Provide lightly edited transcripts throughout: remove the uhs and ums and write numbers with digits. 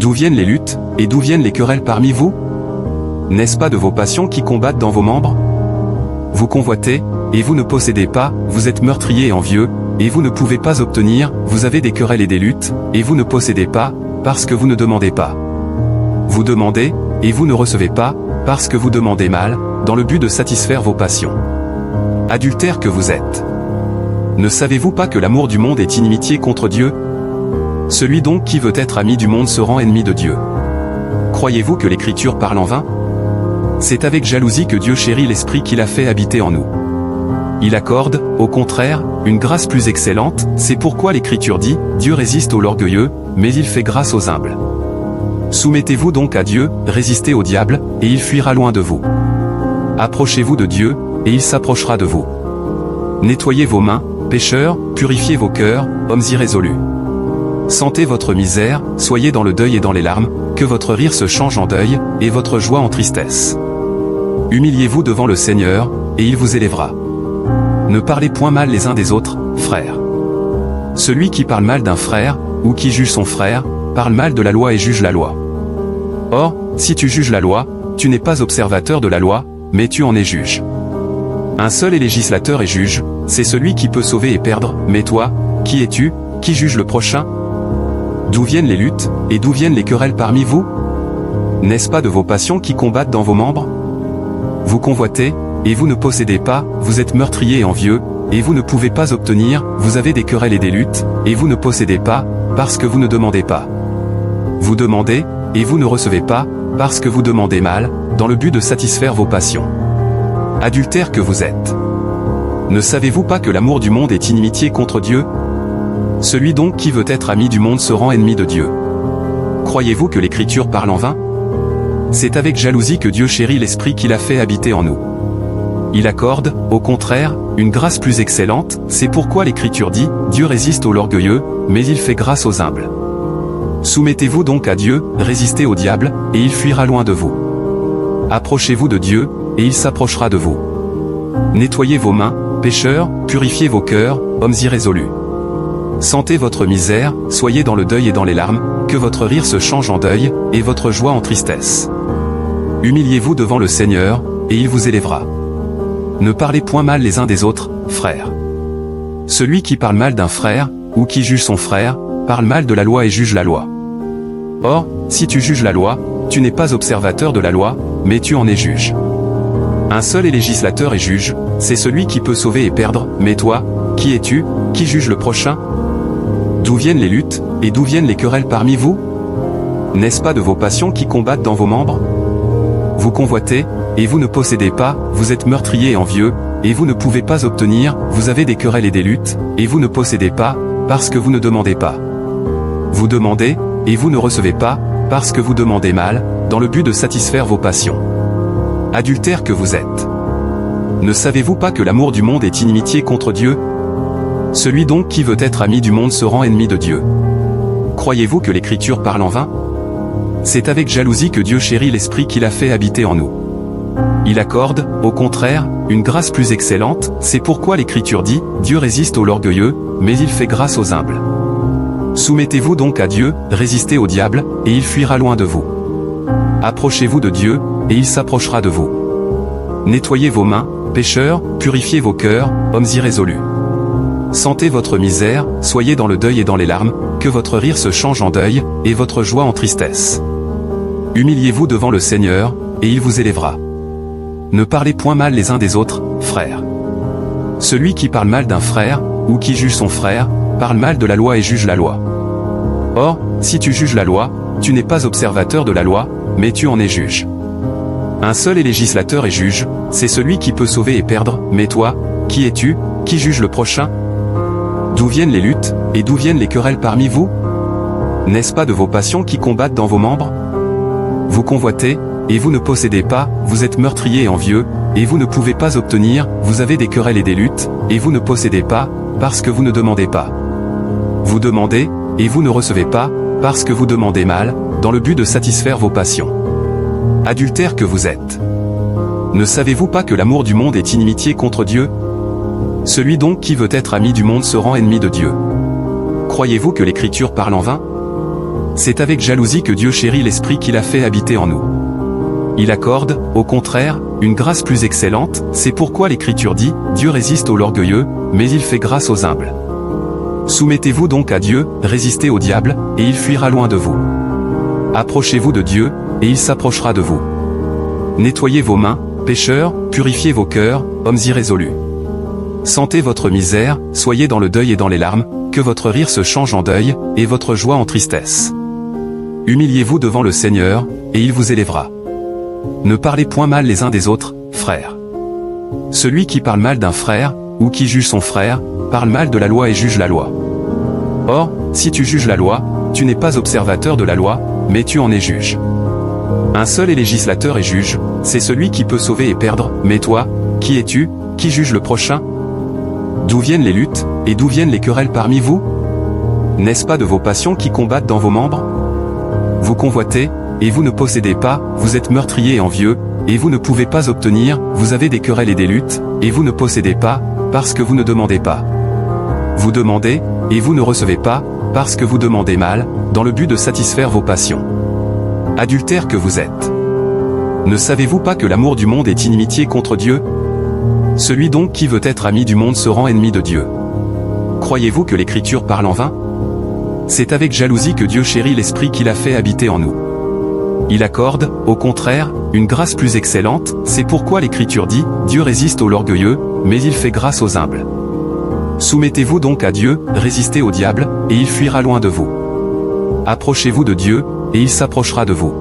D'où viennent les luttes, et d'où viennent les querelles parmi vous? N'est-ce pas de vos passions qui combattent dans vos membres? Vous convoitez, et vous ne possédez pas, vous êtes meurtrier et envieux, et vous ne pouvez pas obtenir, vous avez des querelles et des luttes, et vous ne possédez pas, parce que vous ne demandez pas. Vous demandez, et vous ne recevez pas, parce que vous demandez mal, dans le but de satisfaire vos passions. Adultères que vous êtes. Ne savez-vous pas que l'amour du monde est inimitié contre Dieu? Celui donc qui veut être ami du monde se rend ennemi de Dieu. Croyez-vous que l'Écriture parle en vain? C'est avec jalousie que Dieu chérit l'Esprit qu'il a fait habiter en nous. Il accorde, au contraire, une grâce plus excellente, c'est pourquoi l'Écriture dit, Dieu résiste aux orgueilleux, mais il fait grâce aux humbles. Soumettez-vous donc à Dieu, résistez au diable, et il fuira loin de vous. Approchez-vous de Dieu, et il s'approchera de vous. Nettoyez vos mains, pécheurs, purifiez vos cœurs, hommes irrésolus. Sentez votre misère, soyez dans le deuil et dans les larmes, que votre rire se change en deuil, et votre joie en tristesse. Humiliez-vous devant le Seigneur, et il vous élèvera. Ne parlez point mal les uns des autres, frères. Celui qui parle mal d'un frère, ou qui juge son frère, parle mal de la loi et juge la loi. Or, si tu juges la loi, tu n'es pas observateur de la loi, mais tu en es juge. Un seul est législateur et juge, c'est celui qui peut sauver et perdre, mais toi, qui es-tu, qui juge le prochain? D'où viennent les luttes, et d'où viennent les querelles parmi vous? N'est-ce pas de vos passions qui combattent dans vos membres? Vous convoitez, et vous ne possédez pas, vous êtes meurtrier et envieux, et vous ne pouvez pas obtenir, vous avez des querelles et des luttes, et vous ne possédez pas, parce que vous ne demandez pas. Vous demandez, et vous ne recevez pas, parce que vous demandez mal, dans le but de satisfaire vos passions. Adultères que vous êtes. Ne savez-vous pas que l'amour du monde est inimitié contre Dieu? Celui donc qui veut être ami du monde se rend ennemi de Dieu. Croyez-vous que l'Écriture parle en vain? C'est avec jalousie que Dieu chérit l'Esprit qu'il a fait habiter en nous. Il accorde, au contraire, une grâce plus excellente, c'est pourquoi l'Écriture dit, Dieu résiste aux orgueilleux, mais il fait grâce aux humbles. Soumettez-vous donc à Dieu, résistez au diable, et il fuira loin de vous. Approchez-vous de Dieu, et il s'approchera de vous. Nettoyez vos mains, pécheurs, purifiez vos cœurs, hommes irrésolus. Sentez votre misère, soyez dans le deuil et dans les larmes, que votre rire se change en deuil, et votre joie en tristesse. Humiliez-vous devant le Seigneur, et il vous élèvera. Ne parlez point mal les uns des autres, frères. Celui qui parle mal d'un frère, ou qui juge son frère, parle mal de la loi et juge la loi. Or, si tu juges la loi, tu n'es pas observateur de la loi, mais tu en es juge. Un seul est législateur et juge, c'est celui qui peut sauver et perdre, mais toi, qui es-tu, qui juge le prochain? D'où viennent les luttes, et d'où viennent les querelles parmi vous? N'est-ce pas de vos passions qui combattent dans vos membres? Vous convoitez, et vous ne possédez pas, vous êtes meurtrier et envieux, et vous ne pouvez pas obtenir, vous avez des querelles et des luttes, et vous ne possédez pas, parce que vous ne demandez pas. Vous demandez, et vous ne recevez pas, parce que vous demandez mal, dans le but de satisfaire vos passions. Adultères que vous êtes. Ne savez-vous pas que l'amour du monde est inimitié contre Dieu? Celui donc qui veut être ami du monde se rend ennemi de Dieu. Croyez-vous que l'Écriture parle en vain? C'est avec jalousie que Dieu chérit l'Esprit qu'il a fait habiter en nous. Il accorde, au contraire, une grâce plus excellente, c'est pourquoi l'Écriture dit, Dieu résiste aux orgueilleux, mais il fait grâce aux humbles. Soumettez-vous donc à Dieu, résistez au diable, et il fuira loin de vous. Approchez-vous de Dieu, et il s'approchera de vous. Nettoyez vos mains, pécheurs, purifiez vos cœurs, hommes irrésolus. Sentez votre misère, soyez dans le deuil et dans les larmes, que votre rire se change en deuil, et votre joie en tristesse. Humiliez-vous devant le Seigneur, et il vous élèvera. Ne parlez point mal les uns des autres, frères. Celui qui parle mal d'un frère, ou qui juge son frère, parle mal de la loi et juge la loi. Or, si tu juges la loi, tu n'es pas observateur de la loi, mais tu en es juge. Un seul est législateur et juge, c'est celui qui peut sauver et perdre, mais toi, qui es-tu, qui juge le prochain? D'où viennent les luttes, et d'où viennent les querelles parmi vous? N'est-ce pas de vos passions qui combattent dans vos membres? Vous convoitez, et vous ne possédez pas, vous êtes meurtrier et envieux, et vous ne pouvez pas obtenir, vous avez des querelles et des luttes, et vous ne possédez pas, parce que vous ne demandez pas. Vous demandez, et vous ne recevez pas, parce que vous demandez mal, dans le but de satisfaire vos passions. Adultères que vous êtes. Ne savez-vous pas que l'amour du monde est inimitié contre Dieu? Celui donc qui veut être ami du monde se rend ennemi de Dieu. Croyez-vous que l'Écriture parle en vain? C'est avec jalousie que Dieu chérit l'esprit qu'il a fait habiter en nous. Il accorde, au contraire, une grâce plus excellente, c'est pourquoi l'Écriture dit, Dieu résiste aux orgueilleux, mais il fait grâce aux humbles. Soumettez-vous donc à Dieu, résistez au diable, et il fuira loin de vous. Approchez-vous de Dieu, et il s'approchera de vous. Nettoyez vos mains, pécheurs, purifiez vos cœurs, hommes irrésolus. Sentez votre misère, soyez dans le deuil et dans les larmes, que votre rire se change en deuil, et votre joie en tristesse. Humiliez-vous devant le Seigneur, et il vous élèvera. Ne parlez point mal les uns des autres, frères. Celui qui parle mal d'un frère, ou qui juge son frère, parle mal de la loi et juge la loi. Or, si tu juges la loi, tu n'es pas observateur de la loi, mais tu en es juge. Un seul est législateur et juge, c'est celui qui peut sauver et perdre, mais toi, qui es-tu, qui juge le prochain? D'où viennent les luttes, et d'où viennent les querelles parmi vous? N'est-ce pas de vos passions qui combattent dans vos membres? Vous convoitez, et vous ne possédez pas, vous êtes meurtriers et envieux, et vous ne pouvez pas obtenir, vous avez des querelles et des luttes, et vous ne possédez pas, parce que vous ne demandez pas. Vous demandez, et vous ne recevez pas, parce que vous demandez mal, dans le but de satisfaire vos passions. Adultères que vous êtes. Ne savez-vous pas que l'amour du monde est inimitié contre Dieu? Celui donc qui veut être ami du monde se rend ennemi de Dieu. Croyez-vous que l'Écriture parle en vain? C'est avec jalousie que Dieu chérit l'esprit qu'il a fait habiter en nous. Il accorde, au contraire, une grâce plus excellente, c'est pourquoi l'Écriture dit, Dieu résiste aux orgueilleux, mais il fait grâce aux humbles. Soumettez-vous donc à Dieu, résistez au diable, et il fuira loin de vous. Approchez-vous de Dieu, et il s'approchera de vous.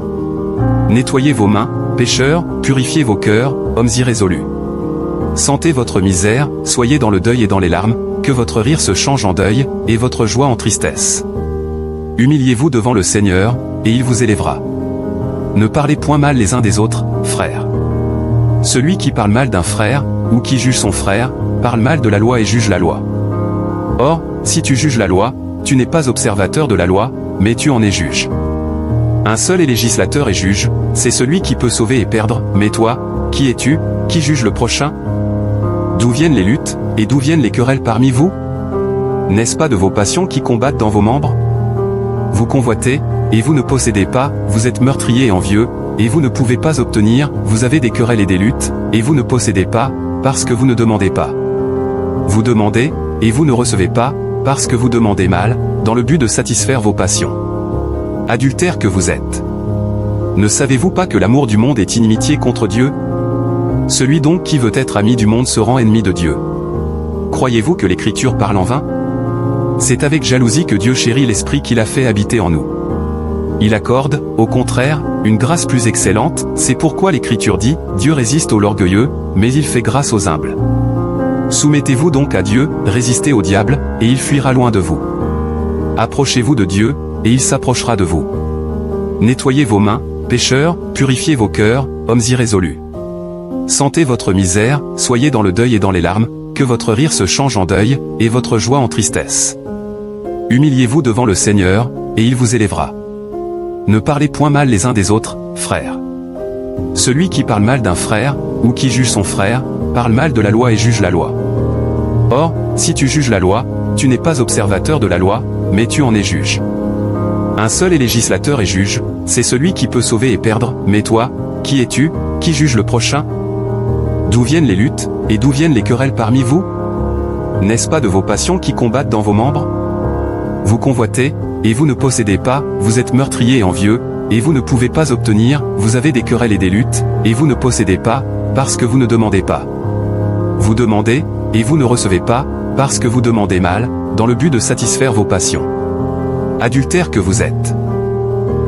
Nettoyez vos mains, pécheurs, purifiez vos cœurs, hommes irrésolus. Sentez votre misère, soyez dans le deuil et dans les larmes, que votre rire se change en deuil, et votre joie en tristesse. Humiliez-vous devant le Seigneur, et il vous élèvera. Ne parlez point mal les uns des autres, frères. Celui qui parle mal d'un frère, ou qui juge son frère, parle mal de la loi et juge la loi. Or, si tu juges la loi, tu n'es pas observateur de la loi, mais tu en es juge. Un seul est législateur et juge, c'est celui qui peut sauver et perdre, mais toi, qui es-tu, qui juge le prochain? D'où viennent les luttes, et d'où viennent les querelles parmi vous? N'est-ce pas de vos passions qui combattent dans vos membres? Vous convoitez, et vous ne possédez pas, vous êtes meurtriers et envieux, et vous ne pouvez pas obtenir, vous avez des querelles et des luttes, et vous ne possédez pas, parce que vous ne demandez pas. Vous demandez, et vous ne recevez pas, parce que vous demandez mal, dans le but de satisfaire vos passions. Adultères que vous êtes. Ne savez-vous pas que l'amour du monde est inimitié contre Dieu? Celui donc qui veut être ami du monde se rend ennemi de Dieu. Croyez-vous que l'Écriture parle en vain? C'est avec jalousie que Dieu chérit l'esprit qu'il a fait habiter en nous. Il accorde, au contraire, une grâce plus excellente, c'est pourquoi l'Écriture dit, Dieu résiste aux orgueilleux, mais il fait grâce aux humbles. Soumettez-vous donc à Dieu, résistez au diable, et il fuira loin de vous. Approchez-vous de Dieu, et il s'approchera de vous. Nettoyez vos mains, pécheurs, purifiez vos cœurs, hommes irrésolus. Sentez votre misère, soyez dans le deuil et dans les larmes, que votre rire se change en deuil, et votre joie en tristesse. Humiliez-vous devant le Seigneur, et il vous élèvera. Ne parlez point mal les uns des autres, frères. Celui qui parle mal d'un frère, ou qui juge son frère, parle mal de la loi et juge la loi. Or, si tu juges la loi, tu n'es pas observateur de la loi, mais tu en es juge. Un seul est législateur et juge, c'est celui qui peut sauver et perdre, mais toi, qui es-tu, qui juge le prochain? D'où viennent les luttes, et d'où viennent les querelles parmi vous? N'est-ce pas de vos passions qui combattent dans vos membres? Vous convoitez, et vous ne possédez pas, vous êtes meurtriers et envieux, et vous ne pouvez pas obtenir, vous avez des querelles et des luttes, et vous ne possédez pas, parce que vous ne demandez pas. Vous demandez, et vous ne recevez pas, parce que vous demandez mal, dans le but de satisfaire vos passions. Adultères que vous êtes.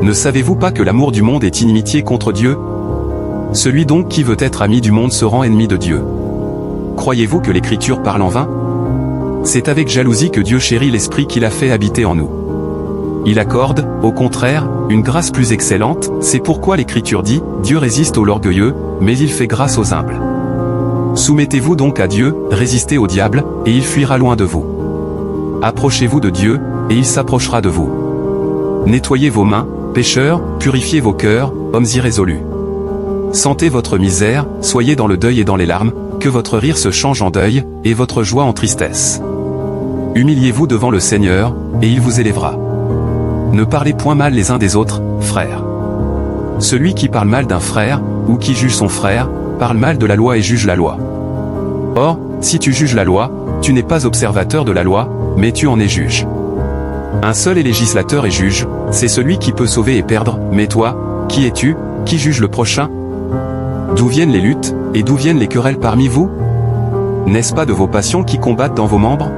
Ne savez-vous pas que l'amour du monde est inimitié contre Dieu? Celui donc qui veut être ami du monde se rend ennemi de Dieu. Croyez-vous que l'Écriture parle en vain? C'est avec jalousie que Dieu chérit l'esprit qu'il a fait habiter en nous. Il accorde, au contraire, une grâce plus excellente, c'est pourquoi l'Écriture dit, Dieu résiste aux orgueilleux, mais il fait grâce aux humbles. Soumettez-vous donc à Dieu, résistez au diable, et il fuira loin de vous. Approchez-vous de Dieu, et il s'approchera de vous. Nettoyez vos mains, pécheurs, purifiez vos cœurs, hommes irrésolus. Sentez votre misère, soyez dans le deuil et dans les larmes, que votre rire se change en deuil, et votre joie en tristesse. Humiliez-vous devant le Seigneur, et il vous élèvera. Ne parlez point mal les uns des autres, frères. Celui qui parle mal d'un frère, ou qui juge son frère, parle mal de la loi et juge la loi. Or, si tu juges la loi, tu n'es pas observateur de la loi, mais tu en es juge. Un seul est législateur et juge, c'est celui qui peut sauver et perdre, mais toi, qui es-tu, qui juge le prochain? D'où viennent les luttes, et d'où viennent les querelles parmi vous? N'est-ce pas de vos passions qui combattent dans vos membres?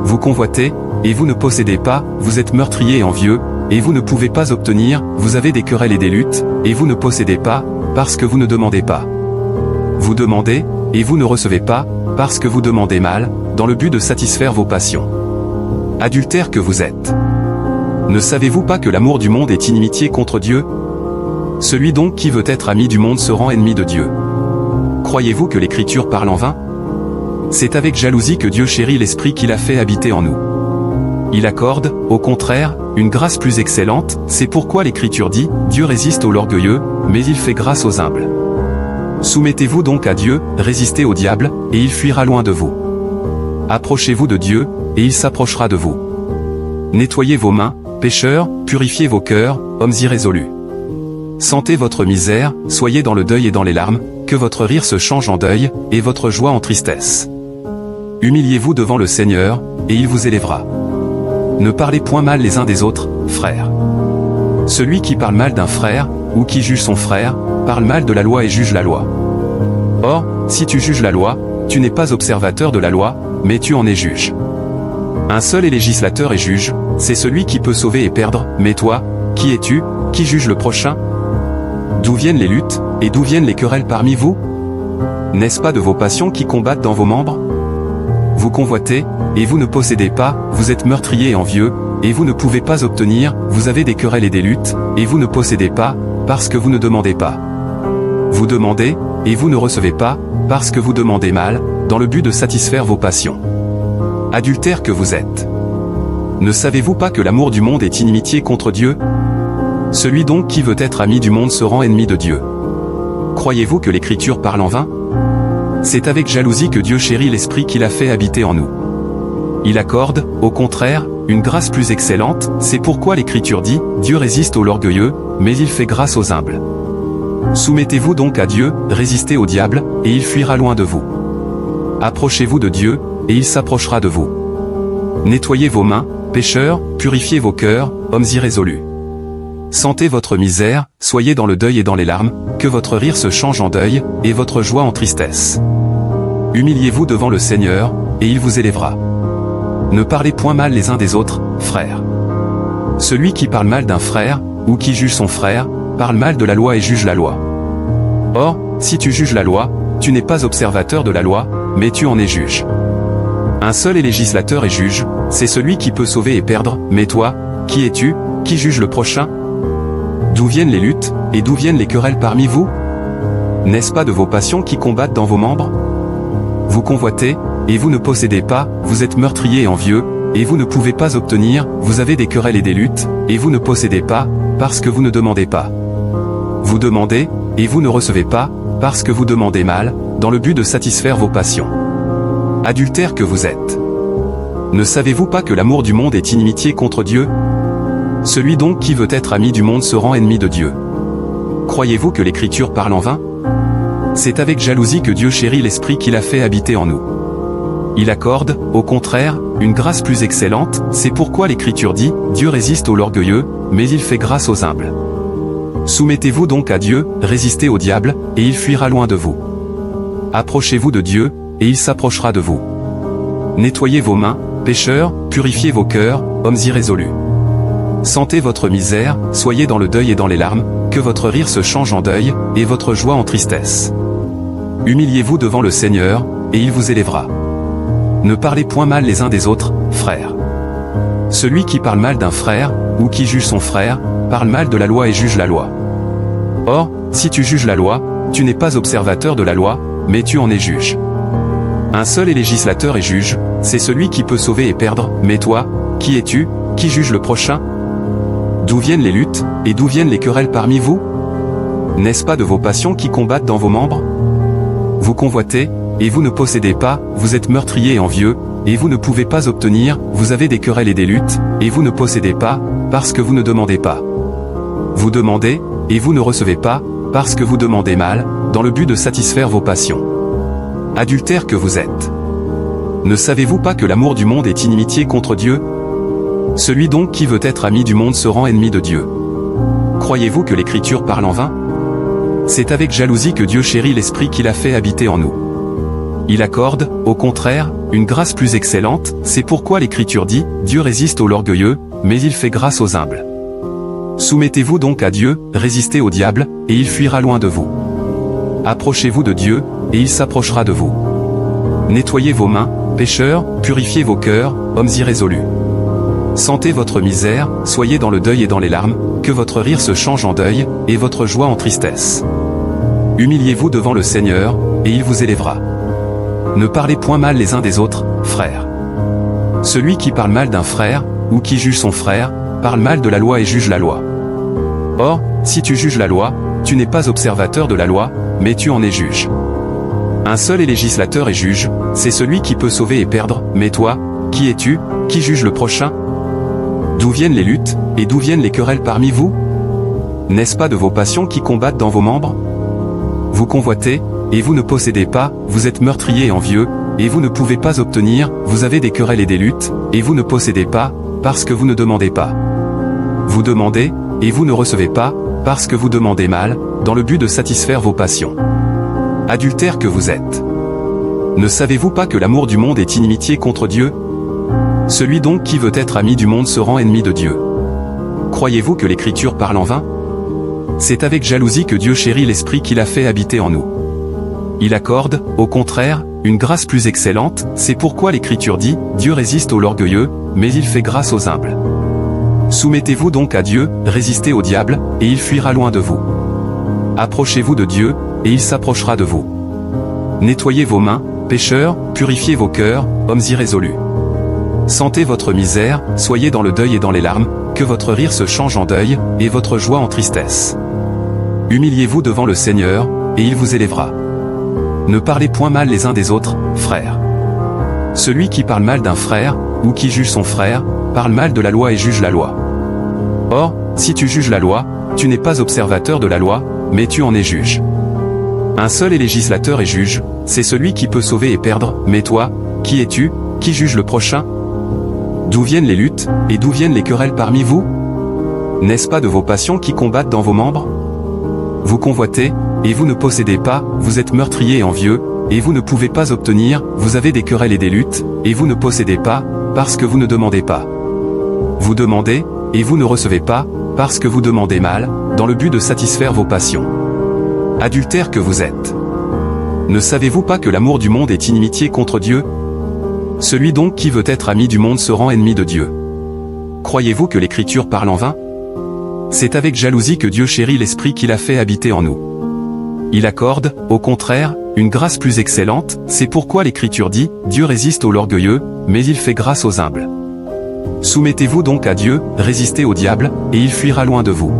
Vous convoitez, et vous ne possédez pas, vous êtes meurtrier et envieux, et vous ne pouvez pas obtenir, vous avez des querelles et des luttes, et vous ne possédez pas, parce que vous ne demandez pas. Vous demandez, et vous ne recevez pas, parce que vous demandez mal, dans le but de satisfaire vos passions. Adultères que vous êtes. Ne savez-vous pas que l'amour du monde est inimitié contre Dieu? Celui donc qui veut être ami du monde se rend ennemi de Dieu. Croyez-vous que l'Écriture parle en vain? C'est avec jalousie que Dieu chérit l'Esprit qu'il a fait habiter en nous. Il accorde, au contraire, une grâce plus excellente, c'est pourquoi l'Écriture dit, Dieu résiste aux orgueilleux, mais il fait grâce aux humbles. Soumettez-vous donc à Dieu, résistez au diable, et il fuira loin de vous. Approchez-vous de Dieu, et il s'approchera de vous. Nettoyez vos mains, pécheurs, purifiez vos cœurs, hommes irrésolus. Sentez votre misère, soyez dans le deuil et dans les larmes, que votre rire se change en deuil, et votre joie en tristesse. Humiliez-vous devant le Seigneur, et il vous élèvera. Ne parlez point mal les uns des autres, frères. Celui qui parle mal d'un frère, ou qui juge son frère, parle mal de la loi et juge la loi. Or, si tu juges la loi, tu n'es pas observateur de la loi, mais tu en es juge. Un seul est législateur et juge, c'est celui qui peut sauver et perdre, mais toi, qui es-tu, qui juge le prochain? D'où viennent les luttes, et d'où viennent les querelles parmi vous? N'est-ce pas de vos passions qui combattent dans vos membres? Vous convoitez, et vous ne possédez pas, vous êtes meurtrier et envieux, et vous ne pouvez pas obtenir, vous avez des querelles et des luttes, et vous ne possédez pas, parce que vous ne demandez pas. Vous demandez, et vous ne recevez pas, parce que vous demandez mal, dans le but de satisfaire vos passions. Adultères que vous êtes. Ne savez-vous pas que l'amour du monde est inimitié contre Dieu? Celui donc qui veut être ami du monde se rend ennemi de Dieu. Croyez-vous que l'Écriture parle en vain? C'est avec jalousie que Dieu chérit l'Esprit qu'il a fait habiter en nous. Il accorde, au contraire, une grâce plus excellente, c'est pourquoi l'Écriture dit, Dieu résiste aux orgueilleux, mais il fait grâce aux humbles. Soumettez-vous donc à Dieu, résistez au diable, et il fuira loin de vous. Approchez-vous de Dieu, et il s'approchera de vous. Nettoyez vos mains, pécheurs, purifiez vos cœurs, hommes irrésolus. Sentez votre misère, soyez dans le deuil et dans les larmes, que votre rire se change en deuil, et votre joie en tristesse. Humiliez-vous devant le Seigneur, et il vous élèvera. Ne parlez point mal les uns des autres, frères. Celui qui parle mal d'un frère, ou qui juge son frère, parle mal de la loi et juge la loi. Or, si tu juges la loi, tu n'es pas observateur de la loi, mais tu en es juge. Un seul est législateur et juge, c'est celui qui peut sauver et perdre, mais toi, qui es-tu, qui juge le prochain? D'où viennent les luttes, et d'où viennent les querelles parmi vous? N'est-ce pas de vos passions qui combattent dans vos membres? Vous convoitez, et vous ne possédez pas, vous êtes meurtrier et envieux, et vous ne pouvez pas obtenir, vous avez des querelles et des luttes, et vous ne possédez pas, parce que vous ne demandez pas. Vous demandez, et vous ne recevez pas, parce que vous demandez mal, dans le but de satisfaire vos passions. Adultères que vous êtes. Ne savez-vous pas que l'amour du monde est inimitié contre Dieu? Celui donc qui veut être ami du monde se rend ennemi de Dieu. Croyez-vous que l'Écriture parle en vain? C'est avec jalousie que Dieu chérit l'Esprit qu'il a fait habiter en nous. Il accorde, au contraire, une grâce plus excellente, c'est pourquoi l'Écriture dit, Dieu résiste aux orgueilleux, mais il fait grâce aux humbles. Soumettez-vous donc à Dieu, résistez au diable, et il fuira loin de vous. Approchez-vous de Dieu, et il s'approchera de vous. Nettoyez vos mains, pécheurs, purifiez vos cœurs, hommes irrésolus. Sentez votre misère, soyez dans le deuil et dans les larmes, que votre rire se change en deuil, et votre joie en tristesse. Humiliez-vous devant le Seigneur, et il vous élèvera. Ne parlez point mal les uns des autres, frères. Celui qui parle mal d'un frère, ou qui juge son frère, parle mal de la loi et juge la loi. Or, si tu juges la loi, tu n'es pas observateur de la loi, mais tu en es juge. Un seul est législateur et juge, c'est celui qui peut sauver et perdre, mais toi, qui es-tu, qui juge le prochain? D'où viennent les luttes, et d'où viennent les querelles parmi vous? N'est-ce pas de vos passions qui combattent dans vos membres? Vous convoitez, et vous ne possédez pas, vous êtes meurtrier et envieux, et vous ne pouvez pas obtenir, vous avez des querelles et des luttes, et vous ne possédez pas, parce que vous ne demandez pas. Vous demandez, et vous ne recevez pas, parce que vous demandez mal, dans le but de satisfaire vos passions. Adultères que vous êtes. Ne savez-vous pas que l'amour du monde est inimitié contre Dieu? Celui donc qui veut être ami du monde se rend ennemi de Dieu. Croyez-vous que l'Écriture parle en vain? C'est avec jalousie que Dieu chérit l'Esprit qu'il a fait habiter en nous. Il accorde, au contraire, une grâce plus excellente, c'est pourquoi l'Écriture dit, Dieu résiste aux orgueilleux, mais il fait grâce aux humbles. Soumettez-vous donc à Dieu, résistez au diable, et il fuira loin de vous. Approchez-vous de Dieu, et il s'approchera de vous. Nettoyez vos mains, pécheurs, purifiez vos cœurs, hommes irrésolus. Sentez votre misère, soyez dans le deuil et dans les larmes, que votre rire se change en deuil, et votre joie en tristesse. Humiliez-vous devant le Seigneur, et il vous élèvera. Ne parlez point mal les uns des autres, frères. Celui qui parle mal d'un frère, ou qui juge son frère, parle mal de la loi et juge la loi. Or, si tu juges la loi, tu n'es pas observateur de la loi, mais tu en es juge. Un seul est législateur et juge, c'est celui qui peut sauver et perdre, mais toi, qui es-tu, qui juge le prochain? D'où viennent les luttes, et d'où viennent les querelles parmi vous? N'est-ce pas de vos passions qui combattent dans vos membres? Vous convoitez, et vous ne possédez pas, vous êtes meurtriers et envieux, et vous ne pouvez pas obtenir, vous avez des querelles et des luttes, et vous ne possédez pas, parce que vous ne demandez pas. Vous demandez, et vous ne recevez pas, parce que vous demandez mal, dans le but de satisfaire vos passions. Adultères que vous êtes. Ne savez-vous pas que l'amour du monde est inimitié contre Dieu? Celui donc qui veut être ami du monde se rend ennemi de Dieu. Croyez-vous que l'Écriture parle en vain? C'est avec jalousie que Dieu chérit l'Esprit qu'il a fait habiter en nous. Il accorde, au contraire, une grâce plus excellente, c'est pourquoi l'Écriture dit, Dieu résiste aux orgueilleux, mais il fait grâce aux humbles. Soumettez-vous donc à Dieu, résistez au diable, et il fuira loin de vous. Approchez-vous de Dieu, et il s'approchera de vous. Nettoyez vos mains, pécheurs, purifiez vos cœurs, hommes irrésolus. Sentez votre misère, soyez dans le deuil et dans les larmes, que votre rire se change en deuil, et votre joie en tristesse. Humiliez-vous devant le Seigneur, et il vous élèvera. Ne parlez point mal les uns des autres, frères. Celui qui parle mal d'un frère, ou qui juge son frère, parle mal de la loi et juge la loi. Or, si tu juges la loi, tu n'es pas observateur de la loi, mais tu en es juge. Un seul est législateur et juge, c'est celui qui peut sauver et perdre, mais toi, qui es-tu, qui juge le prochain? D'où viennent les luttes, et d'où viennent les querelles parmi vous? N'est-ce pas de vos passions qui combattent dans vos membres? Vous convoitez, et vous ne possédez pas, vous êtes meurtriers et envieux, et vous ne pouvez pas obtenir, vous avez des querelles et des luttes, et vous ne possédez pas, parce que vous ne demandez pas. Vous demandez, et vous ne recevez pas, parce que vous demandez mal, dans le but de satisfaire vos passions. Adultères que vous êtes. Ne savez-vous pas que l'amour du monde est inimitié contre Dieu? Celui donc qui veut être ami du monde se rend ennemi de Dieu. Croyez-vous que l'Écriture parle en vain? C'est avec jalousie que Dieu chérit l'Esprit qu'il a fait habiter en nous. Il accorde, au contraire, une grâce plus excellente, c'est pourquoi l'Écriture dit, Dieu résiste aux orgueilleux, mais il fait grâce aux humbles. Soumettez-vous donc à Dieu, résistez au diable, et il fuira loin de vous.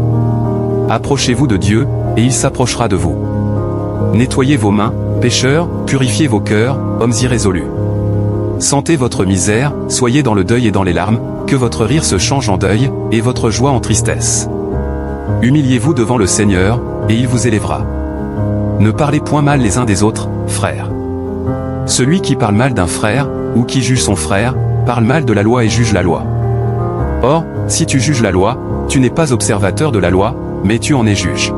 Approchez-vous de Dieu, et il s'approchera de vous. Nettoyez vos mains, pécheurs, purifiez vos cœurs, hommes irrésolus. Sentez votre misère, soyez dans le deuil et dans les larmes, que votre rire se change en deuil, et votre joie en tristesse. Humiliez-vous devant le Seigneur, et il vous élèvera. Ne parlez point mal les uns des autres, frères. Celui qui parle mal d'un frère, ou qui juge son frère, parle mal de la loi et juge la loi. Or, si tu juges la loi, tu n'es pas observateur de la loi, mais tu en es juge.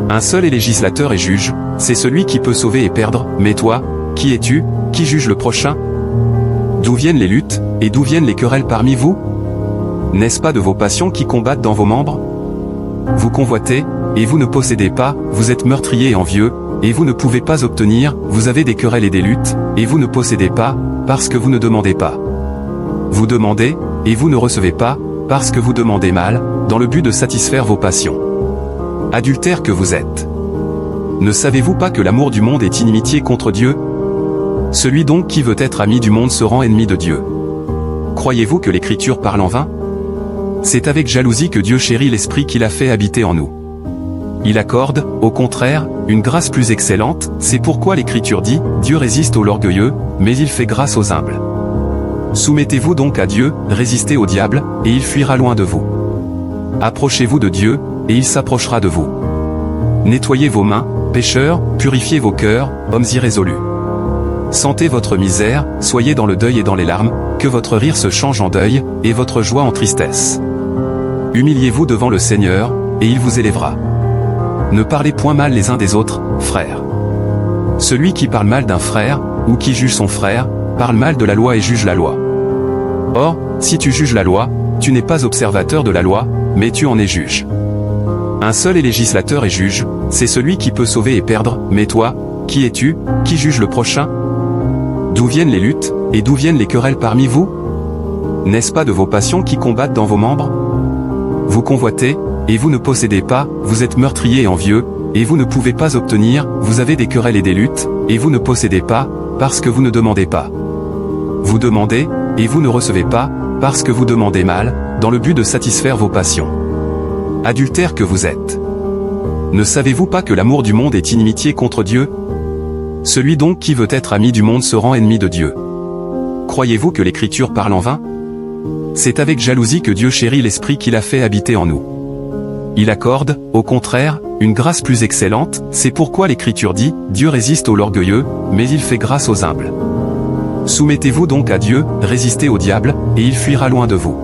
Un seul est législateur et juge, c'est celui qui peut sauver et perdre, mais toi, qui es-tu, qui juge le prochain? D'où viennent les luttes, et d'où viennent les querelles parmi vous? N'est-ce pas de vos passions qui combattent dans vos membres? Vous convoitez, et vous ne possédez pas, vous êtes meurtriers et envieux, et vous ne pouvez pas obtenir, vous avez des querelles et des luttes, et vous ne possédez pas, parce que vous ne demandez pas. Vous demandez, et vous ne recevez pas, parce que vous demandez mal, dans le but de satisfaire vos passions. Adultères que vous êtes. Ne savez-vous pas que l'amour du monde est inimitié contre Dieu? Celui donc qui veut être ami du monde se rend ennemi de Dieu. Croyez-vous que l'Écriture parle en vain? C'est avec jalousie que Dieu chérit l'Esprit qu'il a fait habiter en nous. Il accorde, au contraire, une grâce plus excellente, c'est pourquoi l'Écriture dit, Dieu résiste aux orgueilleux, mais il fait grâce aux humbles. Soumettez-vous donc à Dieu, résistez au diable, et il fuira loin de vous. Approchez-vous de Dieu, et il s'approchera de vous. Nettoyez vos mains, pécheurs, purifiez vos cœurs, hommes irrésolus. Sentez votre misère, soyez dans le deuil et dans les larmes, que votre rire se change en deuil, et votre joie en tristesse. Humiliez-vous devant le Seigneur, et il vous élèvera. Ne parlez point mal les uns des autres, frères. Celui qui parle mal d'un frère, ou qui juge son frère, parle mal de la loi et juge la loi. Or, si tu juges la loi, tu n'es pas observateur de la loi, mais tu en es juge. Un seul est législateur et juge, c'est celui qui peut sauver et perdre, mais toi, qui es-tu, qui juge le prochain? D'où viennent les luttes, et d'où viennent les querelles parmi vous? N'est-ce pas de vos passions qui combattent dans vos membres? Vous convoitez, et vous ne possédez pas, vous êtes meurtriers et envieux, et vous ne pouvez pas obtenir, vous avez des querelles et des luttes, et vous ne possédez pas, parce que vous ne demandez pas. Vous demandez, et vous ne recevez pas, parce que vous demandez mal, dans le but de satisfaire vos passions. Adultères que vous êtes. Ne savez-vous pas que l'amour du monde est inimitié contre Dieu? Celui donc qui veut être ami du monde se rend ennemi de Dieu. Croyez-vous que l'Écriture parle en vain? C'est avec jalousie que Dieu chérit l'Esprit qu'il a fait habiter en nous. Il accorde, au contraire, une grâce plus excellente, c'est pourquoi l'Écriture dit, Dieu résiste aux orgueilleux, mais il fait grâce aux humbles. Soumettez-vous donc à Dieu, résistez au diable, et il fuira loin de vous.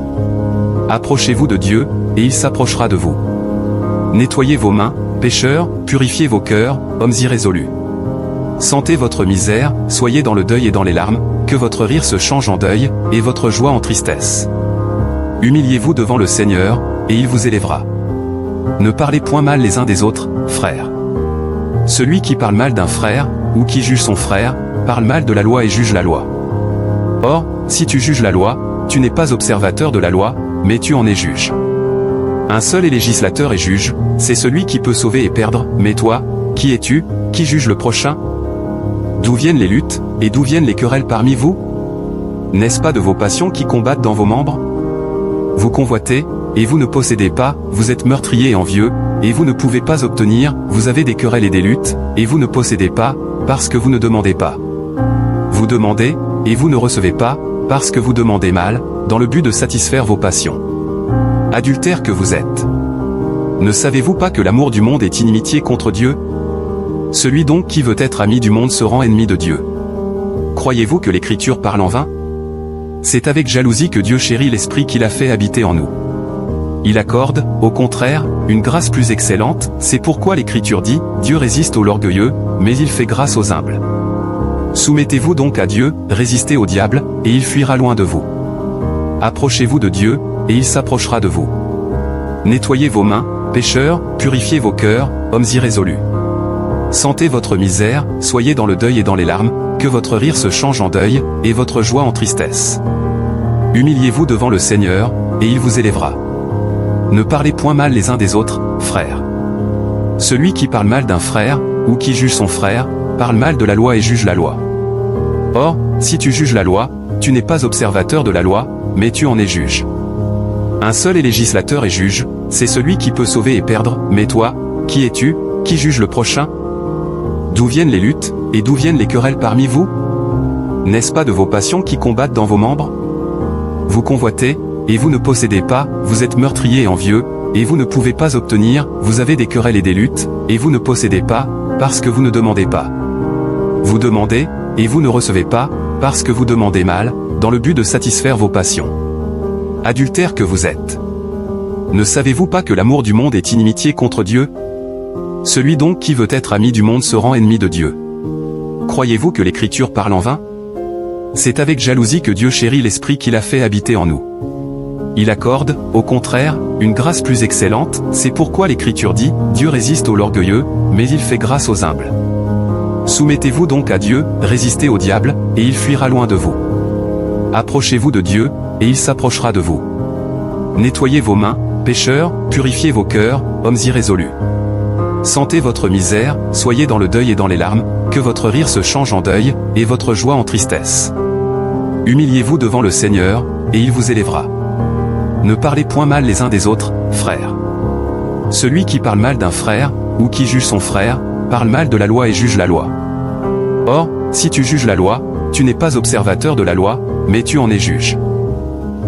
Approchez-vous de Dieu, et il s'approchera de vous. Nettoyez vos mains, pécheurs, purifiez vos cœurs, hommes irrésolus. Sentez votre misère, soyez dans le deuil et dans les larmes, que votre rire se change en deuil, et votre joie en tristesse. Humiliez-vous devant le Seigneur, et il vous élèvera. Ne parlez point mal les uns des autres, frères. Celui qui parle mal d'un frère, ou qui juge son frère, parle mal de la loi et juge la loi. Or, si tu juges la loi, tu n'es pas observateur de la loi, mais tu en es juge. Un seul est législateur et juge, c'est celui qui peut sauver et perdre, mais toi, qui es-tu, qui juge le prochain? D'où viennent les luttes, et d'où viennent les querelles parmi vous? N'est-ce pas de vos passions qui combattent dans vos membres? Vous convoitez, et vous ne possédez pas, vous êtes meurtriers et envieux, et vous ne pouvez pas obtenir, vous avez des querelles et des luttes, et vous ne possédez pas, parce que vous ne demandez pas. Vous demandez, et vous ne recevez pas, parce que vous demandez mal, dans le but de satisfaire vos passions. Adultères que vous êtes. Ne savez-vous pas que l'amour du monde est inimitié contre Dieu? Celui donc qui veut être ami du monde se rend ennemi de Dieu. Croyez-vous que l'Écriture parle en vain? C'est avec jalousie que Dieu chérit l'Esprit qu'il a fait habiter en nous. Il accorde, au contraire, une grâce plus excellente, c'est pourquoi l'Écriture dit, Dieu résiste aux orgueilleux, mais il fait grâce aux humbles. Soumettez-vous donc à Dieu, résistez au diable, et il fuira loin de vous. Approchez-vous de Dieu, et il s'approchera de vous. Nettoyez vos mains, pécheurs, purifiez vos cœurs, hommes irrésolus. Sentez votre misère, soyez dans le deuil et dans les larmes, que votre rire se change en deuil, et votre joie en tristesse. Humiliez-vous devant le Seigneur, et il vous élèvera. Ne parlez point mal les uns des autres, frères. Celui qui parle mal d'un frère, ou qui juge son frère, parle mal de la loi et juge la loi. Or, si tu juges la loi, tu n'es pas observateur de la loi, mais tu en es juge. Un seul est législateur et juge, c'est celui qui peut sauver et perdre, mais toi, qui es-tu, qui juge le prochain? D'où viennent les luttes, et d'où viennent les querelles parmi vous? N'est-ce pas de vos passions qui combattent dans vos membres? Vous convoitez, et vous ne possédez pas, vous êtes meurtriers et envieux, et vous ne pouvez pas obtenir, vous avez des querelles et des luttes, et vous ne possédez pas, parce que vous ne demandez pas. Vous demandez, et vous ne recevez pas, parce que vous demandez mal, dans le but de satisfaire vos passions. Adultères que vous êtes. Ne savez-vous pas que l'amour du monde est inimitié contre Dieu? Celui donc qui veut être ami du monde se rend ennemi de Dieu. Croyez-vous que l'Écriture parle en vain? C'est avec jalousie que Dieu chérit l'Esprit qu'il a fait habiter en nous. Il accorde, au contraire, une grâce plus excellente, c'est pourquoi l'Écriture dit, Dieu résiste aux orgueilleux, mais il fait grâce aux humbles. Soumettez-vous donc à Dieu, résistez au diable, et il fuira loin de vous. Approchez-vous de Dieu, et il s'approchera de vous. Nettoyez vos mains, pécheurs, purifiez vos cœurs, hommes irrésolus. Sentez votre misère, soyez dans le deuil et dans les larmes, que votre rire se change en deuil, et votre joie en tristesse. Humiliez-vous devant le Seigneur, et il vous élèvera. Ne parlez point mal les uns des autres, frères. Celui qui parle mal d'un frère, ou qui juge son frère, parle mal de la loi et juge la loi. Or, si tu juges la loi, tu n'es pas observateur de la loi, mais tu en es juge.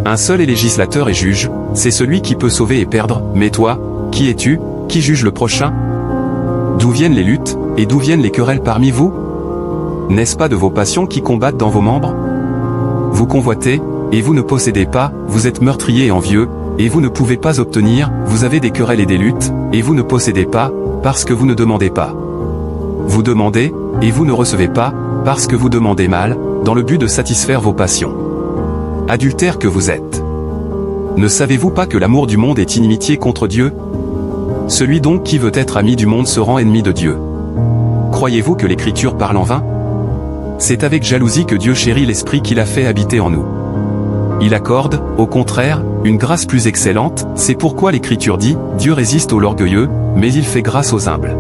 Un seul est législateur et juge, c'est celui qui peut sauver et perdre, mais toi, qui es-tu, qui juge le prochain? D'où viennent les luttes, et d'où viennent les querelles parmi vous? N'est-ce pas de vos passions qui combattent dans vos membres? Vous convoitez, et vous ne possédez pas, vous êtes meurtrier et envieux, et vous ne pouvez pas obtenir, vous avez des querelles et des luttes, et vous ne possédez pas, parce que vous ne demandez pas. Vous demandez, et vous ne recevez pas, parce que vous demandez mal, dans le but de satisfaire vos passions. Adultères que vous êtes. Ne savez-vous pas que l'amour du monde est inimitié contre Dieu? Celui donc qui veut être ami du monde se rend ennemi de Dieu. Croyez-vous que l'Écriture parle en vain? C'est avec jalousie que Dieu chérit l'Esprit qu'il a fait habiter en nous. Il accorde, au contraire, une grâce plus excellente, c'est pourquoi l'Écriture dit, Dieu résiste aux orgueilleux, mais il fait grâce aux humbles.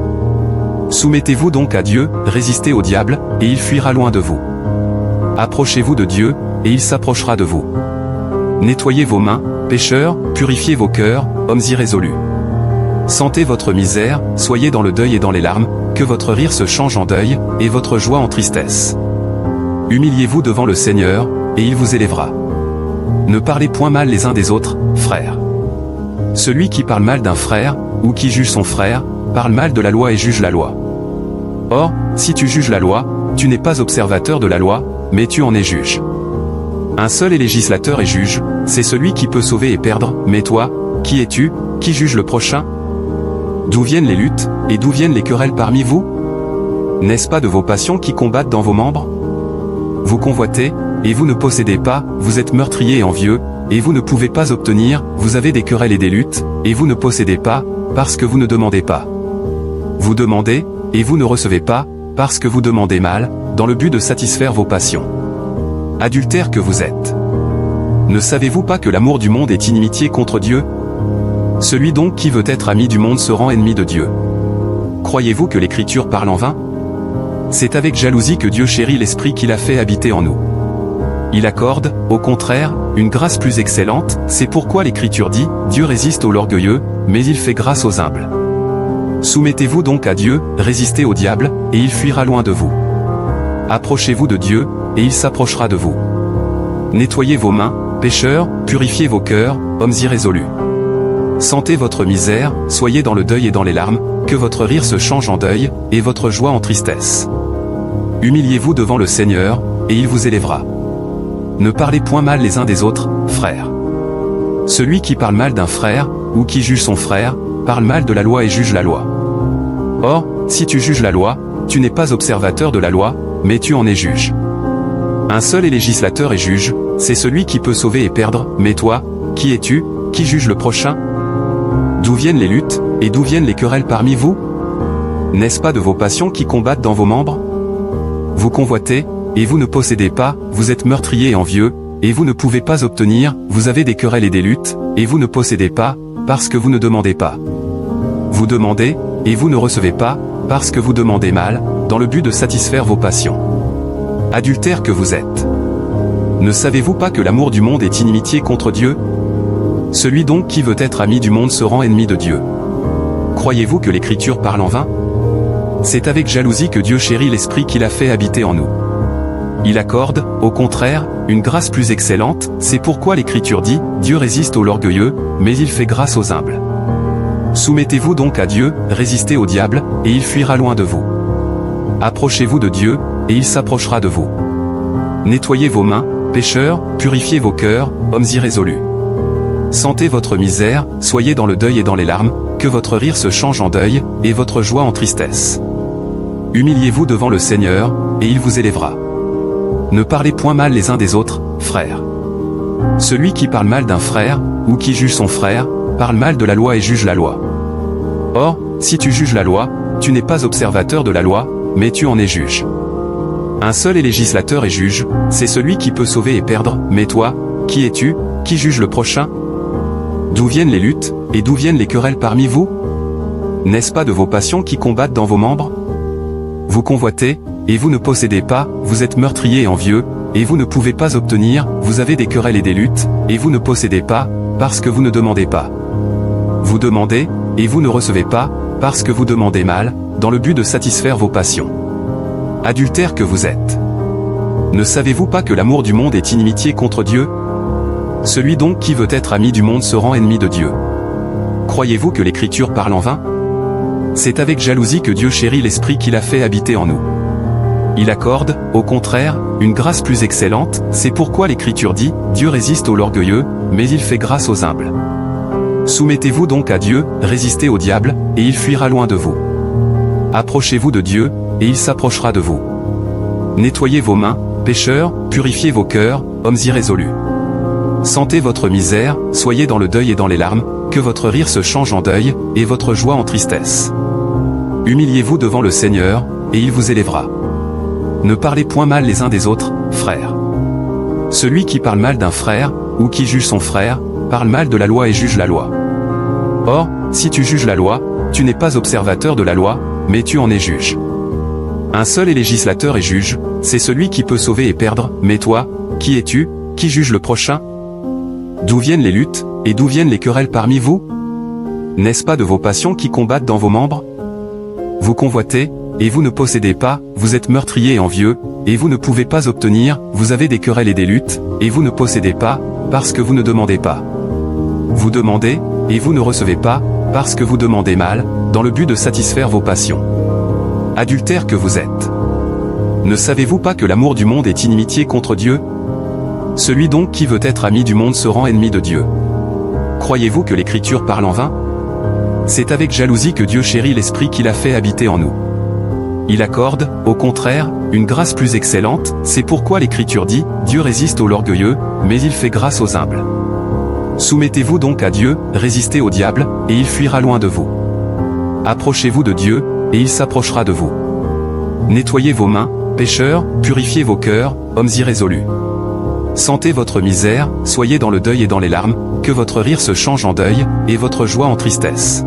Soumettez-vous donc à Dieu, résistez au diable, et il fuira loin de vous. Approchez-vous de Dieu, et il s'approchera de vous. Nettoyez vos mains, pécheurs, purifiez vos cœurs, hommes irrésolus. Sentez votre misère, soyez dans le deuil et dans les larmes, que votre rire se change en deuil, et votre joie en tristesse. Humiliez-vous devant le Seigneur, et il vous élèvera. Ne parlez point mal les uns des autres, frères. Celui qui parle mal d'un frère, ou qui juge son frère, parle mal de la loi et juge la loi. Or, si tu juges la loi, tu n'es pas observateur de la loi, mais tu en es juge. Un seul est législateur et juge, c'est celui qui peut sauver et perdre, mais toi, qui es-tu, qui juge le prochain? D'où viennent les luttes, et d'où viennent les querelles parmi vous? N'est-ce pas de vos passions qui combattent dans vos membres? Vous convoitez, et vous ne possédez pas, vous êtes meurtrier et envieux, et vous ne pouvez pas obtenir, vous avez des querelles et des luttes, et vous ne possédez pas, parce que vous ne demandez pas. Vous demandez, et vous ne recevez pas, parce que vous demandez mal, dans le but de satisfaire vos passions. Adultères que vous êtes. Ne savez-vous pas que l'amour du monde est inimitié contre Dieu? Celui donc qui veut être ami du monde se rend ennemi de Dieu. Croyez-vous que l'Écriture parle en vain? C'est avec jalousie que Dieu chérit l'Esprit qu'il a fait habiter en nous. Il accorde, au contraire, une grâce plus excellente, c'est pourquoi l'Écriture dit, Dieu résiste aux orgueilleux, mais il fait grâce aux humbles. Soumettez-vous donc à Dieu, résistez au diable, et il fuira loin de vous. Approchez-vous de Dieu, et il s'approchera de vous. Nettoyez vos mains, pécheurs, purifiez vos cœurs, hommes irrésolus. Sentez votre misère, soyez dans le deuil et dans les larmes, que votre rire se change en deuil, et votre joie en tristesse. Humiliez-vous devant le Seigneur, et il vous élèvera. Ne parlez point mal les uns des autres, frères. Celui qui parle mal d'un frère, ou qui juge son frère, parle mal de la loi et juge la loi. Or, si tu juges la loi, tu n'es pas observateur de la loi, mais tu en es juge. Un seul est législateur et juge, c'est celui qui peut sauver et perdre, mais toi, qui es-tu, qui juge le prochain? D'où viennent les luttes, et d'où viennent les querelles parmi vous? N'est-ce pas de vos passions qui combattent dans vos membres? Vous convoitez, et vous ne possédez pas, vous êtes meurtrier et envieux, et vous ne pouvez pas obtenir, vous avez des querelles et des luttes, et vous ne possédez pas, parce que vous ne demandez pas. Vous demandez, et vous ne recevez pas, parce que vous demandez mal, dans le but de satisfaire vos passions. Adultères que vous êtes. Ne savez-vous pas que l'amour du monde est inimitié contre Dieu? Celui donc qui veut être ami du monde se rend ennemi de Dieu. Croyez-vous que l'Écriture parle en vain? C'est avec jalousie que Dieu chérit l'Esprit qu'il a fait habiter en nous. Il accorde, au contraire, une grâce plus excellente, c'est pourquoi l'Écriture dit, Dieu résiste aux orgueilleux, mais il fait grâce aux humbles. Soumettez-vous donc à Dieu, résistez au diable, et il fuira loin de vous. Approchez-vous de Dieu, et il s'approchera de vous. Nettoyez vos mains, pécheurs, purifiez vos cœurs, hommes irrésolus. Sentez votre misère, soyez dans le deuil et dans les larmes, que votre rire se change en deuil, et votre joie en tristesse. Humiliez-vous devant le Seigneur, et il vous élèvera. Ne parlez point mal les uns des autres, frères. Celui qui parle mal d'un frère, ou qui juge son frère, parle mal de la loi et juge la loi. Or, si tu juges la loi, tu n'es pas observateur de la loi, mais tu en es juge. Un seul est législateur et juge, c'est celui qui peut sauver et perdre, mais toi, qui es-tu, qui juge le prochain? D'où viennent les luttes, et d'où viennent les querelles parmi vous? N'est-ce pas de vos passions qui combattent dans vos membres? Vous convoitez, et vous ne possédez pas, vous êtes meurtrier et envieux, et vous ne pouvez pas obtenir, vous avez des querelles et des luttes, et vous ne possédez pas, parce que vous ne demandez pas. Vous demandez, et vous ne recevez pas, parce que vous demandez mal, dans le but de satisfaire vos passions. Adultères que vous êtes. Ne savez-vous pas que l'amour du monde est inimitié contre Dieu? Celui donc qui veut être ami du monde se rend ennemi de Dieu. Croyez-vous que l'Écriture parle en vain? C'est avec jalousie que Dieu chérit l'Esprit qu'il a fait habiter en nous. Il accorde, au contraire, une grâce plus excellente, c'est pourquoi l'Écriture dit, Dieu résiste aux orgueilleux, mais il fait grâce aux humbles. Soumettez-vous donc à Dieu, résistez au diable, et il fuira loin de vous. Approchez-vous de Dieu, et il s'approchera de vous. Nettoyez vos mains, pécheurs, purifiez vos cœurs, hommes irrésolus. Sentez votre misère, soyez dans le deuil et dans les larmes, que votre rire se change en deuil, et votre joie en tristesse. Humiliez-vous devant le Seigneur, et il vous élèvera. Ne parlez point mal les uns des autres, frères. Celui qui parle mal d'un frère, ou qui juge son frère, parle mal de la loi et juge la loi. Or, si tu juges la loi, tu n'es pas observateur de la loi, mais tu en es juge. Un seul est législateur et juge, c'est celui qui peut sauver et perdre, mais toi, qui es-tu, qui juge le prochain? D'où viennent les luttes, et d'où viennent les querelles parmi vous? N'est-ce pas de vos passions qui combattent dans vos membres? Vous convoitez, et vous ne possédez pas, vous êtes meurtriers et envieux, et vous ne pouvez pas obtenir, vous avez des querelles et des luttes, et vous ne possédez pas, parce que vous ne demandez pas. Vous demandez, et vous ne recevez pas, parce que vous demandez mal, dans le but de satisfaire vos passions. Adultères que vous êtes. Ne savez-vous pas que l'amour du monde est inimitié contre Dieu? Celui donc qui veut être ami du monde se rend ennemi de Dieu. Croyez-vous que l'Écriture parle en vain? C'est avec jalousie que Dieu chérit l'Esprit qu'il a fait habiter en nous. Il accorde, au contraire, une grâce plus excellente, c'est pourquoi l'Écriture dit, Dieu résiste aux orgueilleux, mais il fait grâce aux humbles. Soumettez-vous donc à Dieu, résistez au diable, et il fuira loin de vous. Approchez-vous de Dieu, et il s'approchera de vous. Nettoyez vos mains, pécheurs, purifiez vos cœurs, hommes irrésolus. Sentez votre misère, soyez dans le deuil et dans les larmes, que votre rire se change en deuil, et votre joie en tristesse.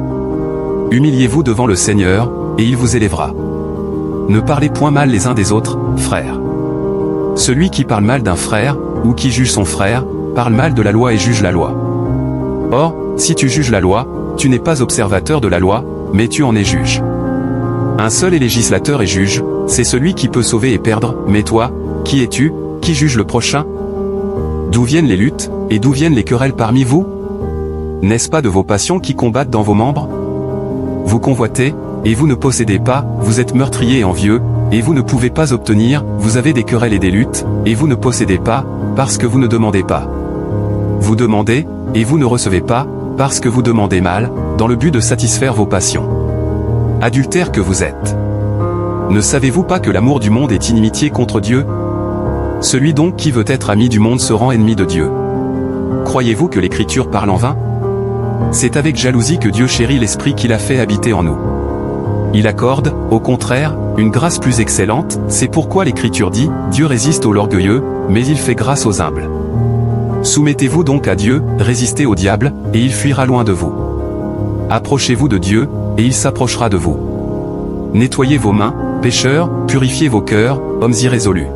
Humiliez-vous devant le Seigneur, et il vous élèvera. Ne parlez point mal les uns des autres, frères. Celui qui parle mal d'un frère, ou qui juge son frère, parle mal de la loi et juge la loi. Or, si tu juges la loi, tu n'es pas observateur de la loi, mais tu en es juge. Un seul est législateur et juge, c'est celui qui peut sauver et perdre, mais toi, qui es-tu, qui juge le prochain? D'où viennent les luttes, et d'où viennent les querelles parmi vous? N'est-ce pas de vos passions qui combattent dans vos membres? Vous convoitez, et vous ne possédez pas, vous êtes meurtriers et envieux, et vous ne pouvez pas obtenir, vous avez des querelles et des luttes, et vous ne possédez pas, parce que vous ne demandez pas. Vous demandez, et vous ne recevez pas, parce que vous demandez mal, dans le but de satisfaire vos passions. Adultères que vous êtes. Ne savez-vous pas que l'amour du monde est inimitié contre Dieu? Celui donc qui veut être ami du monde se rend ennemi de Dieu. Croyez-vous que l'Écriture parle en vain? C'est avec jalousie que Dieu chérit l'Esprit qu'il a fait habiter en nous. Il accorde, au contraire, une grâce plus excellente, c'est pourquoi l'Écriture dit, Dieu résiste aux orgueilleux, mais il fait grâce aux humbles. Soumettez-vous donc à Dieu, résistez au diable, et il fuira loin de vous. Approchez-vous de Dieu, et il s'approchera de vous. Nettoyez vos mains, pécheurs, purifiez vos cœurs, hommes irrésolus.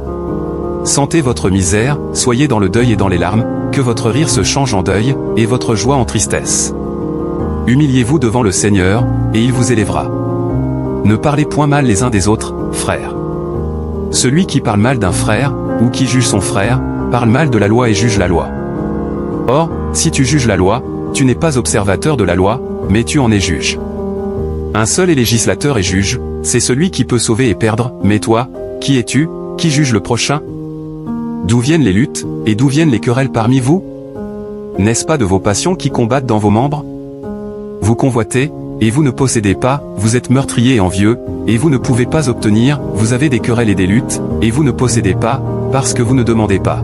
Sentez votre misère, soyez dans le deuil et dans les larmes, que votre rire se change en deuil, et votre joie en tristesse. Humiliez-vous devant le Seigneur, et il vous élèvera. Ne parlez point mal les uns des autres, frères. Celui qui parle mal d'un frère, ou qui juge son frère, parle mal de la loi et juge la loi. Or, si tu juges la loi, tu n'es pas observateur de la loi, mais tu en es juge. Un seul est législateur et juge, c'est celui qui peut sauver et perdre, mais toi, qui es-tu, qui juge le prochain? D'où viennent les luttes, et d'où viennent les querelles parmi vous? N'est-ce pas de vos passions qui combattent dans vos membres? Vous convoitez, et vous ne possédez pas, vous êtes meurtriers et envieux, et vous ne pouvez pas obtenir, vous avez des querelles et des luttes, et vous ne possédez pas, parce que vous ne demandez pas.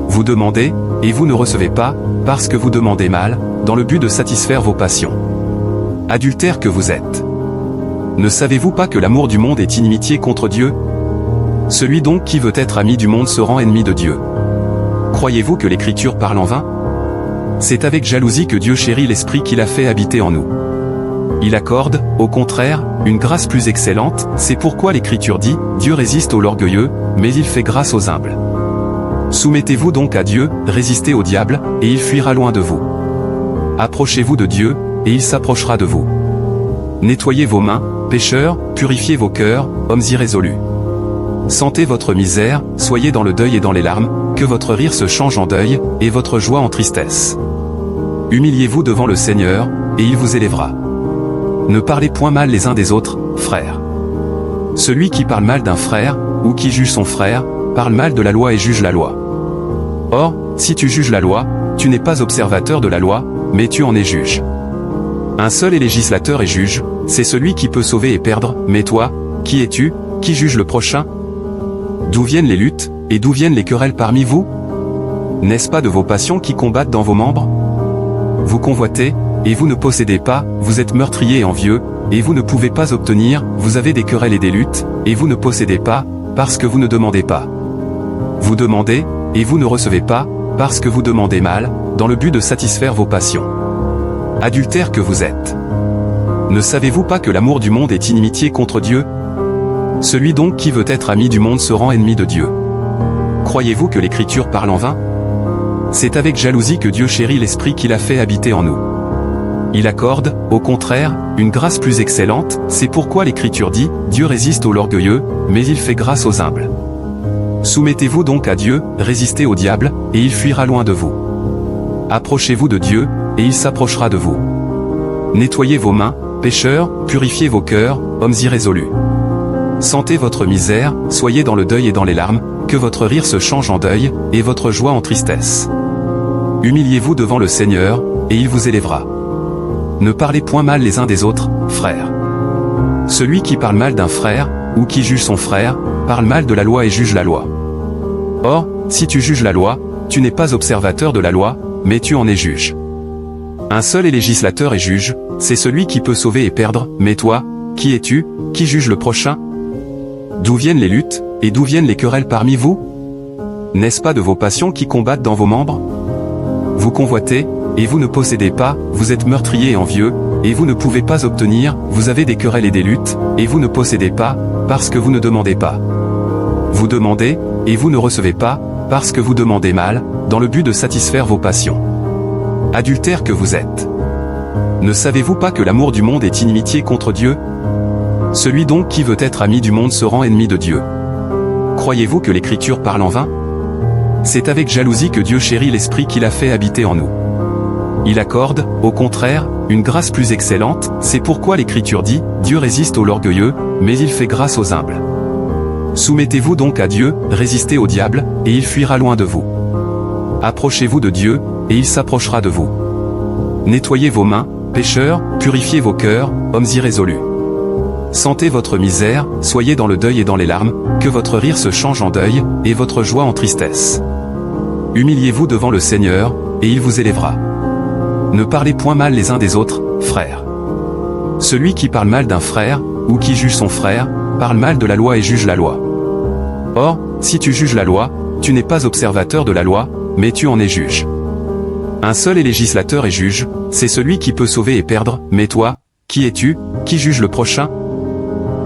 Vous demandez, et vous ne recevez pas, parce que vous demandez mal, dans le but de satisfaire vos passions. Adultères que vous êtes. Ne savez-vous pas que l'amour du monde est inimitié contre Dieu? Celui donc qui veut être ami du monde se rend ennemi de Dieu. Croyez-vous que l'Écriture parle en vain? C'est avec jalousie que Dieu chérit l'Esprit qu'il a fait habiter en nous. Il accorde, au contraire, une grâce plus excellente, c'est pourquoi l'Écriture dit, Dieu résiste aux orgueilleux, mais il fait grâce aux humbles. Soumettez-vous donc à Dieu, résistez au diable, et il fuira loin de vous. Approchez-vous de Dieu, et il s'approchera de vous. Nettoyez vos mains, pécheurs, purifiez vos cœurs, hommes irrésolus. Sentez votre misère, soyez dans le deuil et dans les larmes, que votre rire se change en deuil, et votre joie en tristesse. Humiliez-vous devant le Seigneur, et il vous élèvera. Ne parlez point mal les uns des autres, frères. Celui qui parle mal d'un frère, ou qui juge son frère, parle mal de la loi et juge la loi. Or, si tu juges la loi, tu n'es pas observateur de la loi, mais tu en es juge. Un seul est législateur et juge, c'est celui qui peut sauver et perdre, mais toi, qui es-tu, qui juge le prochain? D'où viennent les luttes, et d'où viennent les querelles parmi vous? N'est-ce pas de vos passions qui combattent dans vos membres? Vous convoitez, et vous ne possédez pas, vous êtes meurtriers et envieux, et vous ne pouvez pas obtenir, vous avez des querelles et des luttes, et vous ne possédez pas, parce que vous ne demandez pas. Vous demandez, et vous ne recevez pas, parce que vous demandez mal, dans le but de satisfaire vos passions. Adultères que vous êtes. Ne savez-vous pas que l'amour du monde est inimitié contre Dieu? Celui donc qui veut être ami du monde se rend ennemi de Dieu. Croyez-vous que l'Écriture parle en vain? C'est avec jalousie que Dieu chérit l'Esprit qu'il a fait habiter en nous. Il accorde, au contraire, une grâce plus excellente, c'est pourquoi l'Écriture dit, Dieu résiste aux orgueilleux, mais il fait grâce aux humbles. Soumettez-vous donc à Dieu, résistez au diable, et il fuira loin de vous. Approchez-vous de Dieu, et il s'approchera de vous. Nettoyez vos mains, pécheurs, purifiez vos cœurs, hommes irrésolus. Sentez votre misère, soyez dans le deuil et dans les larmes, que votre rire se change en deuil, et votre joie en tristesse. Humiliez-vous devant le Seigneur, et il vous élèvera. Ne parlez point mal les uns des autres, frères. Celui qui parle mal d'un frère, ou qui juge son frère, parle mal de la loi et juge la loi. Or, si tu juges la loi, tu n'es pas observateur de la loi, mais tu en es juge. Un seul est législateur et juge, c'est celui qui peut sauver et perdre, mais toi, qui es-tu, qui juge le prochain? D'où viennent les luttes, et d'où viennent les querelles parmi vous? N'est-ce pas de vos passions qui combattent dans vos membres? Vous convoitez, et vous ne possédez pas, vous êtes meurtriers et envieux, et vous ne pouvez pas obtenir, vous avez des querelles et des luttes, et vous ne possédez pas, parce que vous ne demandez pas. Vous demandez, et vous ne recevez pas, parce que vous demandez mal, dans le but de satisfaire vos passions. Adultères que vous êtes. Ne savez-vous pas que l'amour du monde est inimitié contre Dieu? Celui donc qui veut être ami du monde se rend ennemi de Dieu. Croyez-vous que l'Écriture parle en vain? C'est avec jalousie que Dieu chérit l'Esprit qu'il a fait habiter en nous. Il accorde, au contraire, une grâce plus excellente, c'est pourquoi l'Écriture dit, Dieu résiste aux orgueilleux, mais il fait grâce aux humbles. Soumettez-vous donc à Dieu, résistez au diable, et il fuira loin de vous. Approchez-vous de Dieu, et il s'approchera de vous. Nettoyez vos mains, pécheurs, purifiez vos cœurs, hommes irrésolus. Sentez votre misère, soyez dans le deuil et dans les larmes, que votre rire se change en deuil, et votre joie en tristesse. Humiliez-vous devant le Seigneur, et il vous élèvera. Ne parlez point mal les uns des autres, frères. Celui qui parle mal d'un frère, ou qui juge son frère, parle mal de la loi et juge la loi. Or, si tu juges la loi, tu n'es pas observateur de la loi, mais tu en es juge. Un seul est législateur et juge, c'est celui qui peut sauver et perdre, mais toi, qui es-tu, qui juge le prochain?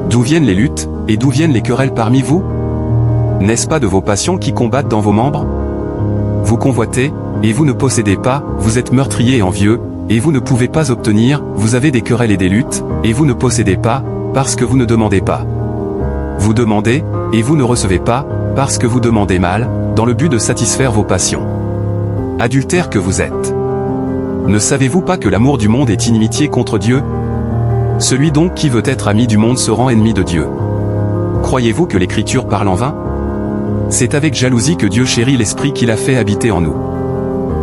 D'où viennent les luttes, et d'où viennent les querelles parmi vous? N'est-ce pas de vos passions qui combattent dans vos membres? Vous convoitez, et vous ne possédez pas, vous êtes meurtriers et envieux, et vous ne pouvez pas obtenir, vous avez des querelles et des luttes, et vous ne possédez pas, parce que vous ne demandez pas. Vous demandez, et vous ne recevez pas, parce que vous demandez mal, dans le but de satisfaire vos passions. Adultères que vous êtes. Ne savez-vous pas que l'amour du monde est inimitié contre Dieu? Celui donc qui veut être ami du monde se rend ennemi de Dieu. Croyez-vous que l'Écriture parle en vain? C'est avec jalousie que Dieu chérit l'Esprit qu'il a fait habiter en nous.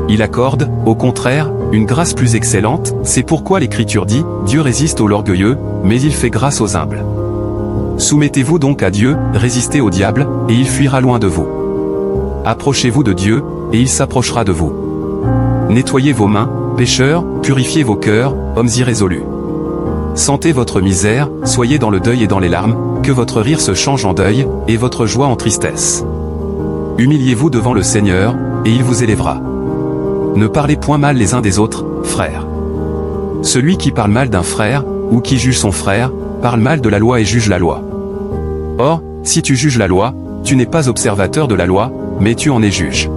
Il accorde, au contraire, une grâce plus excellente, c'est pourquoi l'Écriture dit, Dieu résiste aux orgueilleux, mais il fait grâce aux humbles. Soumettez-vous donc à Dieu, résistez au diable, et il fuira loin de vous. Approchez-vous de Dieu, et il s'approchera de vous. Nettoyez vos mains, pécheurs, purifiez vos cœurs, hommes irrésolus. Sentez votre misère, soyez dans le deuil et dans les larmes, que votre rire se change en deuil, et votre joie en tristesse. Humiliez-vous devant le Seigneur, et il vous élèvera. Ne parlez point mal les uns des autres, frères. Celui qui parle mal d'un frère, ou qui juge son frère, parle mal de la loi et juge la loi. Or, si tu juges la loi, tu n'es pas observateur de la loi, mais tu en es juge.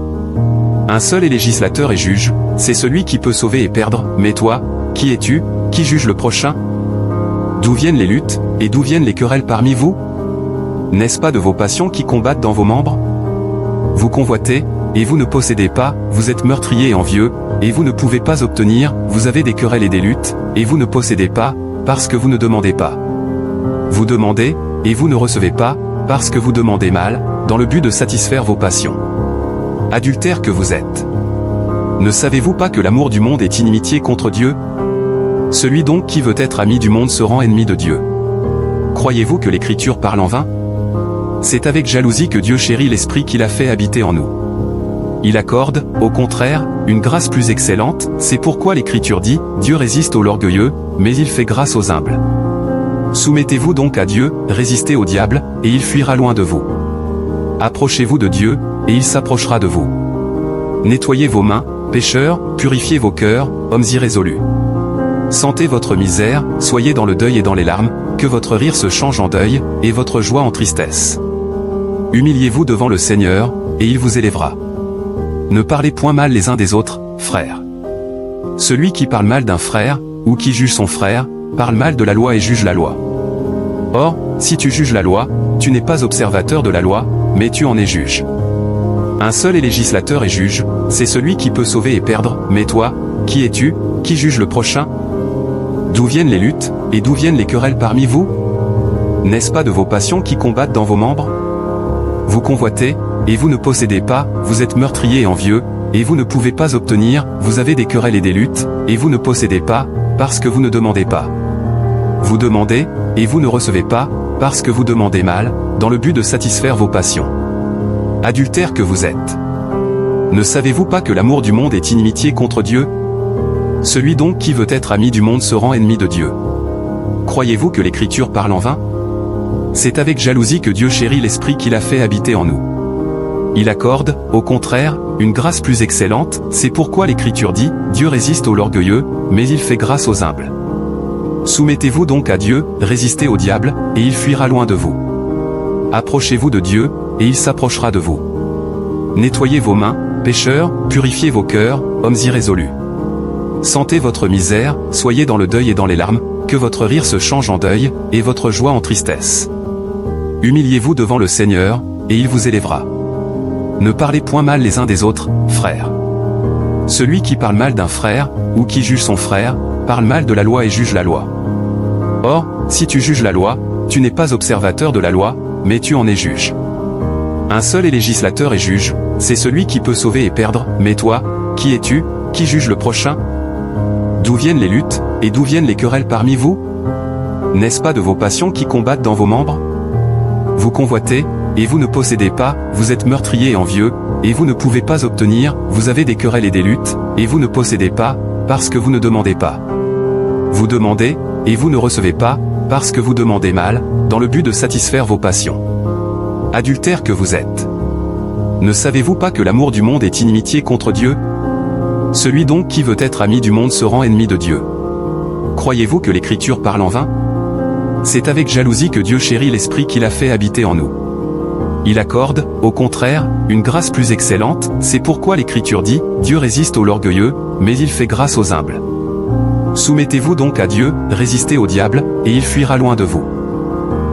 Un seul est législateur et juge, c'est celui qui peut sauver et perdre, mais toi, qui es-tu, qui juge le prochain? D'où viennent les luttes, et d'où viennent les querelles parmi vous? N'est-ce pas de vos passions qui combattent dans vos membres? Vous convoitez, et vous ne possédez pas, vous êtes meurtrier et envieux, et vous ne pouvez pas obtenir, vous avez des querelles et des luttes, et vous ne possédez pas, parce que vous ne demandez pas. Vous demandez, et vous ne recevez pas, parce que vous demandez mal, dans le but de satisfaire vos passions. Adultère que vous êtes. Ne savez-vous pas que l'amour du monde est inimitié contre Dieu? Celui donc qui veut être ami du monde se rend ennemi de Dieu. Croyez-vous que l'Écriture parle en vain? C'est avec jalousie que Dieu chérit l'Esprit qu'il a fait habiter en nous. Il accorde, au contraire, une grâce plus excellente, c'est pourquoi l'Écriture dit, Dieu résiste aux orgueilleux, mais il fait grâce aux humbles. Soumettez-vous donc à Dieu, résistez au diable, et il fuira loin de vous. Approchez-vous de Dieu, et il s'approchera de vous. Nettoyez vos mains, pécheurs, purifiez vos cœurs, hommes irrésolus. Sentez votre misère, soyez dans le deuil et dans les larmes, que votre rire se change en deuil, et votre joie en tristesse. Humiliez-vous devant le Seigneur, et il vous élèvera. Ne parlez point mal les uns des autres, frères. Celui qui parle mal d'un frère, ou qui juge son frère, parle mal de la loi et juge la loi. Or, si tu juges la loi, tu n'es pas observateur de la loi, mais tu en es juge. Un seul est législateur et juge, c'est celui qui peut sauver et perdre, mais toi, qui es-tu, qui juge le prochain? D'où viennent les luttes, et d'où viennent les querelles parmi vous? N'est-ce pas de vos passions qui combattent dans vos membres? Vous convoitez, et vous ne possédez pas, vous êtes meurtrier et envieux, et vous ne pouvez pas obtenir, vous avez des querelles et des luttes, et vous ne possédez pas, parce que vous ne demandez pas. Vous demandez, et vous ne recevez pas, parce que vous demandez mal, dans le but de satisfaire vos passions. Adultère que vous êtes. Ne savez-vous pas que l'amour du monde est inimitié contre Dieu? Celui donc qui veut être ami du monde se rend ennemi de Dieu. Croyez-vous que l'Écriture parle en vain? C'est avec jalousie que Dieu chérit l'Esprit qu'il a fait habiter en nous. Il accorde, au contraire, une grâce plus excellente, c'est pourquoi l'Écriture dit, Dieu résiste aux orgueilleux, mais il fait grâce aux humbles. Soumettez-vous donc à Dieu, résistez au diable, et il fuira loin de vous. Approchez-vous de Dieu, et il s'approchera de vous. Nettoyez vos mains, pécheurs, purifiez vos cœurs, hommes irrésolus. Sentez votre misère, soyez dans le deuil et dans les larmes, que votre rire se change en deuil, et votre joie en tristesse. Humiliez-vous devant le Seigneur, et il vous élèvera. Ne parlez point mal les uns des autres, frères. Celui qui parle mal d'un frère, ou qui juge son frère, parle mal de la loi et juge la loi. Or, si tu juges la loi, tu n'es pas observateur de la loi, mais tu en es juge. Un seul est législateur et juge, c'est celui qui peut sauver et perdre, mais toi, qui es-tu, qui juge le prochain? D'où viennent les luttes, et d'où viennent les querelles parmi vous? N'est-ce pas de vos passions qui combattent dans vos membres? Vous convoitez, et vous ne possédez pas, vous êtes meurtrier et envieux, et vous ne pouvez pas obtenir, vous avez des querelles et des luttes, et vous ne possédez pas, parce que vous ne demandez pas. Vous demandez, et vous ne recevez pas, parce que vous demandez mal, dans le but de satisfaire vos passions. Adultère que vous êtes. Ne savez-vous pas que l'amour du monde est inimitié contre Dieu? Celui donc qui veut être ami du monde se rend ennemi de Dieu. Croyez-vous que l'Écriture parle en vain? C'est avec jalousie que Dieu chérit l'Esprit qu'il a fait habiter en nous. Il accorde, au contraire, une grâce plus excellente, c'est pourquoi l'Écriture dit, Dieu résiste aux orgueilleux, mais il fait grâce aux humbles. Soumettez-vous donc à Dieu, résistez au diable, et il fuira loin de vous.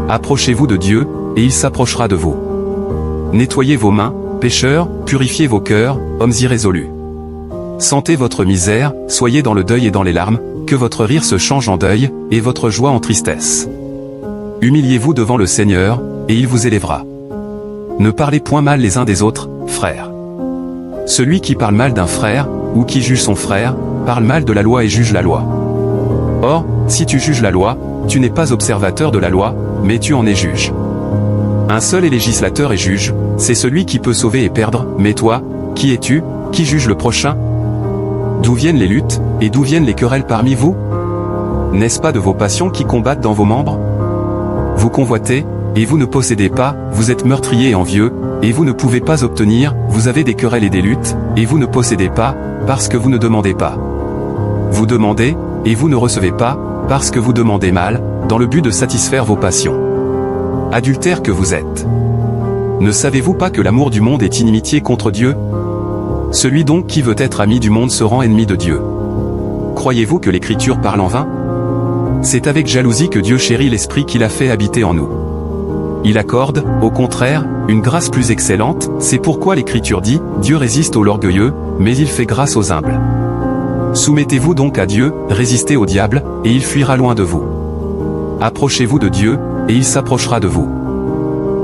Approchez-vous de Dieu, et il s'approchera de vous. Nettoyez vos mains, pécheurs, purifiez vos cœurs, hommes irrésolus. Sentez votre misère, soyez dans le deuil et dans les larmes, que votre rire se change en deuil, et votre joie en tristesse. Humiliez-vous devant le Seigneur, et il vous élèvera. Ne parlez point mal les uns des autres, frères. Celui qui parle mal d'un frère, ou qui juge son frère, parle mal de la loi et juge la loi. Or, si tu juges la loi, tu n'es pas observateur de la loi, mais tu en es juge. Un seul est législateur et juge, c'est celui qui peut sauver et perdre, mais toi, qui es-tu, qui juge le prochain? D'où viennent les luttes, et d'où viennent les querelles parmi vous? N'est-ce pas de vos passions qui combattent dans vos membres? Vous convoitez, et vous ne possédez pas, vous êtes meurtrier et envieux, et vous ne pouvez pas obtenir, vous avez des querelles et des luttes, et vous ne possédez pas, parce que vous ne demandez pas. Vous demandez, et vous ne recevez pas, parce que vous demandez mal, dans le but de satisfaire vos passions. Adultère que vous êtes. Ne savez-vous pas que l'amour du monde est inimitié contre Dieu? Celui donc qui veut être ami du monde se rend ennemi de Dieu. Croyez-vous que l'Écriture parle en vain? C'est avec jalousie que Dieu chérit l'Esprit qu'il a fait habiter en nous. Il accorde, au contraire, une grâce plus excellente, c'est pourquoi l'Écriture dit, Dieu résiste aux orgueilleux, mais il fait grâce aux humbles. Soumettez-vous donc à Dieu, résistez au diable, et il fuira loin de vous. Approchez-vous de Dieu, et il s'approchera de vous.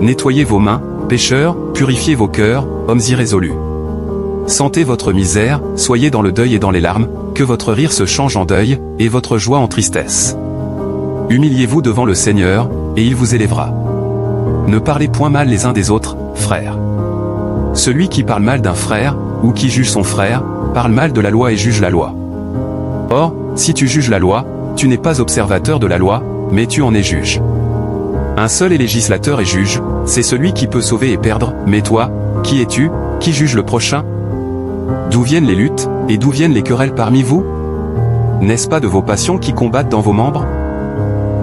Nettoyez vos mains, pécheurs, purifiez vos cœurs, hommes irrésolus. Sentez votre misère, soyez dans le deuil et dans les larmes, que votre rire se change en deuil, et votre joie en tristesse. Humiliez-vous devant le Seigneur, et il vous élèvera. Ne parlez point mal les uns des autres, frères. Celui qui parle mal d'un frère, ou qui juge son frère, parle mal de la loi et juge la loi. Or, si tu juges la loi, tu n'es pas observateur de la loi, mais tu en es juge. Un seul est législateur et juge, c'est celui qui peut sauver et perdre, mais toi, qui es-tu, qui juge le prochain? D'où viennent les luttes, et d'où viennent les querelles parmi vous? N'est-ce pas de vos passions qui combattent dans vos membres?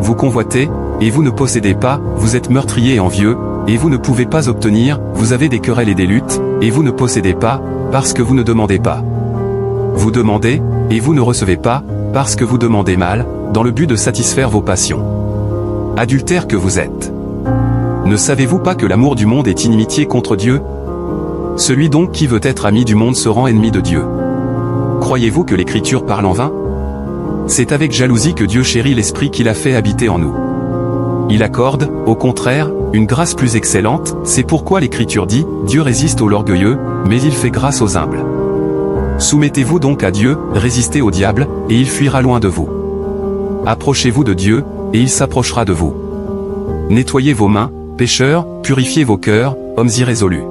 Vous convoitez, et vous ne possédez pas, vous êtes meurtriers et envieux, et vous ne pouvez pas obtenir, vous avez des querelles et des luttes, et vous ne possédez pas, parce que vous ne demandez pas. Vous demandez, et vous ne recevez pas, parce que vous demandez mal, dans le but de satisfaire vos passions. Adultères que vous êtes. Ne savez-vous pas que l'amour du monde est inimitié contre Dieu? Celui donc qui veut être ami du monde se rend ennemi de Dieu. Croyez-vous que l'Écriture parle en vain? C'est avec jalousie que Dieu chérit l'Esprit qu'il a fait habiter en nous. Il accorde, au contraire, une grâce plus excellente, c'est pourquoi l'Écriture dit, Dieu résiste aux orgueilleux, mais il fait grâce aux humbles. Soumettez-vous donc à Dieu, résistez au diable, et il fuira loin de vous. Approchez-vous de Dieu, et il s'approchera de vous. Nettoyez vos mains, pécheurs, purifiez vos cœurs, hommes irrésolus.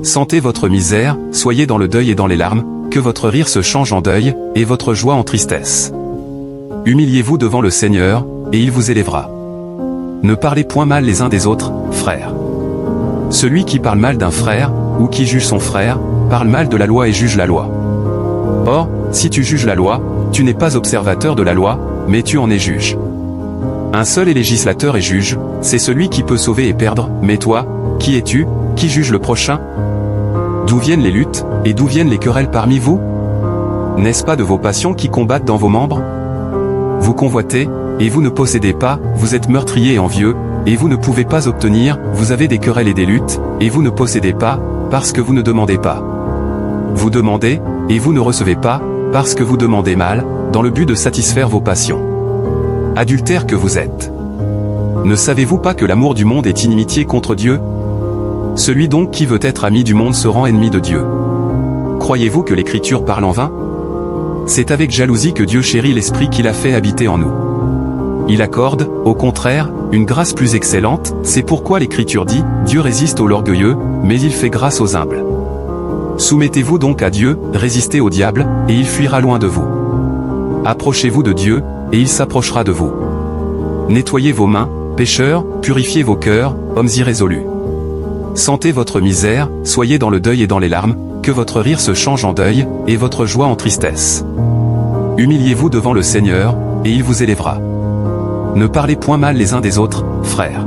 Sentez votre misère, soyez dans le deuil et dans les larmes, que votre rire se change en deuil, et votre joie en tristesse. Humiliez-vous devant le Seigneur, et il vous élèvera. Ne parlez point mal les uns des autres, frères. Celui qui parle mal d'un frère, ou qui juge son frère, parle mal de la loi et juge la loi. Or, si tu juges la loi, tu n'es pas observateur de la loi, mais tu en es juge. Un seul est législateur et juge, c'est celui qui peut sauver et perdre, mais toi, qui es-tu, qui juge le prochain? D'où viennent les luttes, et d'où viennent les querelles parmi vous? N'est-ce pas de vos passions qui combattent dans vos membres? Vous convoitez, et vous ne possédez pas, vous êtes meurtriers et envieux, et vous ne pouvez pas obtenir, vous avez des querelles et des luttes, et vous ne possédez pas, parce que vous ne demandez pas. Vous demandez, et vous ne recevez pas, parce que vous demandez mal, dans le but de satisfaire vos passions. Adultères que vous êtes. Ne savez-vous pas que l'amour du monde est inimitié contre Dieu? Celui donc qui veut être ami du monde se rend ennemi de Dieu. Croyez-vous que l'Écriture parle en vain? C'est avec jalousie que Dieu chérit l'Esprit qu'il a fait habiter en nous. Il accorde, au contraire, une grâce plus excellente, c'est pourquoi l'Écriture dit, Dieu résiste aux orgueilleux, mais il fait grâce aux humbles. Soumettez-vous donc à Dieu, résistez au diable, et il fuira loin de vous. Approchez-vous de Dieu, et il s'approchera de vous. Nettoyez vos mains, pécheurs, purifiez vos cœurs, hommes irrésolus. Sentez votre misère, soyez dans le deuil et dans les larmes, que votre rire se change en deuil, et votre joie en tristesse. Humiliez-vous devant le Seigneur, et il vous élèvera. Ne parlez point mal les uns des autres, frères.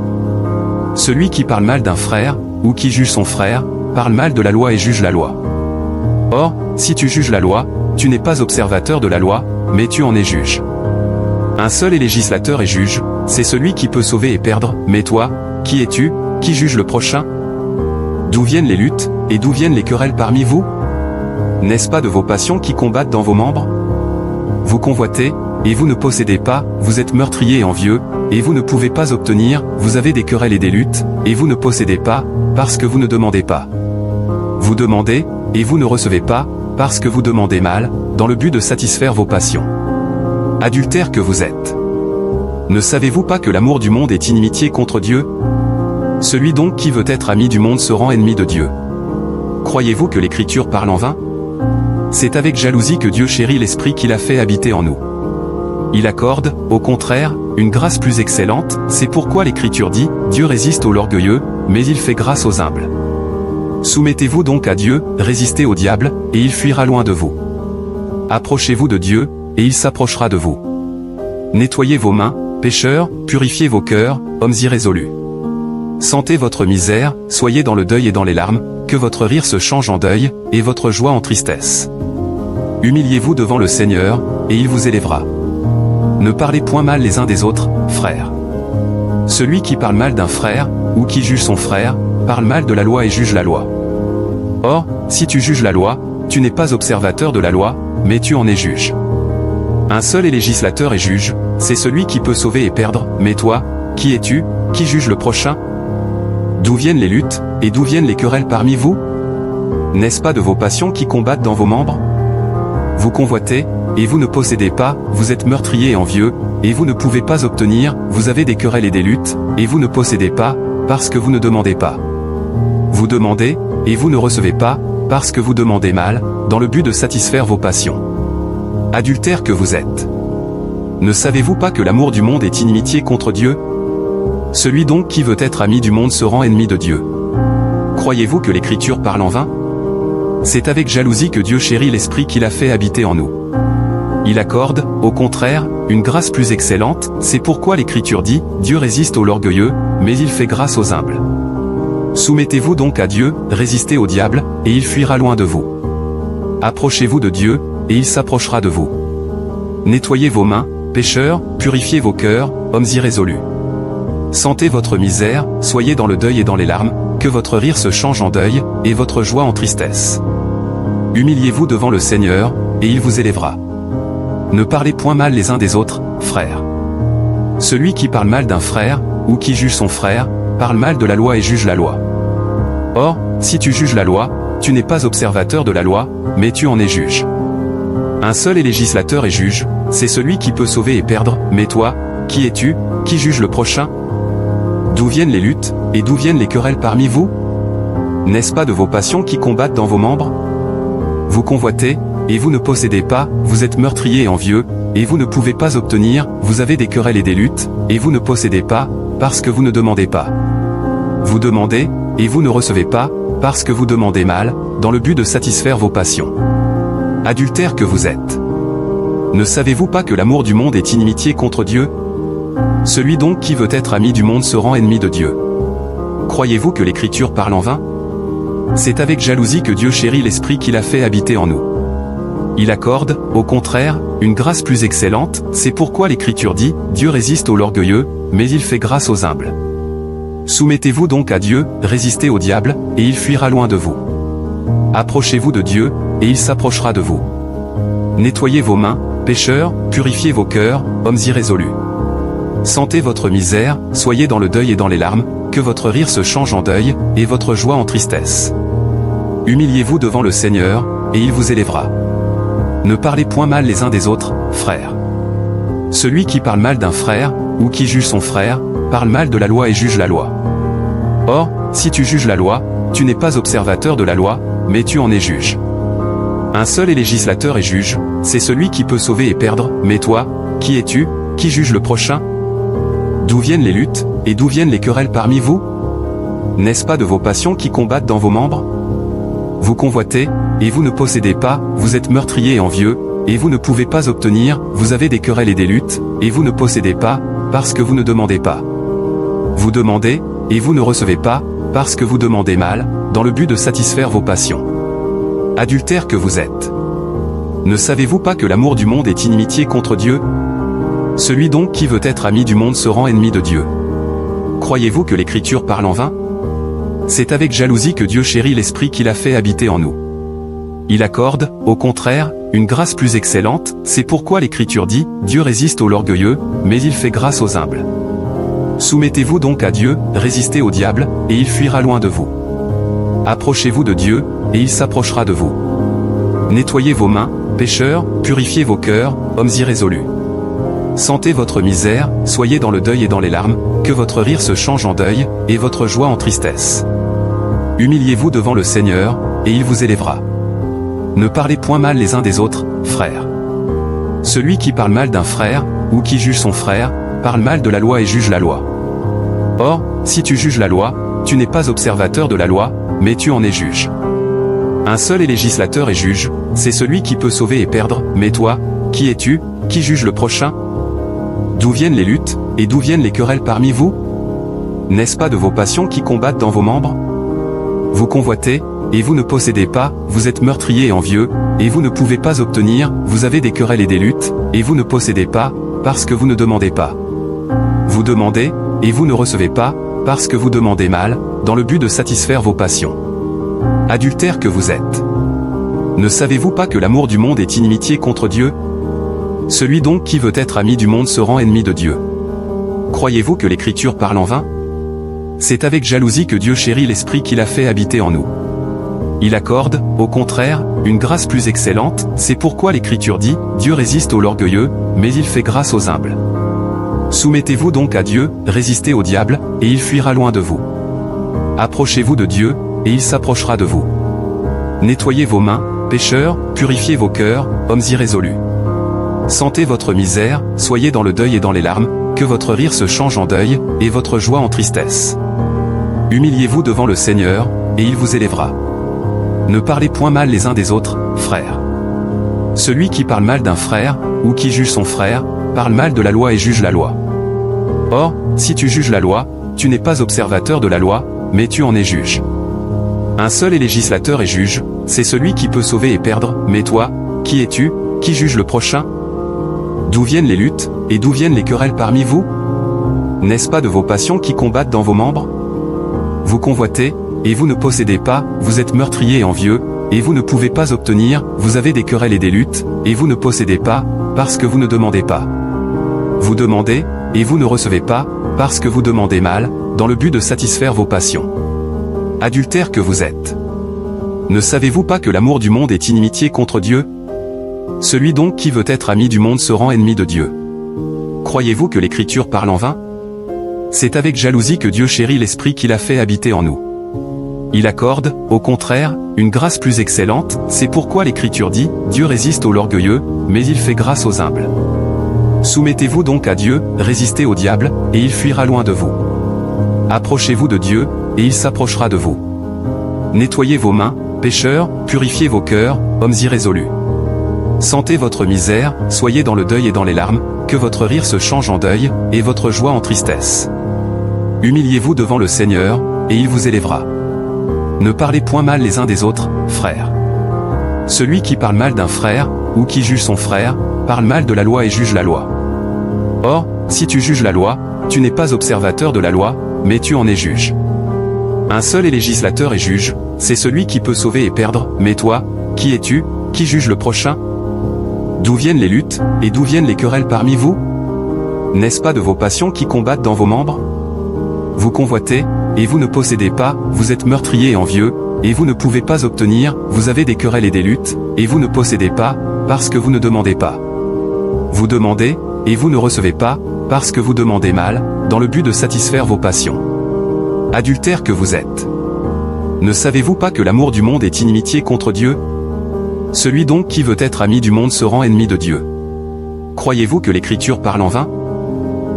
Celui qui parle mal d'un frère, ou qui juge son frère, parle mal de la loi et juge la loi. Or, si tu juges la loi, tu n'es pas observateur de la loi, mais tu en es juge. Un seul est législateur et juge, c'est celui qui peut sauver et perdre, mais toi, qui es-tu, qui juge le prochain? D'où viennent les luttes, et d'où viennent les querelles parmi vous? N'est-ce pas de vos passions qui combattent dans vos membres? Vous convoitez, et vous ne possédez pas, vous êtes meurtriers et envieux, et vous ne pouvez pas obtenir, vous avez des querelles et des luttes, et vous ne possédez pas, parce que vous ne demandez pas. Vous demandez, et vous ne recevez pas, parce que vous demandez mal, dans le but de satisfaire vos passions. Adultères que vous êtes. Ne savez-vous pas que l'amour du monde est inimitié contre Dieu? Celui donc qui veut être ami du monde se rend ennemi de Dieu. Croyez-vous que l'Écriture parle en vain? C'est avec jalousie que Dieu chérit l'Esprit qu'il a fait habiter en nous. Il accorde, au contraire, une grâce plus excellente, c'est pourquoi l'Écriture dit, Dieu résiste aux orgueilleux, mais il fait grâce aux humbles. Soumettez-vous donc à Dieu, résistez au diable, et il fuira loin de vous. Approchez-vous de Dieu, et il s'approchera de vous. Nettoyez vos mains, pécheurs, purifiez vos cœurs, hommes irrésolus. Sentez votre misère, soyez dans le deuil et dans les larmes, que votre rire se change en deuil, et votre joie en tristesse. Humiliez-vous devant le Seigneur, et il vous élèvera. Ne parlez point mal les uns des autres, frères. Celui qui parle mal d'un frère, ou qui juge son frère, parle mal de la loi et juge la loi. Or, si tu juges la loi, tu n'es pas observateur de la loi, mais tu en es juge. Un seul est législateur et juge, c'est celui qui peut sauver et perdre, mais toi, qui es-tu, qui juge le prochain? D'où viennent les luttes, et d'où viennent les querelles parmi vous? N'est-ce pas de vos passions qui combattent dans vos membres? Vous convoitez, et vous ne possédez pas, vous êtes meurtrier et envieux, et vous ne pouvez pas obtenir, vous avez des querelles et des luttes, et vous ne possédez pas, parce que vous ne demandez pas. Vous demandez, et vous ne recevez pas, parce que vous demandez mal, dans le but de satisfaire vos passions. Adultères que vous êtes. Ne savez-vous pas que l'amour du monde est inimitié contre Dieu? Celui donc qui veut être ami du monde se rend ennemi de Dieu. Croyez-vous que l'Écriture parle en vain? C'est avec jalousie que Dieu chérit l'Esprit qu'il a fait habiter en nous. Il accorde, au contraire, une grâce plus excellente, c'est pourquoi l'Écriture dit, Dieu résiste aux orgueilleux, mais il fait grâce aux humbles. Soumettez-vous donc à Dieu, résistez au diable, et il fuira loin de vous. Approchez-vous de Dieu, et il s'approchera de vous. Nettoyez vos mains, pécheurs, purifiez vos cœurs, hommes irrésolus. Sentez votre misère, soyez dans le deuil et dans les larmes, que votre rire se change en deuil, et votre joie en tristesse. Humiliez-vous devant le Seigneur, et il vous élèvera. Ne parlez point mal les uns des autres, frères. Celui qui parle mal d'un frère, ou qui juge son frère, parle mal de la loi et juge la loi. Or, si tu juges la loi, tu n'es pas observateur de la loi, mais tu en es juge. Un seul est législateur et juge, c'est celui qui peut sauver et perdre, mais toi, qui es-tu, qui juge le prochain? D'où viennent les luttes, et d'où viennent les querelles parmi vous? N'est-ce pas de vos passions qui combattent dans vos membres? Vous convoitez, et vous ne possédez pas, vous êtes meurtrier et envieux, et vous ne pouvez pas obtenir, vous avez des querelles et des luttes, et vous ne possédez pas, parce que vous ne demandez pas. Vous demandez, et vous ne recevez pas, parce que vous demandez mal, dans le but de satisfaire vos passions. Adultères que vous êtes. Ne savez-vous pas que l'amour du monde est inimitié contre Dieu? Celui donc qui veut être ami du monde se rend ennemi de Dieu. Croyez-vous que l'Écriture parle en vain? C'est avec jalousie que Dieu chérit l'Esprit qu'il a fait habiter en nous. Il accorde, au contraire, une grâce plus excellente, c'est pourquoi l'Écriture dit, Dieu résiste aux orgueilleux, mais il fait grâce aux humbles. Soumettez-vous donc à Dieu, résistez au diable, et il fuira loin de vous. Approchez-vous de Dieu, et il s'approchera de vous. Nettoyez vos mains, pécheurs, purifiez vos cœurs, hommes irrésolus. Sentez votre misère, soyez dans le deuil et dans les larmes, que votre rire se change en deuil, et votre joie en tristesse. Humiliez-vous devant le Seigneur, et il vous élèvera. Ne parlez point mal les uns des autres, frères. Celui qui parle mal d'un frère, ou qui juge son frère, parle mal de la loi et juge la loi. Or, si tu juges la loi, tu n'es pas observateur de la loi, mais tu en es juge. Un seul est législateur et juge, c'est celui qui peut sauver et perdre, mais toi, qui es-tu, qui juge le prochain? D'où viennent les luttes, et d'où viennent les querelles parmi vous? N'est-ce pas de vos passions qui combattent dans vos membres? Vous convoitez, et vous ne possédez pas, vous êtes meurtrier et envieux, et vous ne pouvez pas obtenir, vous avez des querelles et des luttes, et vous ne possédez pas, parce que vous ne demandez pas. Vous demandez, et vous ne recevez pas, parce que vous demandez mal, dans le but de satisfaire vos passions. Adultères que vous êtes. Ne savez-vous pas que l'amour du monde est inimitié contre Dieu? Celui donc qui veut être ami du monde se rend ennemi de Dieu. Croyez-vous que l'Écriture parle en vain? C'est avec jalousie que Dieu chérit l'Esprit qu'il a fait habiter en nous. Il accorde, au contraire, une grâce plus excellente, c'est pourquoi l'Écriture dit, Dieu résiste aux orgueilleux, mais il fait grâce aux humbles. Soumettez-vous donc à Dieu, résistez au diable, et il fuira loin de vous. Approchez-vous de Dieu, et il s'approchera de vous. Nettoyez vos mains, pécheurs, purifiez vos cœurs, hommes irrésolus. Sentez votre misère, soyez dans le deuil et dans les larmes, que votre rire se change en deuil, et votre joie en tristesse. Humiliez-vous devant le Seigneur, et il vous élèvera. Ne parlez point mal les uns des autres, frères. Celui qui parle mal d'un frère, ou qui juge son frère, parle mal de la loi et juge la loi. Or, si tu juges la loi, tu n'es pas observateur de la loi, mais tu en es juge. Un seul est législateur et juge, c'est celui qui peut sauver et perdre, mais toi, qui es-tu, qui juge le prochain? D'où viennent les luttes, et d'où viennent les querelles parmi vous? N'est-ce pas de vos passions qui combattent dans vos membres? Vous convoitez, et vous ne possédez pas, vous êtes meurtrier et envieux, et vous ne pouvez pas obtenir, vous avez des querelles et des luttes, et vous ne possédez pas, parce que vous ne demandez pas. Vous demandez, et vous ne recevez pas, parce que vous demandez mal, dans le but de satisfaire vos passions. Adultère que vous êtes. Ne savez-vous pas que l'amour du monde est inimitié contre Dieu? Celui donc qui veut être ami du monde se rend ennemi de Dieu. Croyez-vous que l'Écriture parle en vain? C'est avec jalousie que Dieu chérit l'Esprit qu'il a fait habiter en nous. Il accorde, au contraire, une grâce plus excellente, c'est pourquoi l'Écriture dit, Dieu résiste aux orgueilleux, mais il fait grâce aux humbles. Soumettez-vous donc à Dieu, résistez au diable, et il fuira loin de vous. Approchez-vous de Dieu, et il s'approchera de vous. Nettoyez vos mains, pécheurs, purifiez vos cœurs, hommes irrésolus. Sentez votre misère, soyez dans le deuil et dans les larmes, que votre rire se change en deuil, et votre joie en tristesse. Humiliez-vous devant le Seigneur, et il vous élèvera. Ne parlez point mal les uns des autres, frères. Celui qui parle mal d'un frère, ou qui juge son frère, parle mal de la loi et juge la loi. Or, si tu juges la loi, tu n'es pas observateur de la loi, mais tu en es juge. Un seul est législateur et juge, c'est celui qui peut sauver et perdre, mais toi, qui es-tu, qui juge le prochain? D'où viennent les luttes, et d'où viennent les querelles parmi vous? N'est-ce pas de vos passions qui combattent dans vos membres? Vous convoitez, et vous ne possédez pas, vous êtes meurtrier et envieux, et vous ne pouvez pas obtenir, vous avez des querelles et des luttes, et vous ne possédez pas, parce que vous ne demandez pas. Vous demandez, et vous ne recevez pas, parce que vous demandez mal, dans le but de satisfaire vos passions. Adultère que vous êtes. Ne savez-vous pas que l'amour du monde est inimitié contre Dieu? Celui donc qui veut être ami du monde se rend ennemi de Dieu. Croyez-vous que l'Écriture parle en vain? C'est avec jalousie que Dieu chérit l'Esprit qu'il a fait habiter en nous. Il accorde, au contraire, une grâce plus excellente, c'est pourquoi l'Écriture dit, Dieu résiste aux orgueilleux, mais il fait grâce aux humbles. Soumettez-vous donc à Dieu, résistez au diable, et il fuira loin de vous. Approchez-vous de Dieu, et il s'approchera de vous. Nettoyez vos mains, pécheurs, purifiez vos cœurs, hommes irrésolus. Sentez votre misère, soyez dans le deuil et dans les larmes, que votre rire se change en deuil, et votre joie en tristesse. Humiliez-vous devant le Seigneur, et il vous élèvera. Ne parlez point mal les uns des autres, frères. Celui qui parle mal d'un frère, ou qui juge son frère, parle mal de la loi et juge la loi. Or, si tu juges la loi, tu n'es pas observateur de la loi, mais tu en es juge. Un seul est législateur et juge, c'est celui qui peut sauver et perdre, mais toi, qui es-tu, qui juge le prochain? D'où viennent les luttes, et d'où viennent les querelles parmi vous? N'est-ce pas de vos passions qui combattent dans vos membres? Vous convoitez, et vous ne possédez pas, vous êtes meurtrier et envieux, et vous ne pouvez pas obtenir, vous avez des querelles et des luttes, et vous ne possédez pas, parce que vous ne demandez pas. Vous demandez, et vous ne recevez pas, parce que vous demandez mal, dans le but de satisfaire vos passions. Adultère que vous êtes. Ne savez-vous pas que l'amour du monde est inimitié contre Dieu? Celui donc qui veut être ami du monde se rend ennemi de Dieu. Croyez-vous que l'Écriture parle en vain?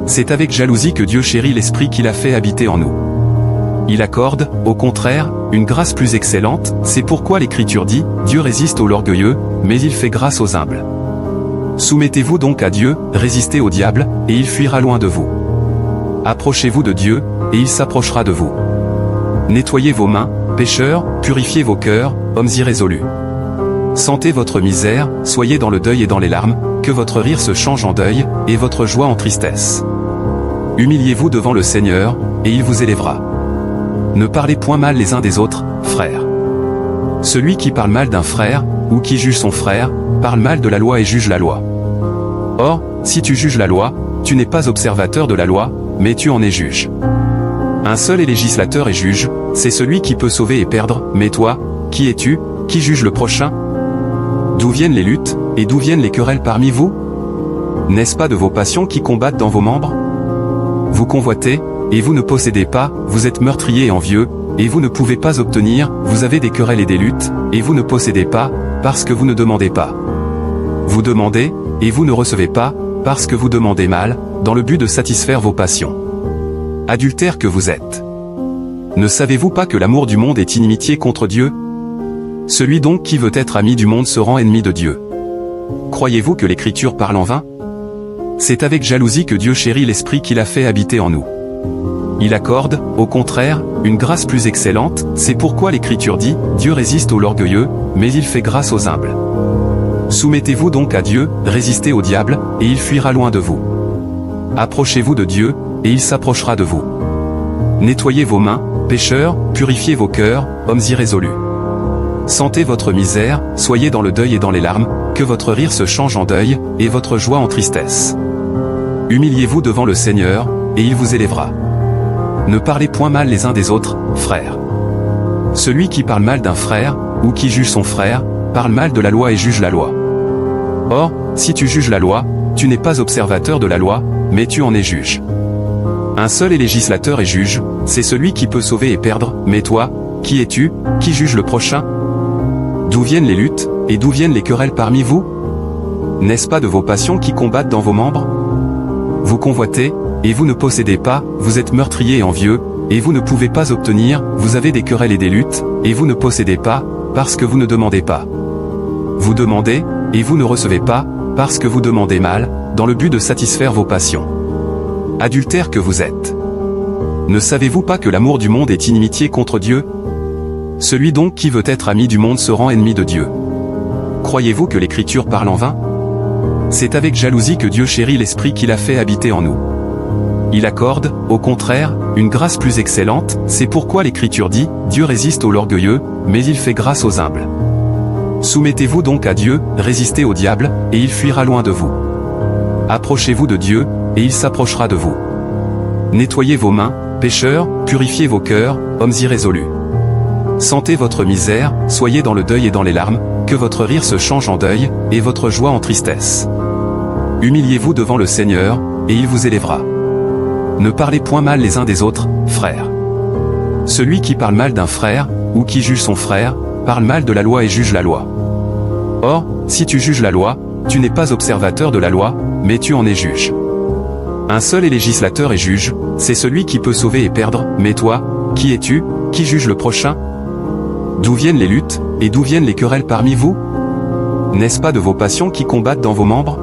C'est avec jalousie que Dieu chérit l'Esprit qu'il a fait habiter en nous. Il accorde, au contraire, une grâce plus excellente, c'est pourquoi l'Écriture dit, Dieu résiste aux orgueilleux, mais il fait grâce aux humbles. Soumettez-vous donc à Dieu, résistez au diable, et il fuira loin de vous. Approchez-vous de Dieu, et il s'approchera de vous. Nettoyez vos mains, pécheurs, purifiez vos cœurs, hommes irrésolus. Sentez votre misère, soyez dans le deuil et dans les larmes, que votre rire se change en deuil, et votre joie en tristesse. Humiliez-vous devant le Seigneur, et il vous élèvera. Ne parlez point mal les uns des autres, frères. Celui qui parle mal d'un frère, ou qui juge son frère, parle mal de la loi et juge la loi. Or, si tu juges la loi, tu n'es pas observateur de la loi, mais tu en es juge. Un seul est législateur et juge, c'est celui qui peut sauver et perdre, mais toi, qui es-tu, qui juge le prochain? D'où viennent les luttes, et d'où viennent les querelles parmi vous? N'est-ce pas de vos passions qui combattent dans vos membres? Vous convoitez, et vous ne possédez pas, vous êtes meurtrier et envieux, et vous ne pouvez pas obtenir, vous avez des querelles et des luttes, et vous ne possédez pas, parce que vous ne demandez pas. Vous demandez, et vous ne recevez pas, parce que vous demandez mal, dans le but de satisfaire vos passions. Adultère que vous êtes. Ne savez-vous pas que l'amour du monde est inimitié contre Dieu? Celui donc qui veut être ami du monde se rend ennemi de Dieu. Croyez-vous que l'Écriture parle en vain? C'est avec jalousie que Dieu chérit l'Esprit qu'il a fait habiter en nous. Il accorde, au contraire, une grâce plus excellente, c'est pourquoi l'Écriture dit, Dieu résiste aux orgueilleux, mais il fait grâce aux humbles. Soumettez-vous donc à Dieu, résistez au diable, et il fuira loin de vous. Approchez-vous de Dieu, et il s'approchera de vous. Nettoyez vos mains, pécheurs, purifiez vos cœurs, hommes irrésolus. Sentez votre misère, soyez dans le deuil et dans les larmes, que votre rire se change en deuil, et votre joie en tristesse. Humiliez-vous devant le Seigneur, et il vous élèvera. Ne parlez point mal les uns des autres, frères. Celui qui parle mal d'un frère, ou qui juge son frère, parle mal de la loi et juge la loi. Or, si tu juges la loi, tu n'es pas observateur de la loi, mais tu en es juge. Un seul est législateur et juge, c'est celui qui peut sauver et perdre, mais toi, qui es-tu, qui juge le prochain? D'où viennent les luttes, et d'où viennent les querelles parmi vous? N'est-ce pas de vos passions qui combattent dans vos membres? Vous convoitez, et vous ne possédez pas, vous êtes meurtriers et envieux, et vous ne pouvez pas obtenir, vous avez des querelles et des luttes, et vous ne possédez pas, parce que vous ne demandez pas. Vous demandez, et vous ne recevez pas, parce que vous demandez mal, dans le but de satisfaire vos passions. Adultères que vous êtes. Ne savez-vous pas que l'amour du monde est inimitié contre Dieu? Celui donc qui veut être ami du monde se rend ennemi de Dieu. Croyez-vous que l'Écriture parle en vain? C'est avec jalousie que Dieu chérit l'Esprit qu'il a fait habiter en nous. Il accorde, au contraire, une grâce plus excellente, c'est pourquoi l'Écriture dit, Dieu résiste aux orgueilleux, mais il fait grâce aux humbles. Soumettez-vous donc à Dieu, résistez au diable, et il fuira loin de vous. Approchez-vous de Dieu, et il s'approchera de vous. Nettoyez vos mains, pécheurs, purifiez vos cœurs, hommes irrésolus. Sentez votre misère, soyez dans le deuil et dans les larmes, que votre rire se change en deuil, et votre joie en tristesse. Humiliez-vous devant le Seigneur, et il vous élèvera. Ne parlez point mal les uns des autres, frères. Celui qui parle mal d'un frère, ou qui juge son frère, parle mal de la loi et juge la loi. Or, si tu juges la loi, tu n'es pas observateur de la loi, mais tu en es juge. Un seul est législateur et juge, c'est celui qui peut sauver et perdre, mais toi, qui es-tu, qui juge le prochain? D'où viennent les luttes, et d'où viennent les querelles parmi vous? N'est-ce pas de vos passions qui combattent dans vos membres?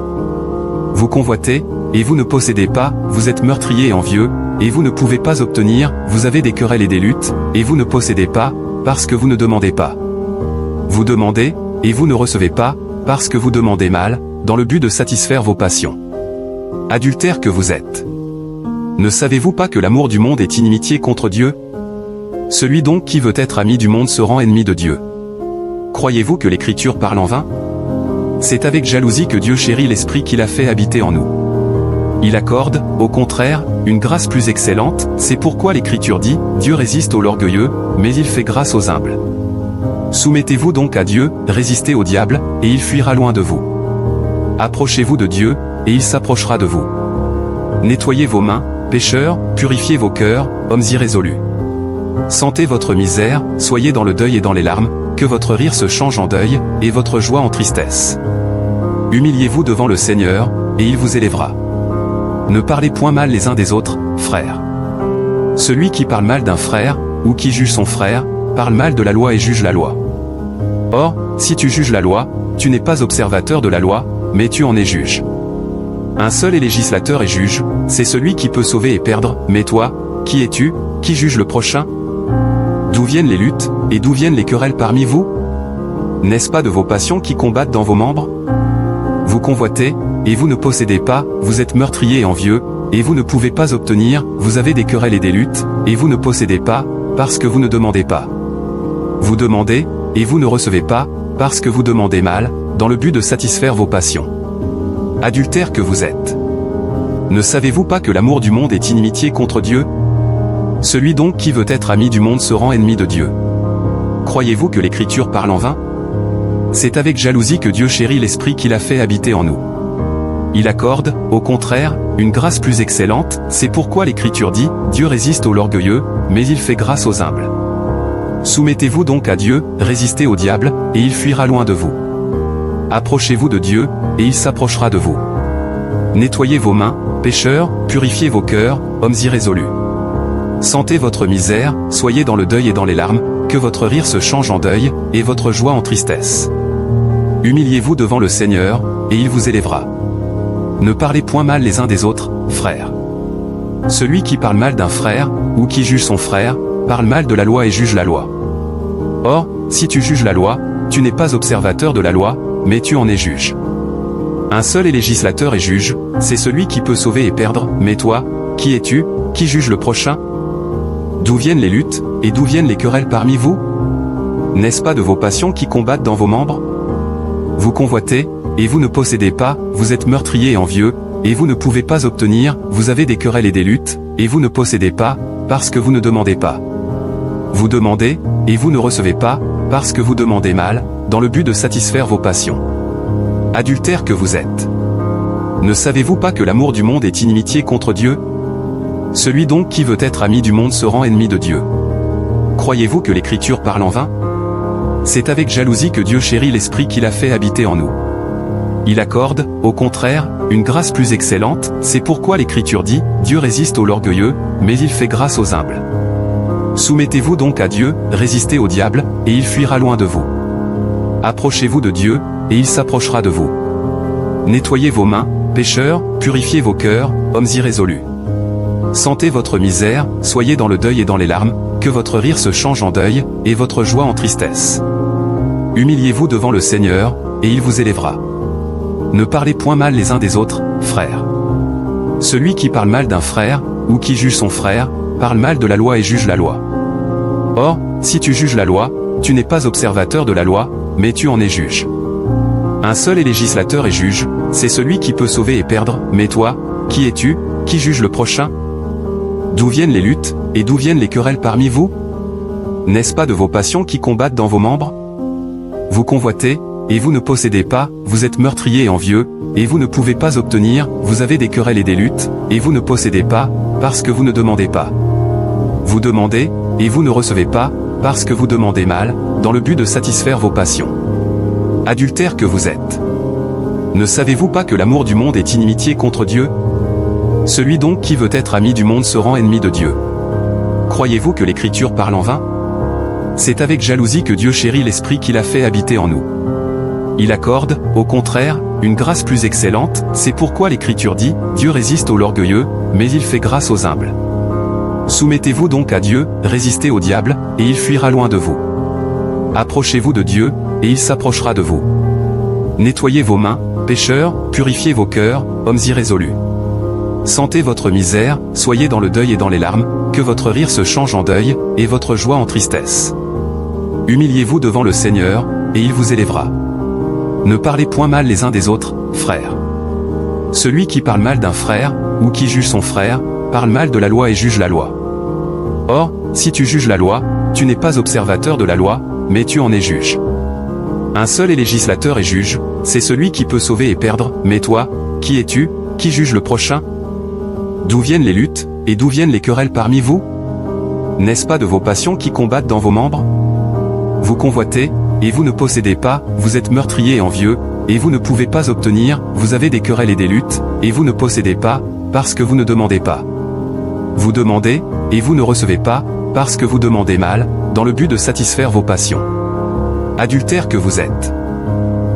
Vous convoitez, et vous ne possédez pas, vous êtes meurtriers et envieux, et vous ne pouvez pas obtenir, vous avez des querelles et des luttes, et vous ne possédez pas, parce que vous ne demandez pas. Vous demandez, et vous ne recevez pas, parce que vous demandez mal, dans le but de satisfaire vos passions. Adultères que vous êtes. Ne savez-vous pas que l'amour du monde est inimitié contre Dieu? Celui donc qui veut être ami du monde se rend ennemi de Dieu. Croyez-vous que l'Écriture parle en vain? C'est avec jalousie que Dieu chérit l'Esprit qu'il a fait habiter en nous. Il accorde, au contraire, une grâce plus excellente, c'est pourquoi l'Écriture dit, Dieu résiste aux orgueilleux, mais il fait grâce aux humbles. Soumettez-vous donc à Dieu, résistez au diable, et il fuira loin de vous. Approchez-vous de Dieu, et il s'approchera de vous. Nettoyez vos mains, pécheurs, purifiez vos cœurs, hommes irrésolus. Sentez votre misère, soyez dans le deuil et dans les larmes, que votre rire se change en deuil, et votre joie en tristesse. Humiliez-vous devant le Seigneur, et il vous élèvera. Ne parlez point mal les uns des autres, frères. Celui qui parle mal d'un frère, ou qui juge son frère, parle mal de la loi et juge la loi. Or, si tu juges la loi, tu n'es pas observateur de la loi, mais tu en es juge. Un seul est législateur et juge, c'est celui qui peut sauver et perdre, mais toi, qui es-tu, qui juge le prochain? D'où viennent les luttes, et d'où viennent les querelles parmi vous? N'est-ce pas de vos passions qui combattent dans vos membres? Vous convoitez, et vous ne possédez pas, vous êtes meurtriers et envieux, et vous ne pouvez pas obtenir, vous avez des querelles et des luttes, et vous ne possédez pas, parce que vous ne demandez pas. Vous demandez, et vous ne recevez pas, parce que vous demandez mal, dans le but de satisfaire vos passions. Adultères que vous êtes. Ne savez-vous pas que l'amour du monde est inimitié contre Dieu? Celui donc qui veut être ami du monde se rend ennemi de Dieu. Croyez-vous que l'Écriture parle en vain? C'est avec jalousie que Dieu chérit l'Esprit qu'il a fait habiter en nous. Il accorde, au contraire, une grâce plus excellente, c'est pourquoi l'Écriture dit, Dieu résiste aux orgueilleux, mais il fait grâce aux humbles. Soumettez-vous donc à Dieu, résistez au diable, et il fuira loin de vous. Approchez-vous de Dieu, et il s'approchera de vous. Nettoyez vos mains, pécheurs, purifiez vos cœurs, hommes irrésolus. Sentez votre misère, soyez dans le deuil et dans les larmes, que votre rire se change en deuil, et votre joie en tristesse. Humiliez-vous devant le Seigneur, et il vous élèvera. Ne parlez point mal les uns des autres, frères. Celui qui parle mal d'un frère, ou qui juge son frère, parle mal de la loi et juge la loi. Or, si tu juges la loi, tu n'es pas observateur de la loi, mais tu en es juge. Un seul est législateur et juge, c'est celui qui peut sauver et perdre, mais toi, qui es-tu, qui juge le prochain? D'où viennent les luttes, et d'où viennent les querelles parmi vous? N'est-ce pas de vos passions qui combattent dans vos membres? Vous convoitez, et vous ne possédez pas, vous êtes meurtrier et envieux, et vous ne pouvez pas obtenir, vous avez des querelles et des luttes, et vous ne possédez pas, parce que vous ne demandez pas. Vous demandez, et vous ne recevez pas, parce que vous demandez mal, dans le but de satisfaire vos passions. Adultères que vous êtes. Ne savez-vous pas que l'amour du monde est inimitié contre Dieu? Celui donc qui veut être ami du monde se rend ennemi de Dieu. Croyez-vous que l'Écriture parle en vain? C'est avec jalousie que Dieu chérit l'Esprit qu'il a fait habiter en nous. Il accorde, au contraire, une grâce plus excellente, c'est pourquoi l'Écriture dit, Dieu résiste aux orgueilleux, mais il fait grâce aux humbles. Soumettez-vous donc à Dieu, résistez au diable, et il fuira loin de vous. Approchez-vous de Dieu, et il s'approchera de vous. Nettoyez vos mains, pécheurs, purifiez vos cœurs, hommes irrésolus. Sentez votre misère, soyez dans le deuil et dans les larmes, que votre rire se change en deuil, et votre joie en tristesse. Humiliez-vous devant le Seigneur, et il vous élèvera. Ne parlez point mal les uns des autres, frères. Celui qui parle mal d'un frère, ou qui juge son frère, parle mal de la loi et juge la loi. Or, si tu juges la loi, tu n'es pas observateur de la loi, mais tu en es juge. Un seul est législateur et juge, c'est celui qui peut sauver et perdre, mais toi, qui es-tu, qui juge le prochain? D'où viennent les luttes, et d'où viennent les querelles parmi vous? N'est-ce pas de vos passions qui combattent dans vos membres? Vous convoitez, et vous ne possédez pas, vous êtes meurtrier et envieux, et vous ne pouvez pas obtenir, vous avez des querelles et des luttes, et vous ne possédez pas, parce que vous ne demandez pas. Vous demandez, et vous ne recevez pas, parce que vous demandez mal, dans le but de satisfaire vos passions. Adultères que vous êtes. Ne savez-vous pas que l'amour du monde est inimitié contre Dieu? Celui donc qui veut être ami du monde se rend ennemi de Dieu. Croyez-vous que l'Écriture parle en vain? C'est avec jalousie que Dieu chérit l'Esprit qu'il a fait habiter en nous. Il accorde, au contraire, une grâce plus excellente, c'est pourquoi l'Écriture dit, Dieu résiste aux orgueilleux, mais il fait grâce aux humbles. Soumettez-vous donc à Dieu, résistez au diable, et il fuira loin de vous. Approchez-vous de Dieu, et il s'approchera de vous. Nettoyez vos mains, pécheurs, purifiez vos cœurs, hommes irrésolus. Sentez votre misère, soyez dans le deuil et dans les larmes, que votre rire se change en deuil, et votre joie en tristesse. Humiliez-vous devant le Seigneur, et il vous élèvera. Ne parlez point mal les uns des autres, frères. Celui qui parle mal d'un frère, ou qui juge son frère, parle mal de la loi et juge la loi. Or, si tu juges la loi, tu n'es pas observateur de la loi, mais tu en es juge. Un seul est législateur et juge, c'est celui qui peut sauver et perdre, mais toi, qui es-tu, qui juge le prochain? D'où viennent les luttes, et d'où viennent les querelles parmi vous? N'est-ce pas de vos passions qui combattent dans vos membres? Vous convoitez, et vous ne possédez pas, vous êtes meurtrier et envieux, et vous ne pouvez pas obtenir, vous avez des querelles et des luttes, et vous ne possédez pas, parce que vous ne demandez pas. Vous demandez, et vous ne recevez pas, parce que vous demandez mal, dans le but de satisfaire vos passions. Adultères que vous êtes.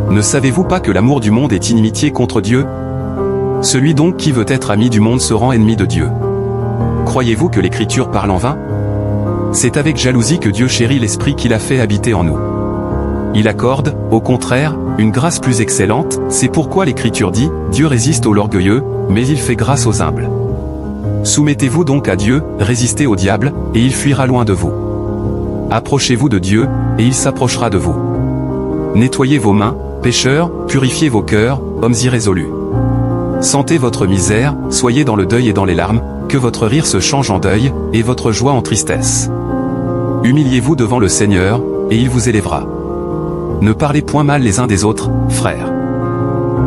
Ne savez-vous pas que l'amour du monde est inimitié contre Dieu? Celui donc qui veut être ami du monde se rend ennemi de Dieu. Croyez-vous que l'Écriture parle en vain? C'est avec jalousie que Dieu chérit l'Esprit qu'il a fait habiter en nous. Il accorde, au contraire, une grâce plus excellente, c'est pourquoi l'Écriture dit, Dieu résiste aux orgueilleux, mais il fait grâce aux humbles. Soumettez-vous donc à Dieu, résistez au diable, et il fuira loin de vous. Approchez-vous de Dieu, et il s'approchera de vous. Nettoyez vos mains, pécheurs, purifiez vos cœurs, hommes irrésolus. Sentez votre misère, soyez dans le deuil et dans les larmes, que votre rire se change en deuil, et votre joie en tristesse. Humiliez-vous devant le Seigneur, et il vous élèvera. Ne parlez point mal les uns des autres, frères.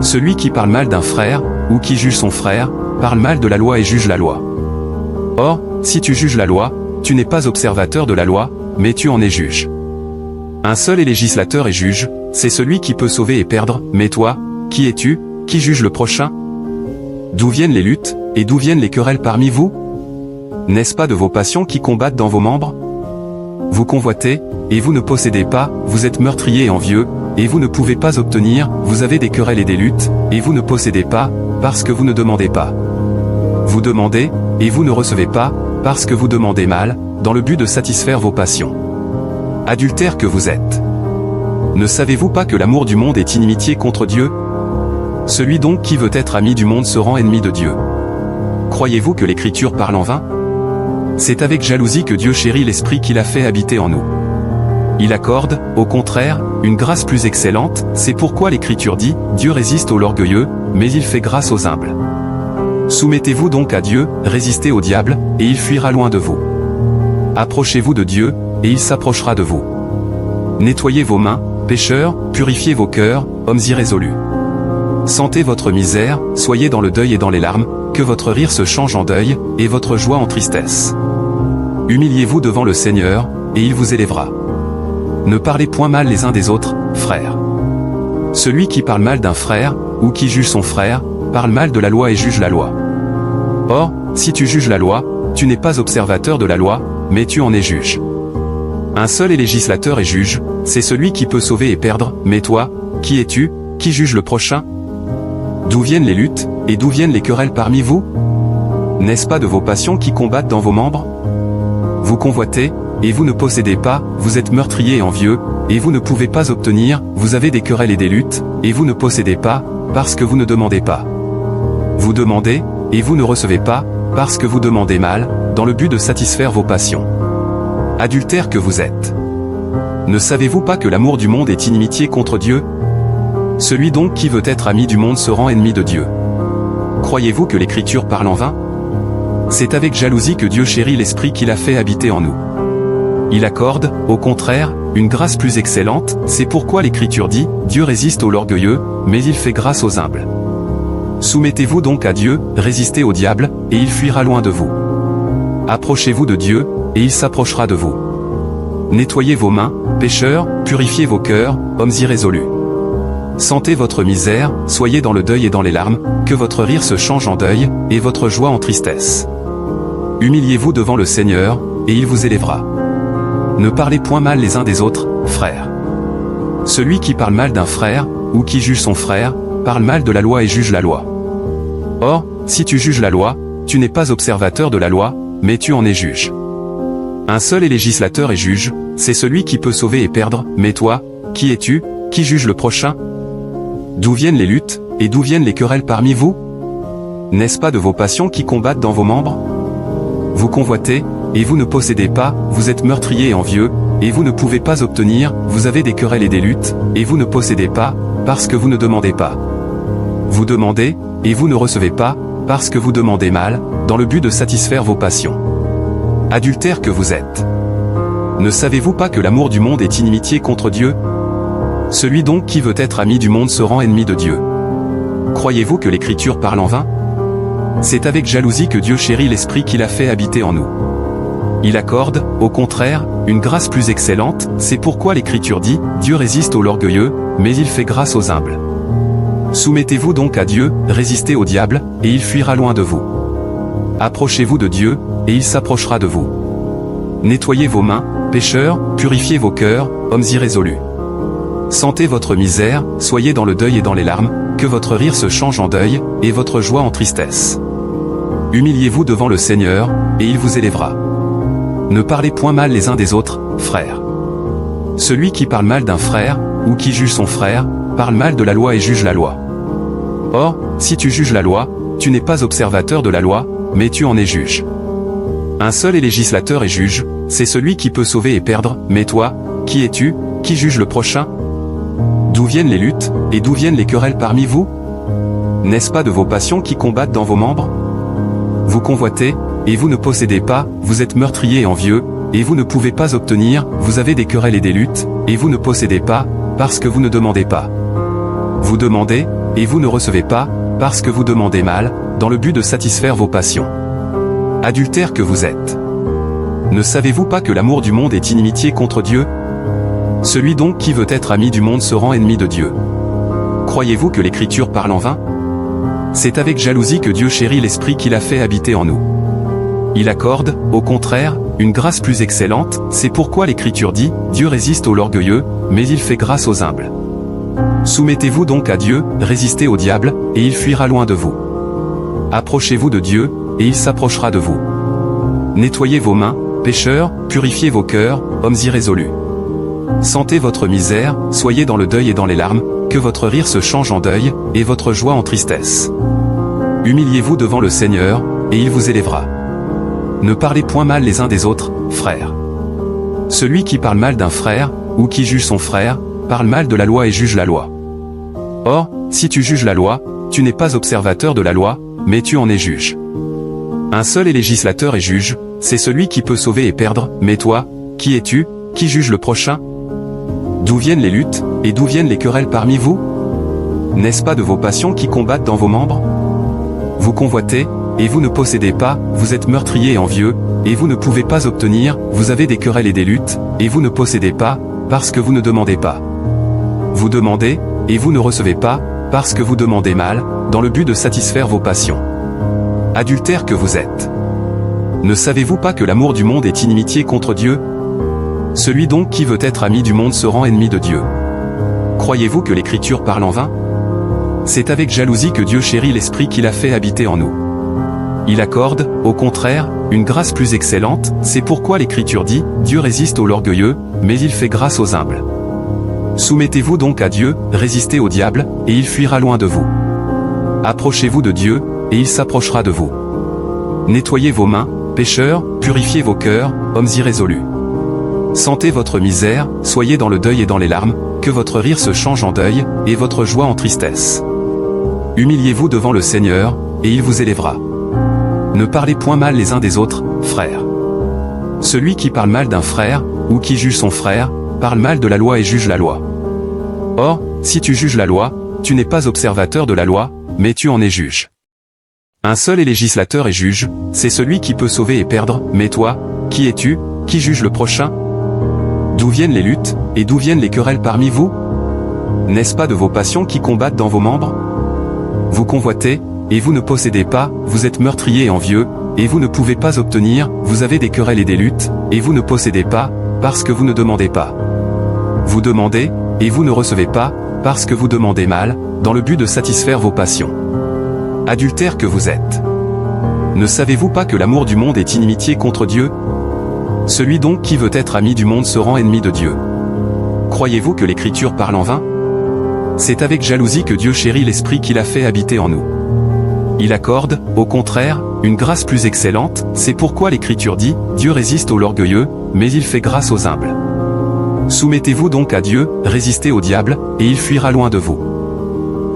Celui qui parle mal d'un frère, ou qui juge son frère, parle mal de la loi et juge la loi. Or, si tu juges la loi, tu n'es pas observateur de la loi, mais tu en es juge. Un seul est législateur et juge, c'est celui qui peut sauver et perdre, mais toi, qui es-tu, qui juge le prochain? D'où viennent les luttes, et d'où viennent les querelles parmi vous? N'est-ce pas de vos passions qui combattent dans vos membres? Vous convoitez, et vous ne possédez pas, vous êtes meurtrier et envieux, et vous ne pouvez pas obtenir, vous avez des querelles et des luttes, et vous ne possédez pas, parce que vous ne demandez pas. Vous demandez, et vous ne recevez pas, parce que vous demandez mal, dans le but de satisfaire vos passions. Adultères que vous êtes. Ne savez-vous pas que l'amour du monde est inimitié contre Dieu? Celui donc qui veut être ami du monde se rend ennemi de Dieu. Croyez-vous que l'Écriture parle en vain? C'est avec jalousie que Dieu chérit l'esprit qu'il a fait habiter en nous. Il accorde, au contraire, une grâce plus excellente, c'est pourquoi l'Écriture dit, Dieu résiste aux orgueilleux, mais il fait grâce aux humbles. Soumettez-vous donc à Dieu, résistez au diable, et il fuira loin de vous. Approchez-vous de Dieu, et il s'approchera de vous. Nettoyez vos mains, pécheurs, purifiez vos cœurs, hommes irrésolus. Sentez votre misère, soyez dans le deuil et dans les larmes, que votre rire se change en deuil, et votre joie en tristesse. Humiliez-vous devant le Seigneur, et il vous élèvera. Ne parlez point mal les uns des autres, frères. Celui qui parle mal d'un frère, ou qui juge son frère, parle mal de la loi et juge la loi. Or, si tu juges la loi, tu n'es pas observateur de la loi, mais tu en es juge. Un seul est législateur et juge, c'est celui qui peut sauver et perdre, mais toi, qui es-tu, qui juge le prochain? D'où viennent les luttes, et d'où viennent les querelles parmi vous? N'est-ce pas de vos passions qui combattent dans vos membres? Vous convoitez, et vous ne possédez pas, vous êtes meurtrier et envieux, et vous ne pouvez pas obtenir, vous avez des querelles et des luttes, et vous ne possédez pas, parce que vous ne demandez pas. Vous demandez, et vous ne recevez pas, parce que vous demandez mal, dans le but de satisfaire vos passions. Adultères que vous êtes. Ne savez-vous pas que l'amour du monde est inimitié contre Dieu? Celui donc qui veut être ami du monde se rend ennemi de Dieu. Croyez-vous que l'Écriture parle en vain? C'est avec jalousie que Dieu chérit l'esprit qu'il a fait habiter en nous. Il accorde, au contraire, une grâce plus excellente, c'est pourquoi l'Écriture dit, Dieu résiste aux orgueilleux, mais il fait grâce aux humbles. Soumettez-vous donc à Dieu, résistez au diable, et il fuira loin de vous. Approchez-vous de Dieu, et il s'approchera de vous. Nettoyez vos mains, pécheurs, purifiez vos cœurs, hommes irrésolus. Sentez votre misère, soyez dans le deuil et dans les larmes, que votre rire se change en deuil, et votre joie en tristesse. Humiliez-vous devant le Seigneur, et il vous élèvera. Ne parlez point mal les uns des autres, frères. Celui qui parle mal d'un frère, ou qui juge son frère, parle mal de la loi et juge la loi. Or, si tu juges la loi, tu n'es pas observateur de la loi, mais tu en es juge. Un seul est législateur et juge, c'est celui qui peut sauver et perdre, mais toi, qui es-tu, qui juge le prochain? D'où viennent les luttes, et d'où viennent les querelles parmi vous? N'est-ce pas de vos passions qui combattent dans vos membres? Vous convoitez, et vous ne possédez pas, vous êtes meurtrier et envieux, et vous ne pouvez pas obtenir, vous avez des querelles et des luttes, et vous ne possédez pas, parce que vous ne demandez pas. Vous demandez, et vous ne recevez pas, parce que vous demandez mal, dans le but de satisfaire vos passions. Adultères que vous êtes. Ne savez-vous pas que l'amour du monde est inimitié contre Dieu? Celui donc qui veut être ami du monde se rend ennemi de Dieu. Croyez-vous que l'Écriture parle en vain? C'est avec jalousie que Dieu chérit l'esprit qu'il a fait habiter en nous. Il accorde, au contraire, une grâce plus excellente, c'est pourquoi l'Écriture dit, Dieu résiste aux orgueilleux, mais il fait grâce aux humbles. Soumettez-vous donc à Dieu, résistez au diable, et il fuira loin de vous. Approchez-vous de Dieu, et il s'approchera de vous. Nettoyez vos mains, pécheurs, purifiez vos cœurs, hommes irrésolus. Sentez votre misère, soyez dans le deuil et dans les larmes, que votre rire se change en deuil, et votre joie en tristesse. Humiliez-vous devant le Seigneur, et il vous élèvera. Ne parlez point mal les uns des autres, frères. Celui qui parle mal d'un frère, ou qui juge son frère, parle mal de la loi et juge la loi. Or, si tu juges la loi, tu n'es pas observateur de la loi, mais tu en es juge. Un seul est législateur et juge, c'est celui qui peut sauver et perdre, mais toi, qui es-tu, qui juge le prochain? D'où viennent les luttes, et d'où viennent les querelles parmi vous? N'est-ce pas de vos passions qui combattent dans vos membres? Vous convoitez, et vous ne possédez pas, vous êtes meurtrier et envieux, et vous ne pouvez pas obtenir, vous avez des querelles et des luttes, et vous ne possédez pas, parce que vous ne demandez pas. Vous demandez, et vous ne recevez pas, parce que vous demandez mal, dans le but de satisfaire vos passions. Adultères que vous êtes. Ne savez-vous pas que l'amour du monde est inimitié contre Dieu? Celui donc qui veut être ami du monde se rend ennemi de Dieu. Croyez-vous que l'Écriture parle en vain? C'est avec jalousie que Dieu chérit l'esprit qu'il a fait habiter en nous. Il accorde, au contraire, une grâce plus excellente, c'est pourquoi l'Écriture dit, Dieu résiste aux orgueilleux, mais il fait grâce aux humbles. Soumettez-vous donc à Dieu, résistez au diable, et il fuira loin de vous. Approchez-vous de Dieu, et il s'approchera de vous. Nettoyez vos mains, pécheurs, purifiez vos cœurs, hommes irrésolus. Sentez votre misère, soyez dans le deuil et dans les larmes, que votre rire se change en deuil, et votre joie en tristesse. Humiliez-vous devant le Seigneur, et il vous élèvera. Ne parlez point mal les uns des autres, frères. Celui qui parle mal d'un frère, ou qui juge son frère, parle mal de la loi et juge la loi. Or, si tu juges la loi, tu n'es pas observateur de la loi, mais tu en es juge. Un seul est législateur et juge, c'est celui qui peut sauver et perdre, mais toi, qui es-tu, qui juge le prochain? D'où viennent les luttes, et d'où viennent les querelles parmi vous? N'est-ce pas de vos passions qui combattent dans vos membres? Vous convoitez, et vous ne possédez pas, vous êtes meurtriers et envieux, et vous ne pouvez pas obtenir, vous avez des querelles et des luttes, et vous ne possédez pas, parce que vous ne demandez pas. Vous demandez, et vous ne recevez pas, parce que vous demandez mal, dans le but de satisfaire vos passions. Adultères que vous êtes. Ne savez-vous pas que l'amour du monde est inimitié contre Dieu? Celui donc qui veut être ami du monde se rend ennemi de Dieu. Croyez-vous que l'Écriture parle en vain? C'est avec jalousie que Dieu chérit l'Esprit qu'il a fait habiter en nous. Il accorde, au contraire, une grâce plus excellente, c'est pourquoi l'Écriture dit, Dieu résiste aux orgueilleux, mais il fait grâce aux humbles. Soumettez-vous donc à Dieu, résistez au diable, et il fuira loin de vous. Approchez-vous de Dieu, et il s'approchera de vous. Nettoyez vos mains, pécheurs, purifiez vos cœurs, hommes irrésolus. Sentez votre misère, soyez dans le deuil et dans les larmes, que votre rire se change en deuil, et votre joie en tristesse. Humiliez-vous devant le Seigneur, et il vous élèvera. Ne parlez point mal les uns des autres, frères. Celui qui parle mal d'un frère, ou qui juge son frère, parle mal de la loi et juge la loi. Or, si tu juges la loi, tu n'es pas observateur de la loi, mais tu en es juge. Un seul est législateur et juge, c'est celui qui peut sauver et perdre, mais toi, qui es-tu, qui juge le prochain? D'où viennent les luttes, et d'où viennent les querelles parmi vous? N'est-ce pas de vos passions qui combattent dans vos membres? Vous convoitez, et vous ne possédez pas, vous êtes meurtriers et envieux, et vous ne pouvez pas obtenir, vous avez des querelles et des luttes, et vous ne possédez pas, parce que vous ne demandez pas. Vous demandez, et vous ne recevez pas, parce que vous demandez mal, dans le but de satisfaire vos passions. Adultères que vous êtes. Ne savez-vous pas que l'amour du monde est inimitié contre Dieu? Celui donc qui veut être ami du monde se rend ennemi de Dieu. Croyez-vous que l'Écriture parle en vain? C'est avec jalousie que Dieu chérit l'Esprit qu'il a fait habiter en nous. Il accorde, au contraire, une grâce plus excellente, c'est pourquoi l'Écriture dit, Dieu résiste aux orgueilleux, mais il fait grâce aux humbles. Soumettez-vous donc à Dieu, résistez au diable, et il fuira loin de vous.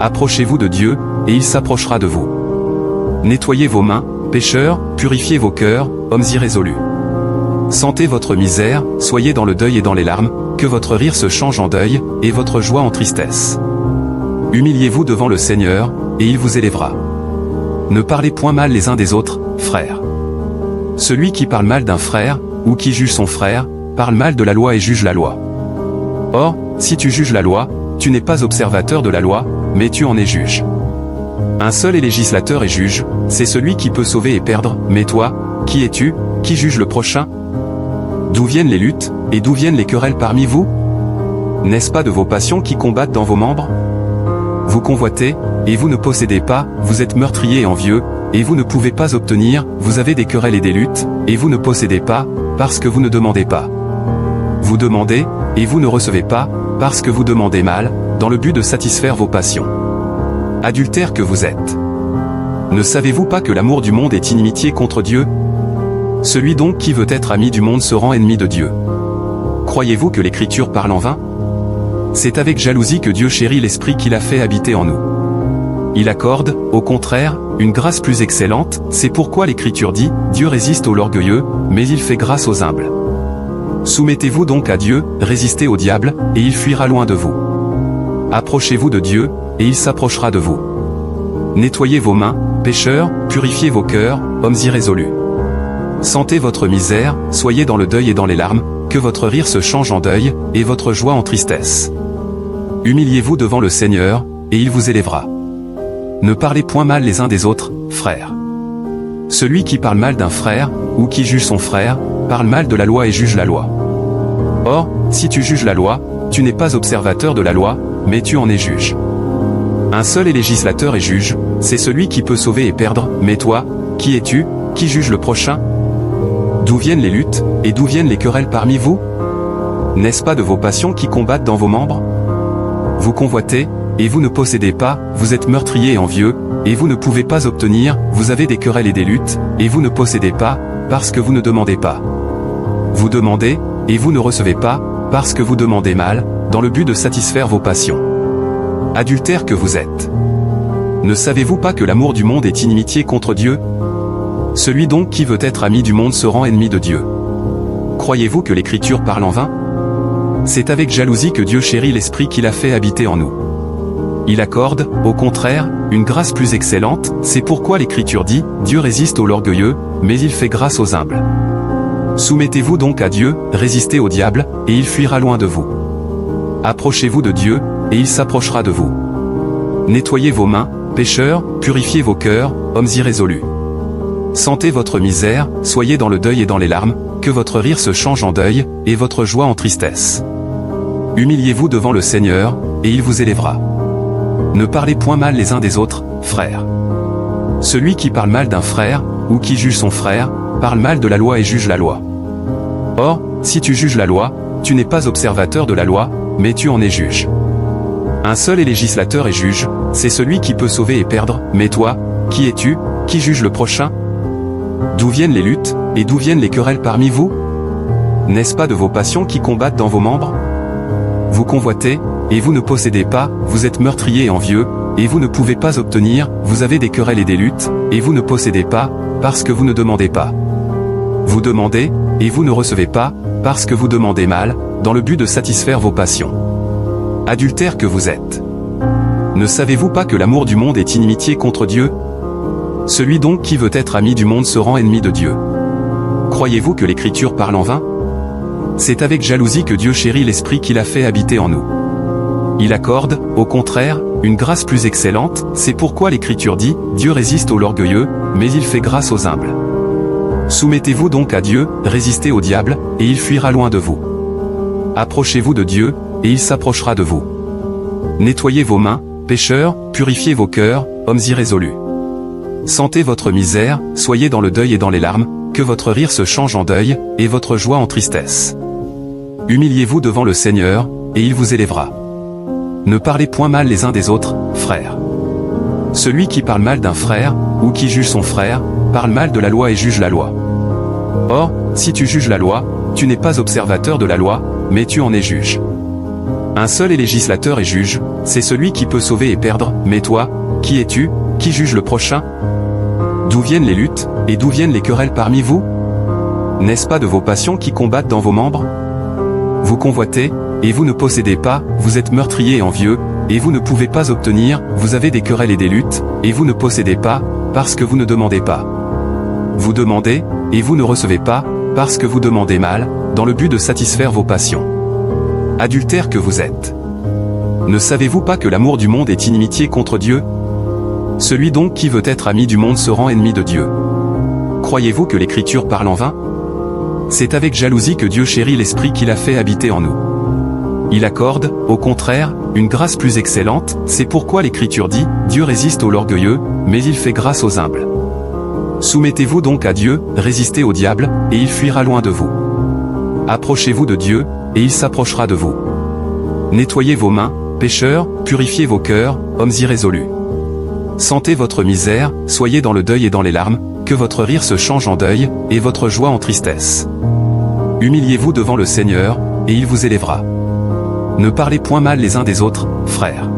Approchez-vous de Dieu, et il s'approchera de vous. Nettoyez vos mains, pécheurs, purifiez vos cœurs, hommes irrésolus. Sentez votre misère, soyez dans le deuil et dans les larmes, que votre rire se change en deuil, et votre joie en tristesse. Humiliez-vous devant le Seigneur, et il vous élèvera. Ne parlez point mal les uns des autres, frères. Celui qui parle mal d'un frère, ou qui juge son frère, parle mal de la loi et juge la loi. Or, si tu juges la loi, tu n'es pas observateur de la loi, mais tu en es juge. Un seul est législateur et juge, c'est celui qui peut sauver et perdre, mais toi, qui es-tu, qui juge le prochain? D'où viennent les luttes, et d'où viennent les querelles parmi vous? N'est-ce pas de vos passions qui combattent dans vos membres? Vous convoitez, et vous ne possédez pas, vous êtes meurtriers et envieux, et vous ne pouvez pas obtenir, vous avez des querelles et des luttes, et vous ne possédez pas, parce que vous ne demandez pas. Vous demandez, et vous ne recevez pas, parce que vous demandez mal, dans le but de satisfaire vos passions. Adultères que vous êtes. Ne savez-vous pas que l'amour du monde est inimitié contre Dieu? Celui donc qui veut être ami du monde se rend ennemi de Dieu. Croyez-vous que l'Écriture parle en vain? C'est avec jalousie que Dieu chérit l'Esprit qu'il a fait habiter en nous. Il accorde, au contraire, une grâce plus excellente, c'est pourquoi l'Écriture dit, Dieu résiste aux orgueilleux, mais il fait grâce aux humbles. Soumettez-vous donc à Dieu, résistez au diable, et il fuira loin de vous. Approchez-vous de Dieu, et il s'approchera de vous. Nettoyez vos mains, pécheurs, purifiez vos cœurs, hommes irrésolus. Sentez votre misère, soyez dans le deuil et dans les larmes, que votre rire se change en deuil, et votre joie en tristesse. Humiliez-vous devant le Seigneur, et il vous élèvera. Ne parlez point mal les uns des autres, frères. Celui qui parle mal d'un frère, ou qui juge son frère, parle mal de la loi et juge la loi. Or, si tu juges la loi, tu n'es pas observateur de la loi, mais tu en es juge. Un seul est législateur et juge, c'est celui qui peut sauver et perdre, mais toi, qui es-tu, qui juge le prochain? D'où viennent les luttes, et d'où viennent les querelles parmi vous? N'est-ce pas de vos passions qui combattent dans vos membres? Vous convoitez, et vous ne possédez pas, vous êtes meurtriers et envieux, et vous ne pouvez pas obtenir, vous avez des querelles et des luttes, et vous ne possédez pas, parce que vous ne demandez pas. Vous demandez, et vous ne recevez pas, parce que vous demandez mal, dans le but de satisfaire vos passions. Adultères que vous êtes. Ne savez-vous pas que l'amour du monde est inimitié contre Dieu? Celui donc qui veut être ami du monde se rend ennemi de Dieu. Croyez-vous que l'Écriture parle en vain? C'est avec jalousie que Dieu chérit l'Esprit qu'il a fait habiter en nous. Il accorde, au contraire, une grâce plus excellente, c'est pourquoi l'Écriture dit, Dieu résiste aux orgueilleux, mais il fait grâce aux humbles. Soumettez-vous donc à Dieu, résistez au diable, et il fuira loin de vous. Approchez-vous de Dieu, et il s'approchera de vous. Nettoyez vos mains, pécheurs, purifiez vos cœurs, hommes irrésolus. Sentez votre misère, soyez dans le deuil et dans les larmes, que votre rire se change en deuil, et votre joie en tristesse. Humiliez-vous devant le Seigneur, et il vous élèvera. Ne parlez point mal les uns des autres, frères. Celui qui parle mal d'un frère, ou qui juge son frère, parle mal de la loi et juge la loi. Or, si tu juges la loi, tu n'es pas observateur de la loi, mais tu en es juge. Un seul est législateur et juge, c'est celui qui peut sauver et perdre, mais toi, qui es-tu, qui juge le prochain? D'où viennent les luttes, et d'où viennent les querelles parmi vous? N'est-ce pas de vos passions qui combattent dans vos membres? Vous convoitez, et vous ne possédez pas, vous êtes meurtriers et envieux, et vous ne pouvez pas obtenir, vous avez des querelles et des luttes, et vous ne possédez pas, parce que vous ne demandez pas. Vous demandez, et vous ne recevez pas, parce que vous demandez mal, dans le but de satisfaire vos passions. Adultères que vous êtes. Ne savez-vous pas que l'amour du monde est inimitié contre Dieu? Celui donc qui veut être ami du monde se rend ennemi de Dieu. Croyez-vous que l'Écriture parle en vain? C'est avec jalousie que Dieu chérit l'Esprit qu'il a fait habiter en nous. Il accorde, au contraire, une grâce plus excellente, c'est pourquoi l'Écriture dit, Dieu résiste aux orgueilleux, mais il fait grâce aux humbles. Soumettez-vous donc à Dieu, résistez au diable, et il fuira loin de vous. Approchez-vous de Dieu, et il s'approchera de vous. Nettoyez vos mains, pécheurs, purifiez vos cœurs, hommes irrésolus. Sentez votre misère, soyez dans le deuil et dans les larmes, que votre rire se change en deuil, et votre joie en tristesse. Humiliez-vous devant le Seigneur, et il vous élèvera. Ne parlez point mal les uns des autres, frères. Celui qui parle mal d'un frère, ou qui juge son frère, parle mal de la loi et juge la loi. Or, si tu juges la loi, tu n'es pas observateur de la loi, mais tu en es juge. Un seul est législateur et juge, c'est celui qui peut sauver et perdre, mais toi, qui es-tu, qui juge le prochain? D'où viennent les luttes, et d'où viennent les querelles parmi vous? N'est-ce pas de vos passions qui combattent dans vos membres? Vous convoitez, et vous ne possédez pas, vous êtes meurtriers et envieux, et vous ne pouvez pas obtenir, vous avez des querelles et des luttes, et vous ne possédez pas, parce que vous ne demandez pas. Vous demandez, et vous ne recevez pas, parce que vous demandez mal, dans le but de satisfaire vos passions. Adultères que vous êtes. Ne savez-vous pas que l'amour du monde est inimitié contre Dieu? Celui donc qui veut être ami du monde se rend ennemi de Dieu. Croyez-vous que l'Écriture parle en vain? C'est avec jalousie que Dieu chérit l'Esprit qu'il a fait habiter en nous. Il accorde, au contraire, une grâce plus excellente, c'est pourquoi l'Écriture dit, Dieu résiste aux orgueilleux, mais il fait grâce aux humbles. Soumettez-vous donc à Dieu, résistez au diable, et il fuira loin de vous. Approchez-vous de Dieu, et il s'approchera de vous. Nettoyez vos mains, pécheurs, purifiez vos cœurs, hommes irrésolus. Sentez votre misère, soyez dans le deuil et dans les larmes, que votre rire se change en deuil, et votre joie en tristesse. Humiliez-vous devant le Seigneur, et il vous élèvera. Ne parlez point mal les uns des autres, frères.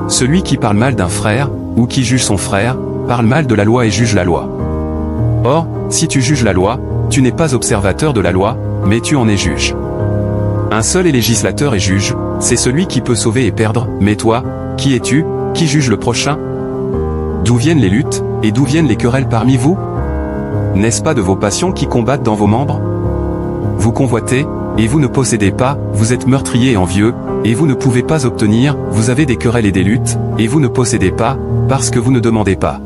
Celui qui parle mal d'un frère, ou qui juge son frère, parle mal de la loi et juge la loi. Or, si tu juges la loi, tu n'es pas observateur de la loi, mais tu en es juge. Un seul est législateur et juge, c'est celui qui peut sauver et perdre, mais toi, qui es-tu, qui juge le prochain? D'où viennent les luttes, et d'où viennent les querelles parmi vous? N'est-ce pas de vos passions qui combattent dans vos membres? Vous convoitez, et vous ne possédez pas, vous êtes meurtriers et envieux, et vous ne pouvez pas obtenir, vous avez des querelles et des luttes, et vous ne possédez pas, parce que vous ne demandez pas.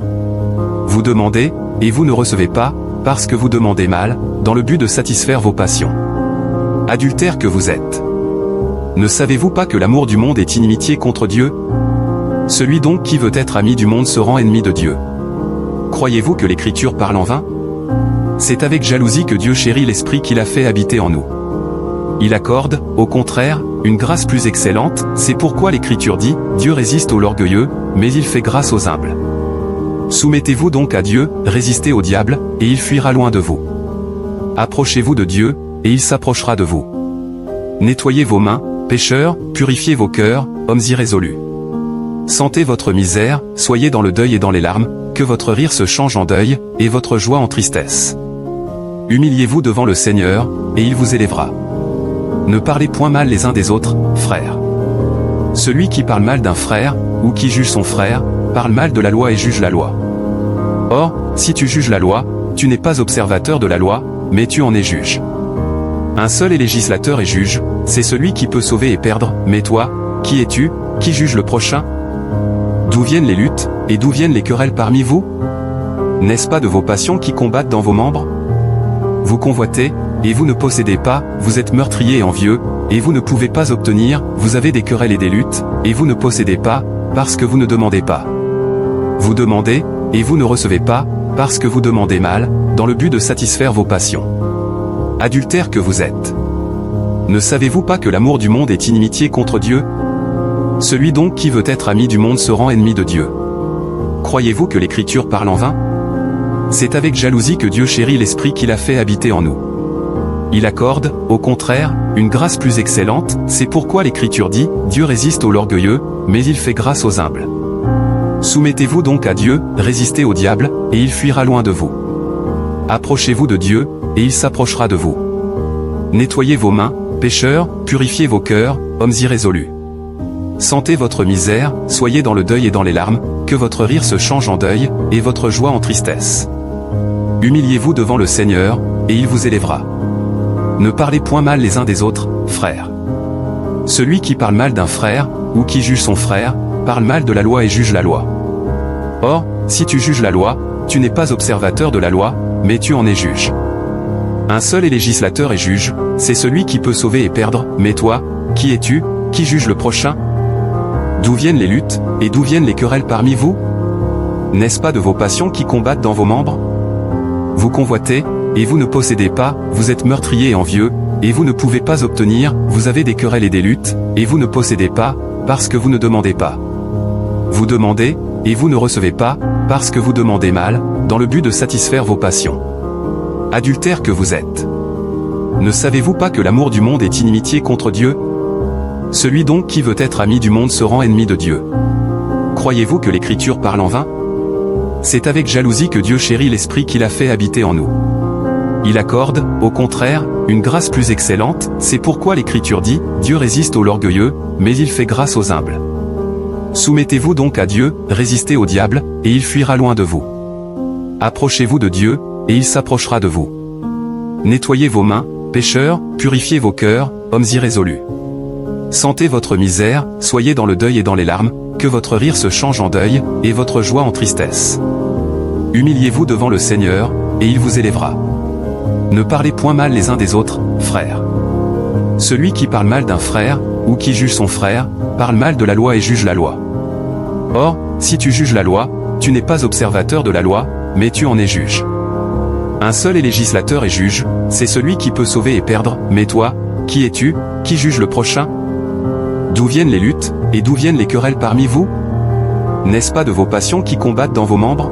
Vous demandez, et vous ne recevez pas, parce que vous demandez mal, dans le but de satisfaire vos passions. Adultères que vous êtes. Ne savez-vous pas que l'amour du monde est inimitié contre Dieu? Celui donc qui veut être ami du monde se rend ennemi de Dieu. Croyez-vous que l'Écriture parle en vain? C'est avec jalousie que Dieu chérit l'Esprit qu'il a fait habiter en nous. Il accorde, au contraire, une grâce plus excellente, c'est pourquoi l'Écriture dit, Dieu résiste aux orgueilleux, mais il fait grâce aux humbles. Soumettez-vous donc à Dieu, résistez au diable, et il fuira loin de vous. Approchez-vous de Dieu, et il s'approchera de vous. Nettoyez vos mains, pécheurs, purifiez vos cœurs, hommes irrésolus. Sentez votre misère, soyez dans le deuil et dans les larmes, que votre rire se change en deuil, et votre joie en tristesse. Humiliez-vous devant le Seigneur, et il vous élèvera. Ne parlez point mal les uns des autres, frères. Celui qui parle mal d'un frère, ou qui juge son frère, parle mal de la loi et juge la loi. Or, si tu juges la loi, tu n'es pas observateur de la loi, mais tu en es juge. Un seul est législateur et juge, c'est celui qui peut sauver et perdre, mais toi, qui es-tu, qui juge le prochain? D'où viennent les luttes, et d'où viennent les querelles parmi vous? N'est-ce pas de vos passions qui combattent dans vos membres? Vous convoitez, et vous ne possédez pas, vous êtes meurtrier et envieux, et vous ne pouvez pas obtenir, vous avez des querelles et des luttes, et vous ne possédez pas, parce que vous ne demandez pas. Vous demandez, et vous ne recevez pas, parce que vous demandez mal, dans le but de satisfaire vos passions. Adultères que vous êtes. Ne savez-vous pas que l'amour du monde est inimitié contre Dieu? Celui donc qui veut être ami du monde se rend ennemi de Dieu. Croyez-vous que l'Écriture parle en vain? C'est avec jalousie que Dieu chérit l'Esprit qu'il a fait habiter en nous. Il accorde, au contraire, une grâce plus excellente, c'est pourquoi l'Écriture dit, Dieu résiste aux orgueilleux, mais il fait grâce aux humbles. Soumettez-vous donc à Dieu, résistez au diable, et il fuira loin de vous. Approchez-vous de Dieu, et il s'approchera de vous. Nettoyez vos mains, pécheurs, purifiez vos cœurs, hommes irrésolus. Sentez votre misère, soyez dans le deuil et dans les larmes, que votre rire se change en deuil, et votre joie en tristesse. Humiliez-vous devant le Seigneur, et il vous élèvera. Ne parlez point mal les uns des autres, frères. Celui qui parle mal d'un frère, ou qui juge son frère, parle mal de la loi et juge la loi. Or, si tu juges la loi, tu n'es pas observateur de la loi, mais tu en es juge. Un seul est législateur et juge, c'est celui qui peut sauver et perdre, mais toi, qui es-tu, qui juge le prochain? D'où viennent les luttes, et d'où viennent les querelles parmi vous? N'est-ce pas de vos passions qui combattent dans vos membres? Vous convoitez, et vous ne possédez pas, vous êtes meurtrier et envieux, et vous ne pouvez pas obtenir, vous avez des querelles et des luttes, et vous ne possédez pas, parce que vous ne demandez pas. Vous demandez, et vous ne recevez pas, parce que vous demandez mal, dans le but de satisfaire vos passions. Adultères que vous êtes. Ne savez-vous pas que l'amour du monde est inimitié contre Dieu? Celui donc qui veut être ami du monde se rend ennemi de Dieu. Croyez-vous que l'Écriture parle en vain? C'est avec jalousie que Dieu chérit l'Esprit qu'il a fait habiter en nous. Il accorde, au contraire, une grâce plus excellente, c'est pourquoi l'Écriture dit, Dieu résiste aux orgueilleux, mais il fait grâce aux humbles. Soumettez-vous donc à Dieu, résistez au diable, et il fuira loin de vous. Approchez-vous de Dieu, et il s'approchera de vous. Nettoyez vos mains, pécheurs, purifiez vos cœurs, hommes irrésolus. Sentez votre misère, soyez dans le deuil et dans les larmes, que votre rire se change en deuil, et votre joie en tristesse. Humiliez-vous devant le Seigneur, et il vous élèvera. Ne parlez point mal les uns des autres, frères. Celui qui parle mal d'un frère, ou qui juge son frère, parle mal de la loi et juge la loi. Or, si tu juges la loi, tu n'es pas observateur de la loi, mais tu en es juge. Un seul est législateur et juge, c'est celui qui peut sauver et perdre, mais toi, qui es-tu, qui juge le prochain? D'où viennent les luttes, et d'où viennent les querelles parmi vous? N'est-ce pas de vos passions qui combattent dans vos membres?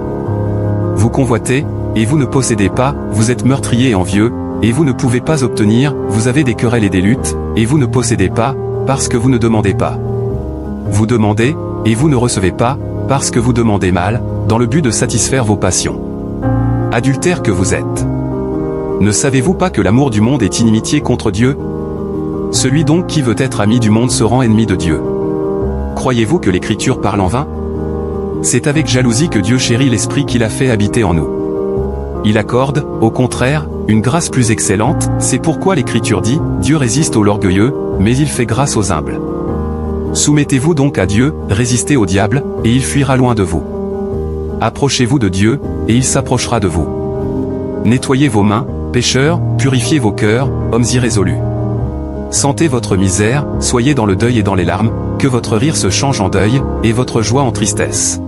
Vous convoitez, et vous ne possédez pas, vous êtes meurtrier et envieux, et vous ne pouvez pas obtenir, vous avez des querelles et des luttes, et vous ne possédez pas, parce que vous ne demandez pas. Vous demandez, et vous ne recevez pas, parce que vous demandez mal, dans le but de satisfaire vos passions. Adultères que vous êtes. Ne savez-vous pas que l'amour du monde est inimitié contre Dieu? Celui donc qui veut être ami du monde se rend ennemi de Dieu. Croyez-vous que l'Écriture parle en vain? C'est avec jalousie que Dieu chérit l'Esprit qu'il a fait habiter en nous. Il accorde, au contraire, une grâce plus excellente, c'est pourquoi l'Écriture dit, Dieu résiste aux orgueilleux, mais il fait grâce aux humbles. Soumettez-vous donc à Dieu, résistez au diable, et il fuira loin de vous. Approchez-vous de Dieu, et il s'approchera de vous. Nettoyez vos mains, pécheurs, purifiez vos cœurs, hommes irrésolus. Sentez votre misère, soyez dans le deuil et dans les larmes, que votre rire se change en deuil, et votre joie en tristesse.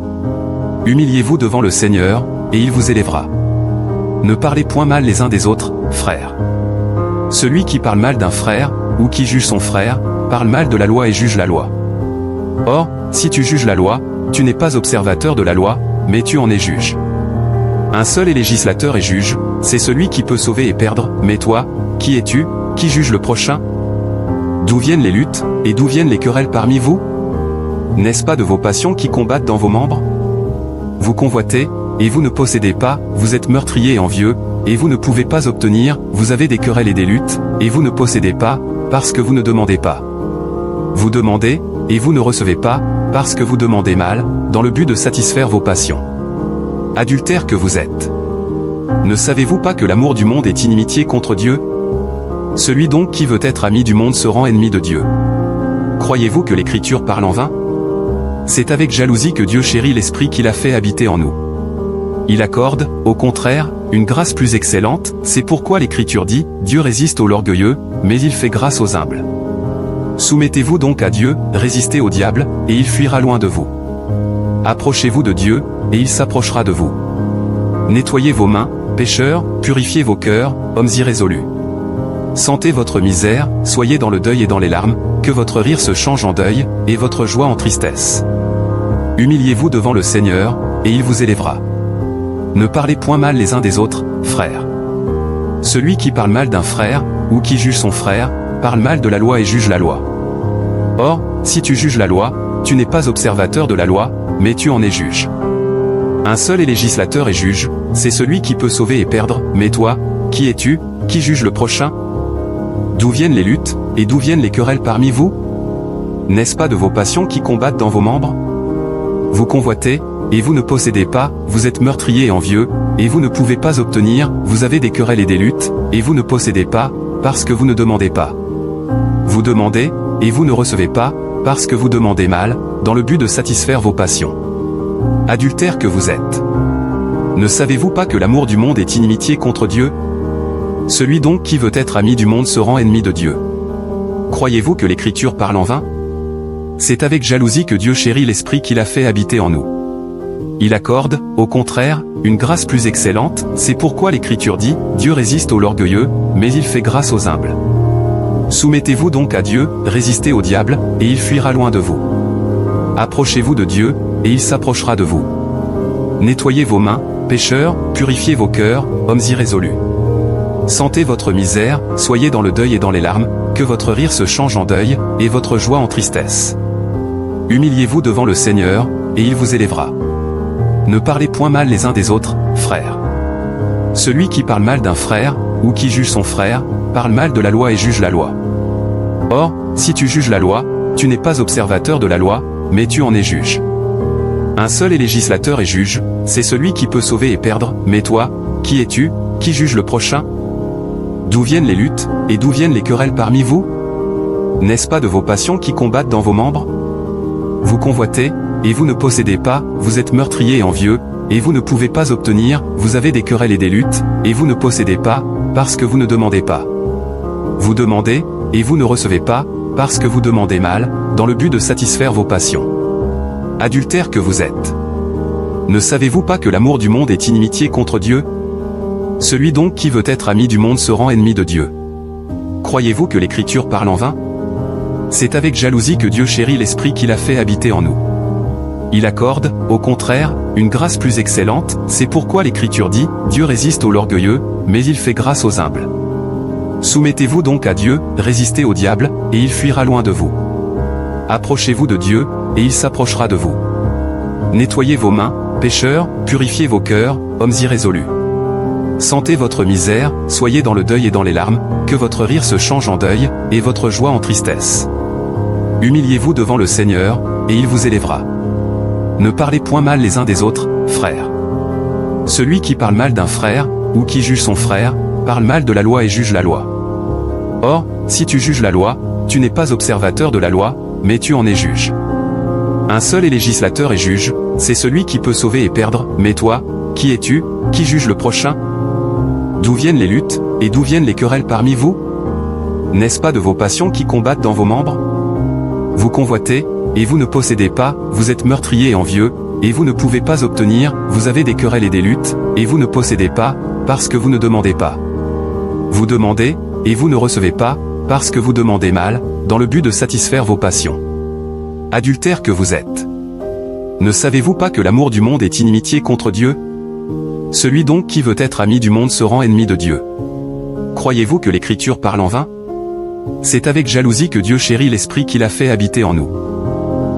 Humiliez-vous devant le Seigneur, et il vous élèvera. Ne parlez point mal les uns des autres, frères. Celui qui parle mal d'un frère, ou qui juge son frère, parle mal de la loi et juge la loi. Or, si tu juges la loi, tu n'es pas observateur de la loi, mais tu en es juge. Un seul est législateur et juge, c'est celui qui peut sauver et perdre, mais toi, qui es-tu, qui juge le prochain? D'où viennent les luttes, et d'où viennent les querelles parmi vous? N'est-ce pas de vos passions qui combattent dans vos membres? Vous convoitez, et vous ne possédez pas, vous êtes meurtrier et envieux, et vous ne pouvez pas obtenir, vous avez des querelles et des luttes, et vous ne possédez pas, parce que vous ne demandez pas. Vous demandez, et vous ne recevez pas, parce que vous demandez mal, dans le but de satisfaire vos passions. Adultère que vous êtes. Ne savez-vous pas que l'amour du monde est inimitié contre Dieu? Celui donc qui veut être ami du monde se rend ennemi de Dieu. Croyez-vous que l'Écriture parle en vain? C'est avec jalousie que Dieu chérit l'Esprit qu'il a fait habiter en nous. Il accorde, au contraire, une grâce plus excellente, c'est pourquoi l'Écriture dit, Dieu résiste aux orgueilleux, mais il fait grâce aux humbles. Soumettez-vous donc à Dieu, résistez au diable, et il fuira loin de vous. Approchez-vous de Dieu, et il s'approchera de vous. Nettoyez vos mains, pécheurs, purifiez vos cœurs, hommes irrésolus. Sentez votre misère, soyez dans le deuil et dans les larmes, que votre rire se change en deuil, et votre joie en tristesse. Humiliez-vous devant le Seigneur, et il vous élèvera. Ne parlez point mal les uns des autres, frères. Celui qui parle mal d'un frère, ou qui juge son frère, parle mal de la loi et juge la loi. Or, si tu juges la loi, tu n'es pas observateur de la loi, mais tu en es juge. Un seul est législateur et juge, c'est celui qui peut sauver et perdre, mais toi, qui es-tu, qui juge le prochain? D'où viennent les luttes, et d'où viennent les querelles parmi vous? N'est-ce pas de vos passions qui combattent dans vos membres? Vous convoitez, et vous ne possédez pas, vous êtes meurtrier et envieux, et vous ne pouvez pas obtenir, vous avez des querelles et des luttes, et vous ne possédez pas, parce que vous ne demandez pas. Vous demandez, et vous ne recevez pas, parce que vous demandez mal, dans le but de satisfaire vos passions. Adultère que vous êtes. Ne savez-vous pas que l'amour du monde est inimitié contre Dieu? Celui donc qui veut être ami du monde se rend ennemi de Dieu. Croyez-vous que l'Écriture parle en vain? C'est avec jalousie que Dieu chérit l'Esprit qu'il a fait habiter en nous. Il accorde, au contraire, une grâce plus excellente, c'est pourquoi l'Écriture dit, Dieu résiste aux orgueilleux, mais il fait grâce aux humbles. Soumettez-vous donc à Dieu, résistez au diable, et il fuira loin de vous. Approchez-vous de Dieu, et il s'approchera de vous. Nettoyez vos mains, pécheurs, purifiez vos cœurs, hommes irrésolus. Sentez votre misère, soyez dans le deuil et dans les larmes, que votre rire se change en deuil, et votre joie en tristesse. Humiliez-vous devant le Seigneur, et il vous élèvera. Ne parlez point mal les uns des autres, frères. Celui qui parle mal d'un frère, ou qui juge son frère, parle mal de la loi et juge la loi. Or, si tu juges la loi, tu n'es pas observateur de la loi, mais tu en es juge. Un seul est législateur et juge, c'est celui qui peut sauver et perdre, mais toi, qui es-tu, qui juge le prochain? D'où viennent les luttes, et d'où viennent les querelles parmi vous? N'est-ce pas de vos passions qui combattent dans vos membres? Vous convoitez, et vous ne possédez pas, vous êtes meurtrier et envieux, et vous ne pouvez pas obtenir, vous avez des querelles et des luttes, et vous ne possédez pas, parce que vous ne demandez pas. Vous demandez, et vous ne recevez pas, parce que vous demandez mal, dans le but de satisfaire vos passions. Adultère que vous êtes. Ne savez-vous pas que l'amour du monde est inimitié contre Dieu? Celui donc qui veut être ami du monde se rend ennemi de Dieu. Croyez-vous que l'Écriture parle en vain? C'est avec jalousie que Dieu chérit l'Esprit qu'il a fait habiter en nous. Il accorde, au contraire, une grâce plus excellente, c'est pourquoi l'Écriture dit, Dieu résiste aux orgueilleux, mais il fait grâce aux humbles. Soumettez-vous donc à Dieu, résistez au diable, et il fuira loin de vous. Approchez-vous de Dieu, et il s'approchera de vous. Nettoyez vos mains, pécheurs, purifiez vos cœurs, hommes irrésolus. Sentez votre misère, soyez dans le deuil et dans les larmes, que votre rire se change en deuil, et votre joie en tristesse. Humiliez-vous devant le Seigneur, et il vous élèvera. Ne parlez point mal les uns des autres, frères. Celui qui parle mal d'un frère, ou qui juge son frère, parle mal de la loi et juge la loi. Or, si tu juges la loi, tu n'es pas observateur de la loi, mais tu en es juge. Un seul est législateur et juge, c'est celui qui peut sauver et perdre, mais toi, qui es-tu, qui juge le prochain? D'où viennent les luttes, et d'où viennent les querelles parmi vous? N'est-ce pas de vos passions qui combattent dans vos membres? Vous convoitez, et vous ne possédez pas, vous êtes meurtrier et envieux, et vous ne pouvez pas obtenir, vous avez des querelles et des luttes, et vous ne possédez pas, parce que vous ne demandez pas. Vous demandez, et vous ne recevez pas, parce que vous demandez mal, dans le but de satisfaire vos passions. Adultère que vous êtes. Ne savez-vous pas que l'amour du monde est inimitié contre Dieu? Celui donc qui veut être ami du monde se rend ennemi de Dieu. Croyez-vous que l'Écriture parle en vain? C'est avec jalousie que Dieu chérit l'Esprit qu'il a fait habiter en nous.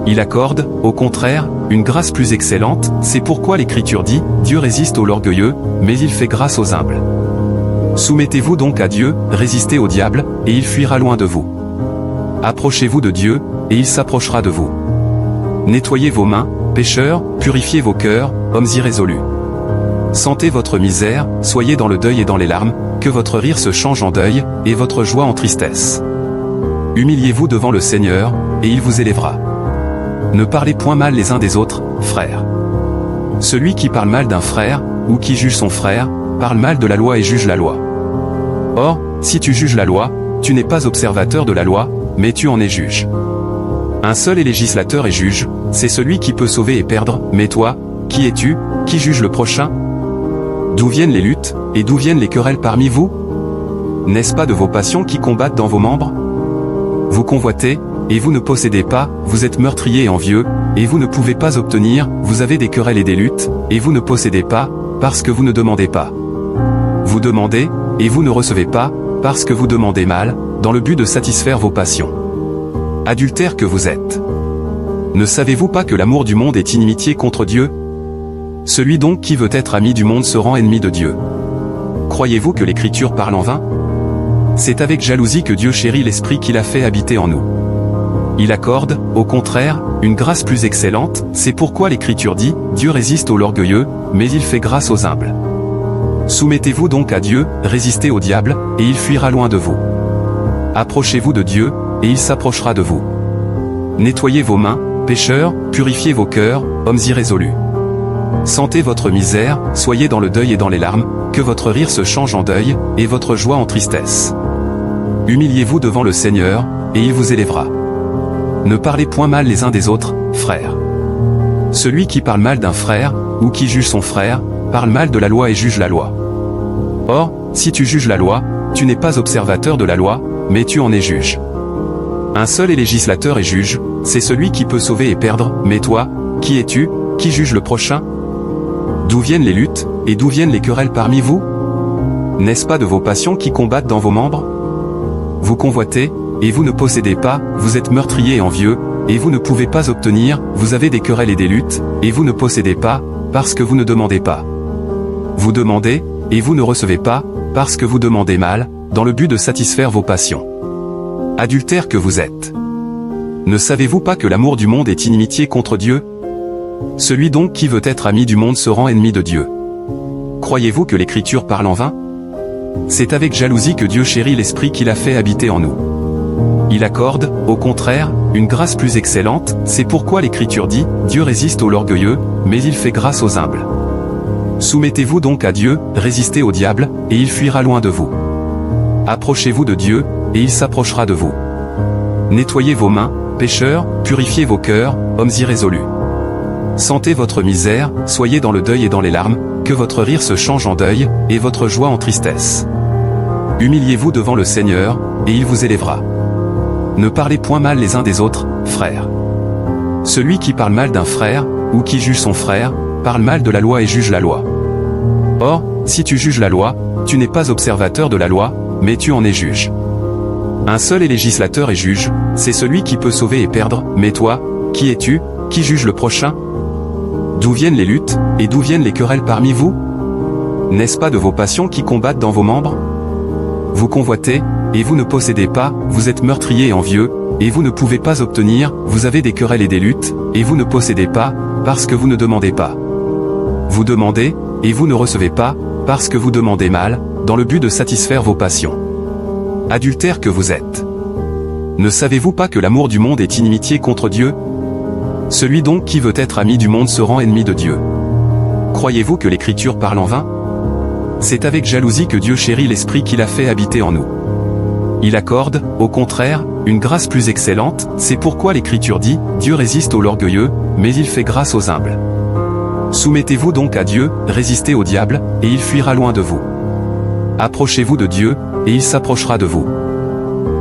Il accorde, au contraire, une grâce plus excellente, c'est pourquoi l'Écriture dit, Dieu résiste aux orgueilleux, mais il fait grâce aux humbles. Soumettez-vous donc à Dieu, résistez au diable, et il fuira loin de vous. Approchez-vous de Dieu, et il s'approchera de vous. Nettoyez vos mains, pécheurs, purifiez vos cœurs, hommes irrésolus. Sentez votre misère, soyez dans le deuil et dans les larmes, que votre rire se change en deuil, et votre joie en tristesse. Humiliez-vous devant le Seigneur, et il vous élèvera. Ne parlez point mal les uns des autres, frères. Celui qui parle mal d'un frère, ou qui juge son frère, parle mal de la loi et juge la loi. Or, si tu juges la loi, tu n'es pas observateur de la loi, mais tu en es juge. Un seul est législateur et juge, c'est celui qui peut sauver et perdre, mais toi, qui es-tu, qui juge le prochain? D'où viennent les luttes, et d'où viennent les querelles parmi vous? N'est-ce pas de vos passions qui combattent dans vos membres? Vous convoitez, et vous ne possédez pas, vous êtes meurtriers et envieux, et vous ne pouvez pas obtenir, vous avez des querelles et des luttes, et vous ne possédez pas, parce que vous ne demandez pas. Vous demandez, et vous ne recevez pas, parce que vous demandez mal, dans le but de satisfaire vos passions. Adultères que vous êtes. Ne savez-vous pas que l'amour du monde est inimitié contre Dieu? Celui donc qui veut être ami du monde se rend ennemi de Dieu. Croyez-vous que l'Écriture parle en vain? C'est avec jalousie que Dieu chérit l'Esprit qu'il a fait habiter en nous. Il accorde, au contraire, une grâce plus excellente, c'est pourquoi l'Écriture dit, Dieu résiste aux orgueilleux, mais il fait grâce aux humbles. Soumettez-vous donc à Dieu, résistez au diable, et il fuira loin de vous. Approchez-vous de Dieu, et il s'approchera de vous. Nettoyez vos mains, pécheurs, purifiez vos cœurs, hommes irrésolus. Sentez votre misère, soyez dans le deuil et dans les larmes, que votre rire se change en deuil, et votre joie en tristesse. Humiliez-vous devant le Seigneur, et il vous élèvera. Ne parlez point mal les uns des autres, frères. Celui qui parle mal d'un frère, ou qui juge son frère, parle mal de la loi et juge la loi. Or, si tu juges la loi, tu n'es pas observateur de la loi, mais tu en es juge. Un seul est législateur et juge, c'est celui qui peut sauver et perdre, mais toi, qui es-tu, qui juge le prochain? D'où viennent les luttes, et d'où viennent les querelles parmi vous? N'est-ce pas de vos passions qui combattent dans vos membres? Vous convoitez, et vous ne possédez pas, vous êtes meurtriers et envieux, et vous ne pouvez pas obtenir, vous avez des querelles et des luttes, et vous ne possédez pas, parce que vous ne demandez pas. Vous demandez, et vous ne recevez pas, parce que vous demandez mal, dans le but de satisfaire vos passions. Adultères que vous êtes. Ne savez-vous pas que l'amour du monde est inimitié contre Dieu? Celui donc qui veut être ami du monde se rend ennemi de Dieu. Croyez-vous que l'Écriture parle en vain? C'est avec jalousie que Dieu chérit l'Esprit qu'il a fait habiter en nous. Il accorde, au contraire, une grâce plus excellente, c'est pourquoi l'Écriture dit, Dieu résiste aux orgueilleux, mais il fait grâce aux humbles. Soumettez-vous donc à Dieu, résistez au diable, et il fuira loin de vous. Approchez-vous de Dieu, et il s'approchera de vous. Nettoyez vos mains, pécheurs, purifiez vos cœurs, hommes irrésolus. Sentez votre misère, soyez dans le deuil et dans les larmes, que votre rire se change en deuil, et votre joie en tristesse. Humiliez-vous devant le Seigneur, et il vous élèvera. Ne parlez point mal les uns des autres, frères. Celui qui parle mal d'un frère, ou qui juge son frère, parle mal de la loi et juge la loi. Or, si tu juges la loi, tu n'es pas observateur de la loi, mais tu en es juge. Un seul est législateur et juge, c'est celui qui peut sauver et perdre, mais toi, qui es-tu, qui juge le prochain? D'où viennent les luttes, et d'où viennent les querelles parmi vous? N'est-ce pas de vos passions qui combattent dans vos membres? Vous convoitez, et vous ne possédez pas, vous êtes meurtriers et envieux, et vous ne pouvez pas obtenir, vous avez des querelles et des luttes, et vous ne possédez pas, parce que vous ne demandez pas. Vous demandez, et vous ne recevez pas, parce que vous demandez mal, dans le but de satisfaire vos passions. Adultères que vous êtes. Ne savez-vous pas que l'amour du monde est inimitié contre Dieu? Celui donc qui veut être ami du monde se rend ennemi de Dieu. Croyez-vous que l'Écriture parle en vain? C'est avec jalousie que Dieu chérit l'Esprit qu'il a fait habiter en nous. Il accorde, au contraire, une grâce plus excellente, c'est pourquoi l'Écriture dit, Dieu résiste aux orgueilleux, mais il fait grâce aux humbles. Soumettez-vous donc à Dieu, résistez au diable, et il fuira loin de vous. Approchez-vous de Dieu, et il s'approchera de vous.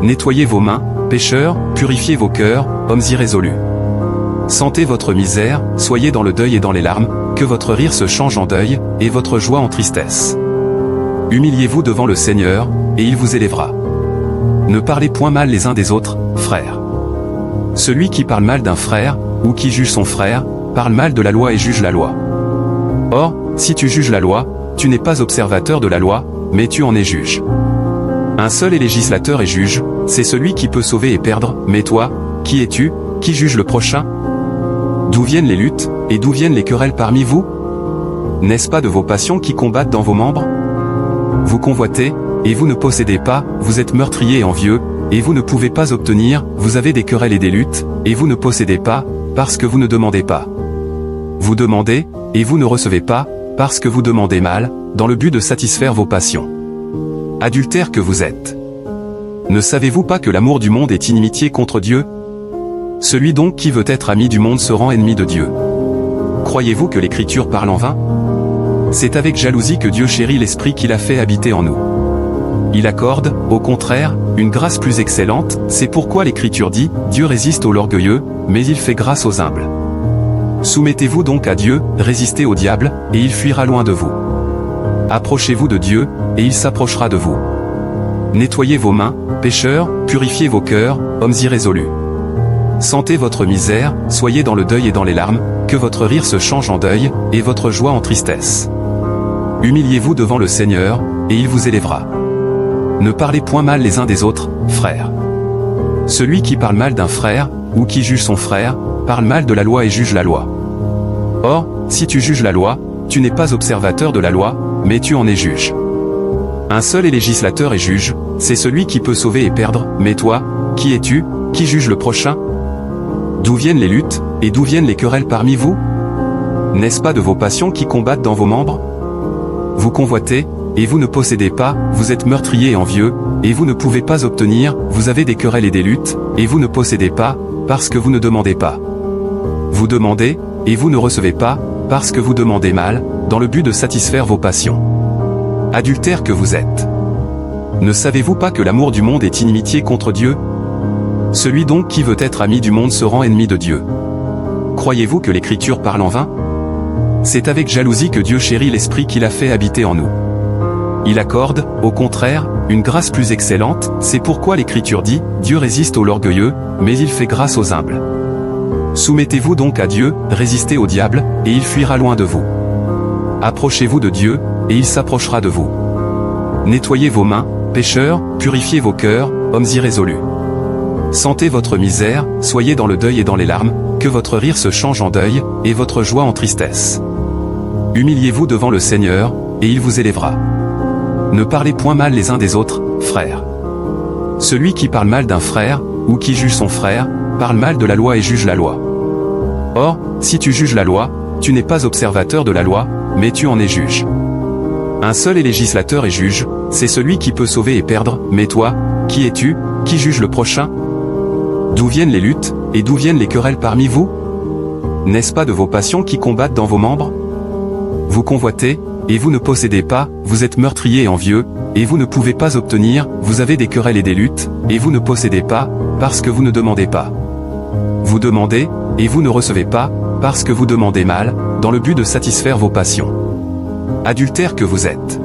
Nettoyez vos mains, pécheurs, purifiez vos cœurs, hommes irrésolus. Sentez votre misère, soyez dans le deuil et dans les larmes, que votre rire se change en deuil, et votre joie en tristesse. Humiliez-vous devant le Seigneur, et il vous élèvera. Ne parlez point mal les uns des autres, frères. Celui qui parle mal d'un frère, ou qui juge son frère, parle mal de la loi et juge la loi. Or, si tu juges la loi, tu n'es pas observateur de la loi, mais tu en es juge. Un seul est législateur et juge, c'est celui qui peut sauver et perdre, mais toi, qui es-tu, qui juge le prochain? D'où viennent les luttes, et d'où viennent les querelles parmi vous? N'est-ce pas de vos passions qui combattent dans vos membres? Vous convoitez, et vous ne possédez pas, vous êtes meurtrier et envieux, et vous ne pouvez pas obtenir, vous avez des querelles et des luttes, et vous ne possédez pas, parce que vous ne demandez pas. Vous demandez, et vous ne recevez pas, parce que vous demandez mal, dans le but de satisfaire vos passions. Adultères que vous êtes. Ne savez-vous pas que l'amour du monde est inimitié contre Dieu? Celui donc qui veut être ami du monde se rend ennemi de Dieu. Croyez-vous que l'Écriture parle en vain? C'est avec jalousie que Dieu chérit l'Esprit qu'il a fait habiter en nous. Il accorde, au contraire, une grâce plus excellente, c'est pourquoi l'Écriture dit, Dieu résiste aux orgueilleux, mais il fait grâce aux humbles. Soumettez-vous donc à Dieu, résistez au diable, et il fuira loin de vous. Approchez-vous de Dieu, et il s'approchera de vous. Nettoyez vos mains, pécheurs, purifiez vos cœurs, hommes irrésolus. Sentez votre misère, soyez dans le deuil et dans les larmes, que votre rire se change en deuil, et votre joie en tristesse. Humiliez-vous devant le Seigneur, et il vous élèvera. Ne parlez point mal les uns des autres, frères. Celui qui parle mal d'un frère, ou qui juge son frère, parle mal de la loi et juge la loi. Or, si tu juges la loi, tu n'es pas observateur de la loi, mais tu en es juge. Un seul est législateur et juge, c'est celui qui peut sauver et perdre, mais toi, qui es-tu, qui juge le prochain? D'où viennent les luttes, et d'où viennent les querelles parmi vous? N'est-ce pas de vos passions qui combattent dans vos membres? Vous convoitez, et vous ne possédez pas, vous êtes meurtrier et envieux, et vous ne pouvez pas obtenir, vous avez des querelles et des luttes, et vous ne possédez pas, parce que vous ne demandez pas. Vous demandez, et vous ne recevez pas, parce que vous demandez mal, dans le but de satisfaire vos passions. Adultères que vous êtes. Ne savez-vous pas que l'amour du monde est inimitié contre Dieu? Celui donc qui veut être ami du monde se rend ennemi de Dieu. Croyez-vous que l'Écriture parle en vain? C'est avec jalousie que Dieu chérit l'Esprit qu'il a fait habiter en nous. Il accorde, au contraire, une grâce plus excellente, c'est pourquoi l'Écriture dit, Dieu résiste aux orgueilleux, mais il fait grâce aux humbles. Soumettez-vous donc à Dieu, résistez au diable, et il fuira loin de vous. Approchez-vous de Dieu, et il s'approchera de vous. Nettoyez vos mains, pécheurs, purifiez vos cœurs, hommes irrésolus. Sentez votre misère, soyez dans le deuil et dans les larmes, que votre rire se change en deuil, et votre joie en tristesse. Humiliez-vous devant le Seigneur, et il vous élèvera. Ne parlez point mal les uns des autres, frères. Celui qui parle mal d'un frère, ou qui juge son frère, parle mal de la loi et juge la loi. Or, si tu juges la loi, tu n'es pas observateur de la loi, mais tu en es juge. Un seul est législateur et juge, c'est celui qui peut sauver et perdre, mais toi, qui es-tu, qui juge le prochain? D'où viennent les luttes, et d'où viennent les querelles parmi vous? N'est-ce pas de vos passions qui combattent dans vos membres? Vous convoitez, et vous ne possédez pas, vous êtes meurtrier et envieux, et vous ne pouvez pas obtenir, vous avez des querelles et des luttes, et vous ne possédez pas, parce que vous ne demandez pas. Vous demandez, et vous ne recevez pas, parce que vous demandez mal, dans le but de satisfaire vos passions. Adultères que vous êtes.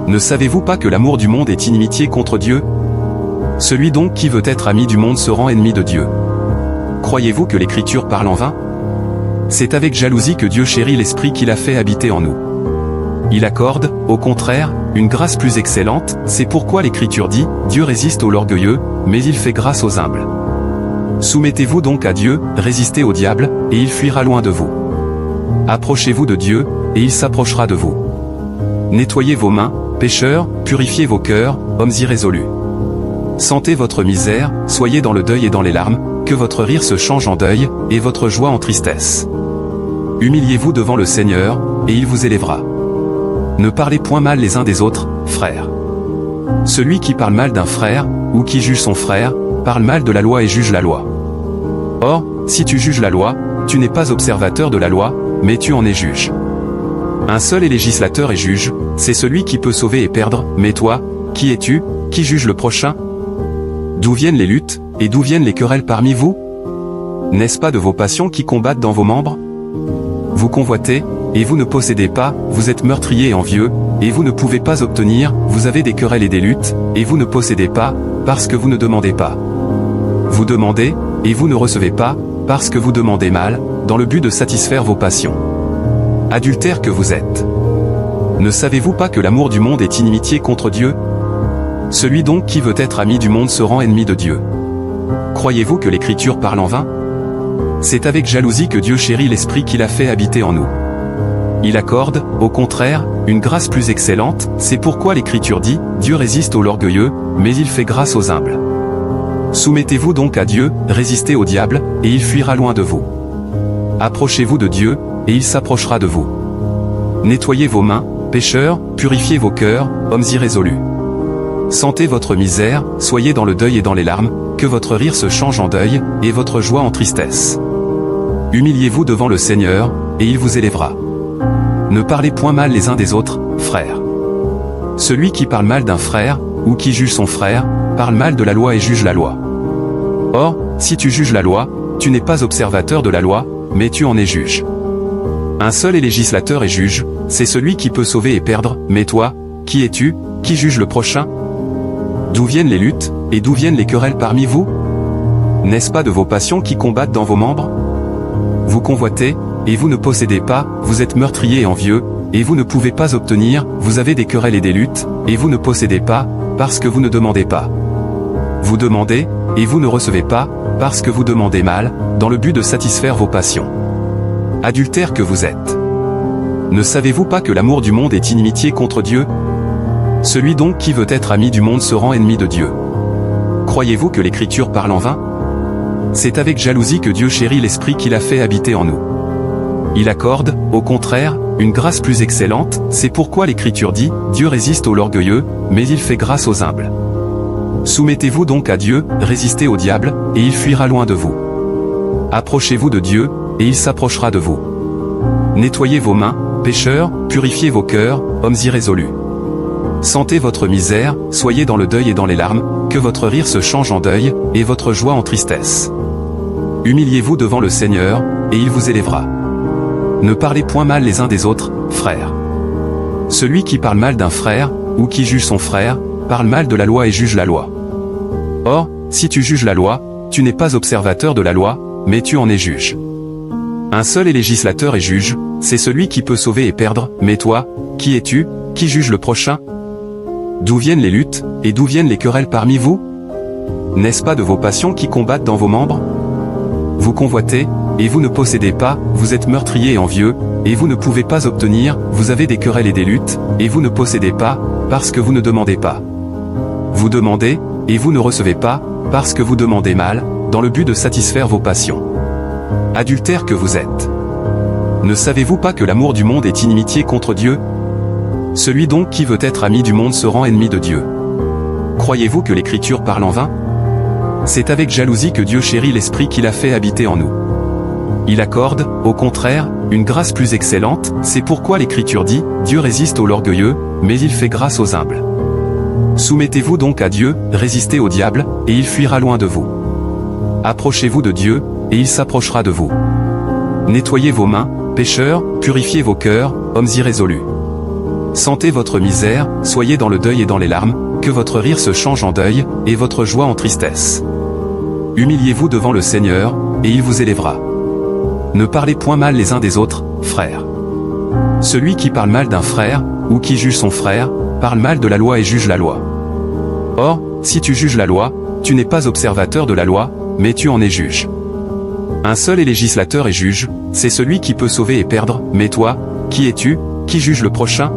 Ne savez-vous pas que l'amour du monde est inimitié contre Dieu? Celui donc qui veut être ami du monde se rend ennemi de Dieu. Croyez-vous que l'Écriture parle en vain? C'est avec jalousie que Dieu chérit l'Esprit qu'il a fait habiter en nous. Il accorde, au contraire, une grâce plus excellente, c'est pourquoi l'Écriture dit, Dieu résiste aux orgueilleux, mais il fait grâce aux humbles. Soumettez-vous donc à Dieu, résistez au diable, et il fuira loin de vous. Approchez-vous de Dieu, et il s'approchera de vous. Nettoyez vos mains, pécheurs, purifiez vos cœurs, hommes irrésolus. Sentez votre misère, soyez dans le deuil et dans les larmes, que votre rire se change en deuil, et votre joie en tristesse. Humiliez-vous devant le Seigneur, et il vous élèvera. Ne parlez point mal les uns des autres, frères. Celui qui parle mal d'un frère, ou qui juge son frère, parle mal de la loi et juge la loi. Or, si tu juges la loi, tu n'es pas observateur de la loi, mais tu en es juge. Un seul est législateur et juge, c'est celui qui peut sauver et perdre, mais toi, qui es-tu, qui juge le prochain? D'où viennent les luttes, et d'où viennent les querelles parmi vous? N'est-ce pas de vos passions qui combattent dans vos membres? Vous convoitez, et vous ne possédez pas, vous êtes meurtrier et envieux, et vous ne pouvez pas obtenir, vous avez des querelles et des luttes, et vous ne possédez pas, parce que vous ne demandez pas. Vous demandez, et vous ne recevez pas, parce que vous demandez mal, dans le but de satisfaire vos passions. Adultères que vous êtes. Ne savez-vous pas que l'amour du monde est inimitié contre Dieu? Celui donc qui veut être ami du monde se rend ennemi de Dieu. Croyez-vous que l'Écriture parle en vain? C'est avec jalousie que Dieu chérit l'Esprit qu'il a fait habiter en nous. Il accorde, au contraire, une grâce plus excellente, c'est pourquoi l'Écriture dit, Dieu résiste aux orgueilleux, mais il fait grâce aux humbles. Soumettez-vous donc à Dieu, résistez au diable, et il fuira loin de vous. Approchez-vous de Dieu, et il s'approchera de vous. Nettoyez vos mains, pécheurs, purifiez vos cœurs, hommes irrésolus. Sentez votre misère, soyez dans le deuil et dans les larmes, que votre rire se change en deuil, et votre joie en tristesse. Humiliez-vous devant le Seigneur, et il vous élèvera. Ne parlez point mal les uns des autres, frères. Celui qui parle mal d'un frère, ou qui juge son frère, parle mal de la loi et juge la loi. Or, si tu juges la loi, tu n'es pas observateur de la loi, mais tu en es juge. Un seul est législateur et juge, c'est celui qui peut sauver et perdre, mais toi, qui es-tu, qui juge le prochain? D'où viennent les luttes, et d'où viennent les querelles parmi vous? N'est-ce pas de vos passions qui combattent dans vos membres? Vous convoitez, et vous ne possédez pas, vous êtes meurtrier et envieux, et vous ne pouvez pas obtenir, vous avez des querelles et des luttes, et vous ne possédez pas, parce que vous ne demandez pas. Vous demandez, et vous ne recevez pas, parce que vous demandez mal, dans le but de satisfaire vos passions. Adultères que vous êtes. Ne savez-vous pas que l'amour du monde est inimitié contre Dieu? Celui donc qui veut être ami du monde se rend ennemi de Dieu. Croyez-vous que l'Écriture parle en vain? C'est avec jalousie que Dieu chérit l'Esprit qu'il a fait habiter en nous. Il accorde, au contraire, une grâce plus excellente, c'est pourquoi l'Écriture dit, Dieu résiste aux orgueilleux, mais il fait grâce aux humbles. Soumettez-vous donc à Dieu, résistez au diable, et il fuira loin de vous. Approchez-vous de Dieu, et il s'approchera de vous. Nettoyez vos mains, pécheurs, purifiez vos cœurs, hommes irrésolus. Sentez votre misère, soyez dans le deuil et dans les larmes, que votre rire se change en deuil, et votre joie en tristesse. Humiliez-vous devant le Seigneur, et il vous élèvera. Ne parlez point mal les uns des autres, frères. Celui qui parle mal d'un frère, ou qui juge son frère, parle mal de la loi et juge la loi. Or, si tu juges la loi, tu n'es pas observateur de la loi, mais tu en es juge. Un seul est législateur et juge, c'est celui qui peut sauver et perdre, mais toi, qui es-tu, qui juge le prochain? D'où viennent les luttes, et d'où viennent les querelles parmi vous? N'est-ce pas de vos passions qui combattent dans vos membres? Vous convoitez, et vous ne possédez pas, vous êtes meurtrier et envieux, et vous ne pouvez pas obtenir, vous avez des querelles et des luttes, et vous ne possédez pas, parce que vous ne demandez pas. Vous demandez, et vous ne recevez pas, parce que vous demandez mal, dans le but de satisfaire vos passions. Adultères que vous êtes. Ne savez-vous pas que l'amour du monde est inimitié contre Dieu? Celui donc qui veut être ami du monde se rend ennemi de Dieu. Croyez-vous que l'Écriture parle en vain? C'est avec jalousie que Dieu chérit l'Esprit qu'il a fait habiter en nous. Il accorde, au contraire, une grâce plus excellente, c'est pourquoi l'Écriture dit, Dieu résiste aux orgueilleux, mais il fait grâce aux humbles. Soumettez-vous donc à Dieu, résistez au diable, et il fuira loin de vous. Approchez-vous de Dieu, et il s'approchera de vous. Nettoyez vos mains, pécheurs, purifiez vos cœurs, hommes irrésolus. Sentez votre misère, soyez dans le deuil et dans les larmes, que votre rire se change en deuil, et votre joie en tristesse. Humiliez-vous devant le Seigneur, et il vous élèvera. Ne parlez point mal les uns des autres, frères. Celui qui parle mal d'un frère, ou qui juge son frère, parle mal de la loi et juge la loi. Or, si tu juges la loi, tu n'es pas observateur de la loi, mais tu en es juge. Un seul est législateur et juge, c'est celui qui peut sauver et perdre, mais toi, qui es-tu, qui juge le prochain?